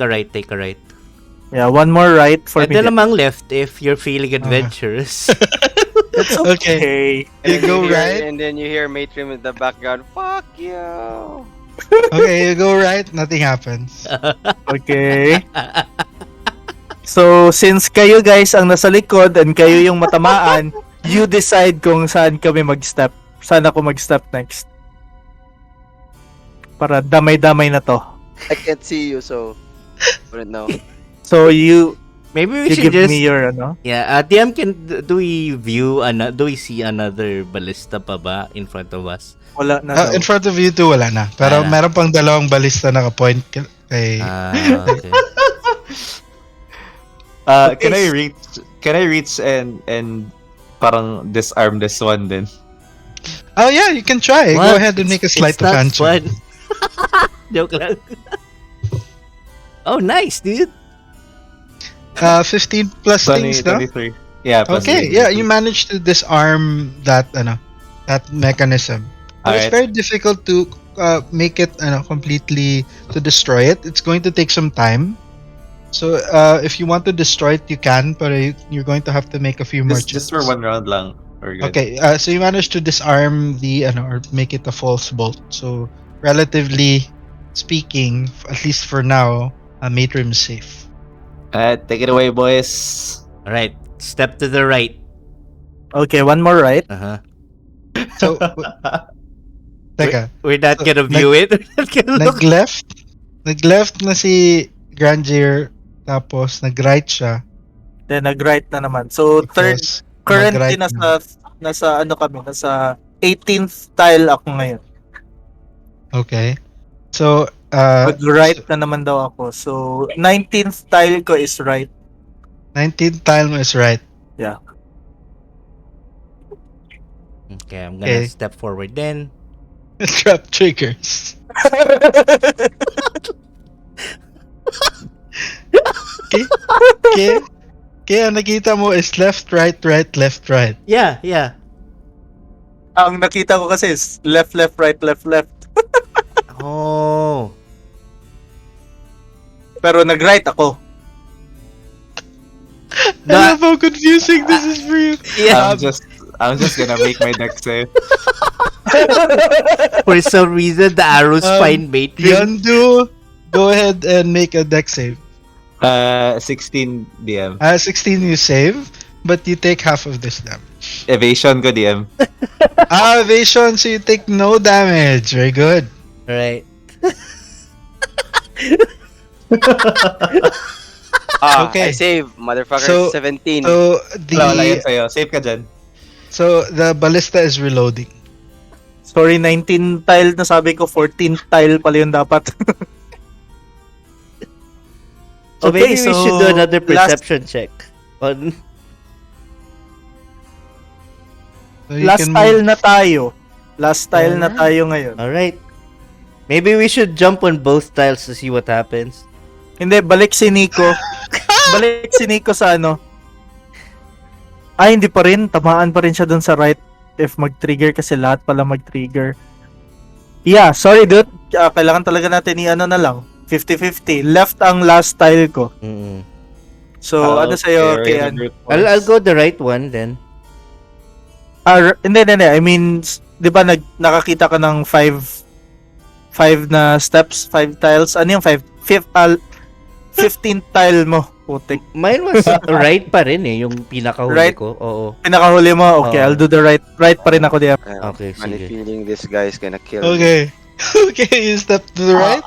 right. Yeah, one more right for Pwede me. namang left if you're feeling adventurous. It's okay. You go right. And then you hear Matrim in the background, fuck you. Okay, you go right, nothing happens. Okay. So, since kayo guys ang nasa likod and kayo yung matamaan, you decide kung saan kami mag-step. Saan ako mag-step next. Para damay-damay na to. I can't see you, so I don't know. So, you Maybe we give should just me your, ano? Yeah, DM do we see another ballista pa ba in front of us? Wala na daw. In front of you two, wala na. Pero Wala. meron pang dalawang balista naka-point kay... Okay. Can I reach and parang disarm this one then? Oh yeah, you can try. Go What? ahead and make a sleight It's of not hand check. fun. Joke lang. Oh, nice, dude. 15 plus 20, things, no? 23. Yeah, plus Okay, yeah, durability. you managed to disarm that that mechanism. But it's Alright. very difficult to make it completely to destroy it. It's going to take some time. So if you want to destroy it, you can, but you're going to have to make a few more Just for checks. 1 round lang. We're good. Okay, so you managed to disarm the or make it a false bolt. So relatively speaking, at least for now, Matrim is safe. Alright, take it away, boys. All right, step to the right. Okay, one more right. Uh-huh. So, teka, We're not So, gonna view it. We're not gonna look. nag-left na si Grandier, tapos nag-right siya. Then nag-right na naman. So third, Tapos currently nag-right na. nasa ano kami, nasa 18th tile ako ngayon. Okay. So, Mag-right na naman daw ako. So 19th tile ko is right. 19th tile mo is right. Yeah. Okay, I'm gonna Okay. step forward then. Trap triggers. Okay. Kaya nakita mo is left, right, right, left, right. Yeah, yeah. Ang nakita ko kasi is left, left, right, left, left. Oh. Pero nag-right ako. I love how confusing this is for you. Yeah. I'm just gonna make my deck save. For some reason, the arrows find Matrim. Yondu, go ahead and make a deck save. 16 DM. 16 you save, but you take half of this damage. Evasion ko DM. Evasion, so you take no damage. Very good. Right. Okay. I save, motherfucker. So- 17. So Wala yan the sa'yo. Save ka dyan. ballista is reloading. Sorry, 19 tile na sabi ko, 14 tile pala yung dapat. So Okay, maybe we so should do another last- perception check. On So you Last can tile move. na tayo. Last tile na Alright. tayo ngayon. all right. Maybe we should jump on both tiles to see what happens. Hindi, balik si Nico. Balik si Nico sa ano. Ay, hindi pa rin. Tamaan pa rin siya dun sa right if mag-trigger kasi lahat pala mag-trigger. Yeah, sorry dude. Kailangan talaga natin i-ano na lang. 50-50. Left ang last tile ko. Mm-mm. So, ano sa'yo, Okay, Kian? I'll go the right one then. Hindi. I mean, di ba nakakita ka ng 5 na steps, 5 tiles? Ano yung 5? 15th tile mo. Putik. Mine was right pa rin eh, yung pinakahuli Right? ko. Oo. Pinakahuli mo? Okay, Oo. I'll do the right. Right pa rin ako diyan. Okay, Funny sige. feeling this guy's gonna kill me. Okay. Okay, you step to the right.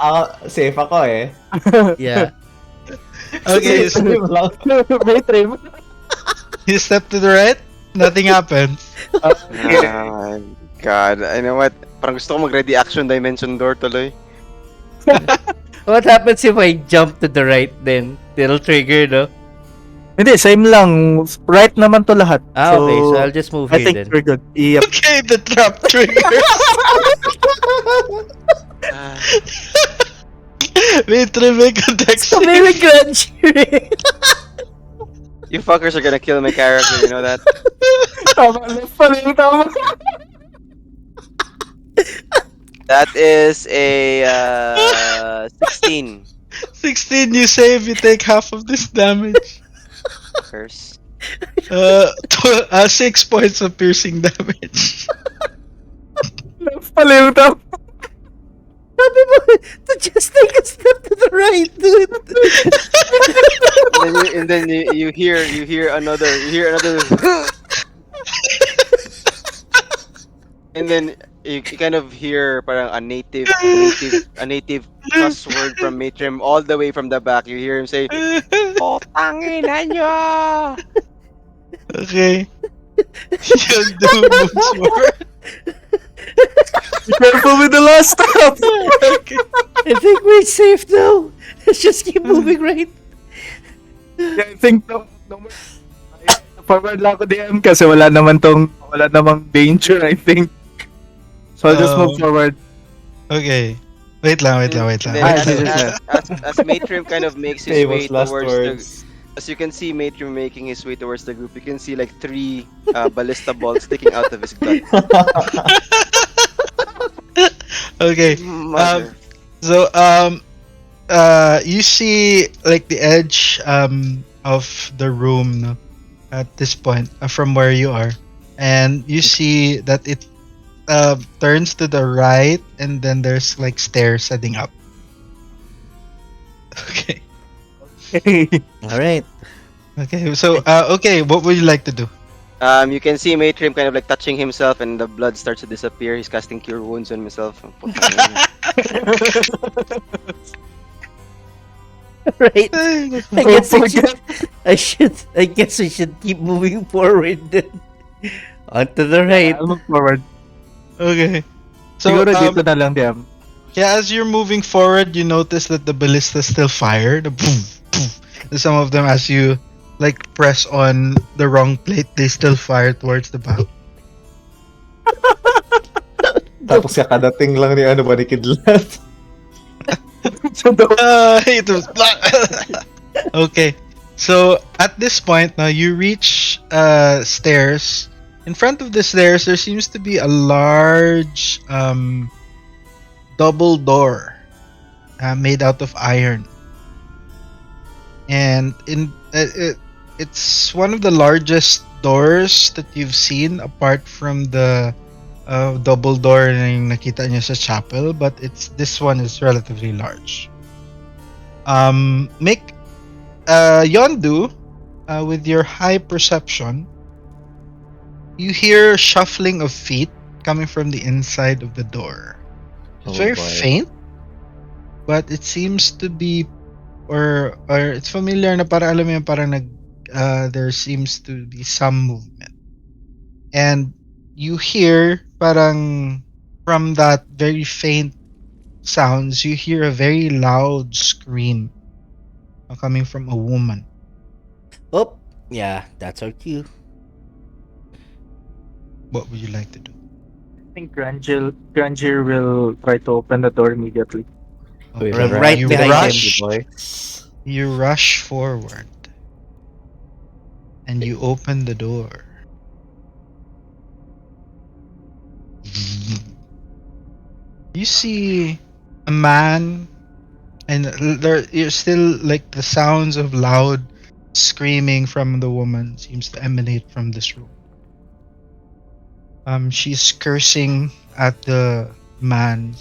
Safe ako eh. Yeah. Okay, May trim. you step to the right. Nothing happens. Ah, God, I know what? Parang gusto ko mag-ready action dimension door tuloy. What happens if I jump to the right then? It'll trigger, no? Hindi, same lang. Right naman to lahat. Okay, so I'll just move I here think then. we're good. Yep. Okay, the trap trigger. Wait, make a deck So save. maybe Grandier. You fuckers are gonna kill my character, you know that? Tama, left pa rin, tama. That is a 16. 16, you save, you take half of this damage. Curse. 6 points of piercing damage. Left pa rin, tama. Sabi mo, to just take a step to the right, dude. And then you hear another and then you kind of hear parang a native cuss word from Matrim all the way from the back. You hear him say, "Oh, tangina nyo!" Okay. You do moves forward. Be careful with the last step. Okay. I think we're safe now. Let's just keep moving right. Yeah, I think no more. Forward lang ako DM kasi wala namang danger, I think. So I'll just move forward. Okay. Wait lang. Then Ah, as, this is as Matrim kind of makes his way Famous last towards words. As you can see, Matrim making his way towards the group, you can see like three ballista bolts sticking out of his gut. Okay. Um, Mother. so you see like the edge of the room, no, at this point, from where you are, and you see that it turns to the right, and then there's like stairs heading up. Okay. All right. Okay. So okay, what would you like to do? You can see Matrim kind of like touching himself, and the blood starts to disappear. He's casting Cure Wounds on himself. Right. Ay, I guess I guess I should keep moving forward then. Onto the right. I'll move forward. Okay. So Siguro dito na lang, DM. yeah, as you're moving forward, you notice that the ballista still fire. The boom, boom. Some of them, as you like press on the wrong plate, they still fire towards the back. Tapos kakadating lang ni ano ba ni Kidlat. It was okay. So at this point now, you reach stairs. In front of the stairs, there seems to be a large double door made out of iron, and it's one of the largest doors that you've seen, apart from the double door na yung nakita niyo sa chapel, but this one is relatively large. Make Yondu, with your high perception, you hear shuffling of feet coming from the inside of the door. It's Oh, very boy. faint, but it seems to be, or it's familiar na para alam mo yun, parang there seems to be some movement. And you hear parang from that very faint sounds, you hear a very loud scream coming from a woman. Oh, yeah, that's our cue. What would you like to do? I think Grangir will try to open the door immediately. With Okay, a right you behind rush. him. boys. You rush forward, and you open the door. You see a man, and there you're still like the sounds of loud screaming from the woman seems to emanate from this room. She's cursing at the man.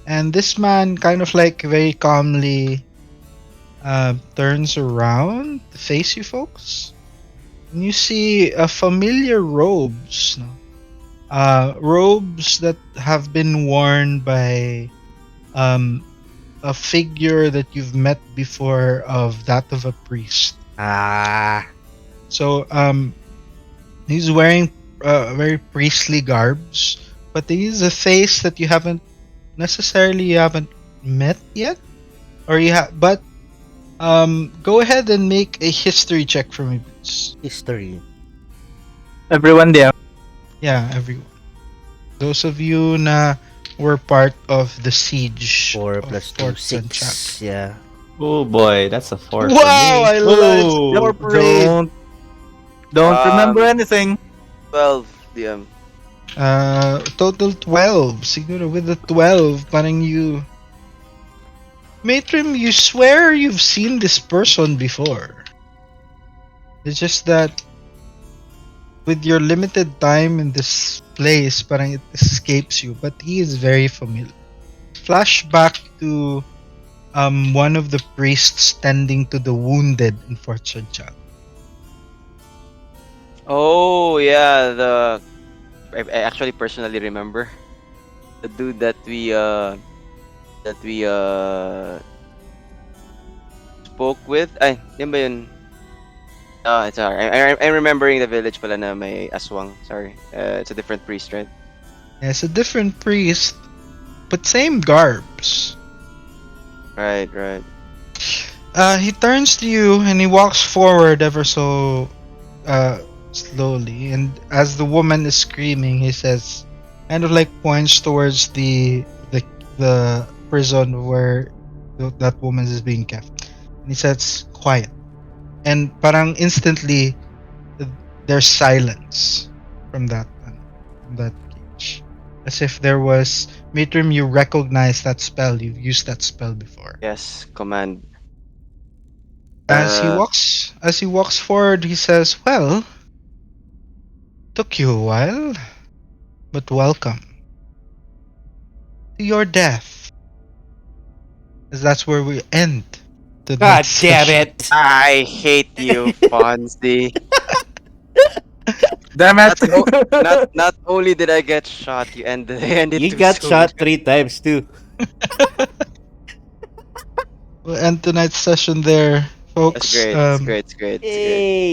And this man kind of like very calmly turns around to face you folks. And you see familiar robes. No? Robes that have been worn by a figure that you've met before, of that of a priest. Ah. So he's wearing very priestly garbs, but he's a face that you haven't met yet, or but go ahead and make a history check for me, please. History. Everyone there. Yeah, everyone. Those of you na were part of the siege 4 of plus 2, Fort Santiago. 6. Yeah. Oh boy, that's a 4 Wow, for me. I love Oh, your parade. Don't remember anything. 12 DM. Total 12. Siguro with the 12, parang you... Matrim, you swear you've seen this person before. It's just that with your limited time in this place, parang it escapes you. But he is very familiar. Flashback to one of the priests tending to the wounded in Fort Santiago. Oh yeah, I actually personally remember the dude that we spoke with. Ay, yun ba yun? Oh, it's alright. I'm remembering the village pala na may aswang. Sorry. It's a different priest, right? Yeah, it's a different priest, but same garbs. Right. He turns to you and he walks forward ever so slowly, and as the woman is screaming, he says, kind of like points towards the prison where that woman is being kept. And he says, quiet. And parang instantly, there's silence from that cage. As if there was, Mitrim, you recognize that spell. You've used that spell before. Yes, command. As he walks forward, he says, well, took you a while, but welcome to your death. As that's where we end God tonight's damn session. it! I hate you, Fonzie. Damn it! Not only did I get shot, you ended You too got soon. shot 3 times too. We'll end tonight's session there, That's folks. great. It's great. It's great. It's great. Hey.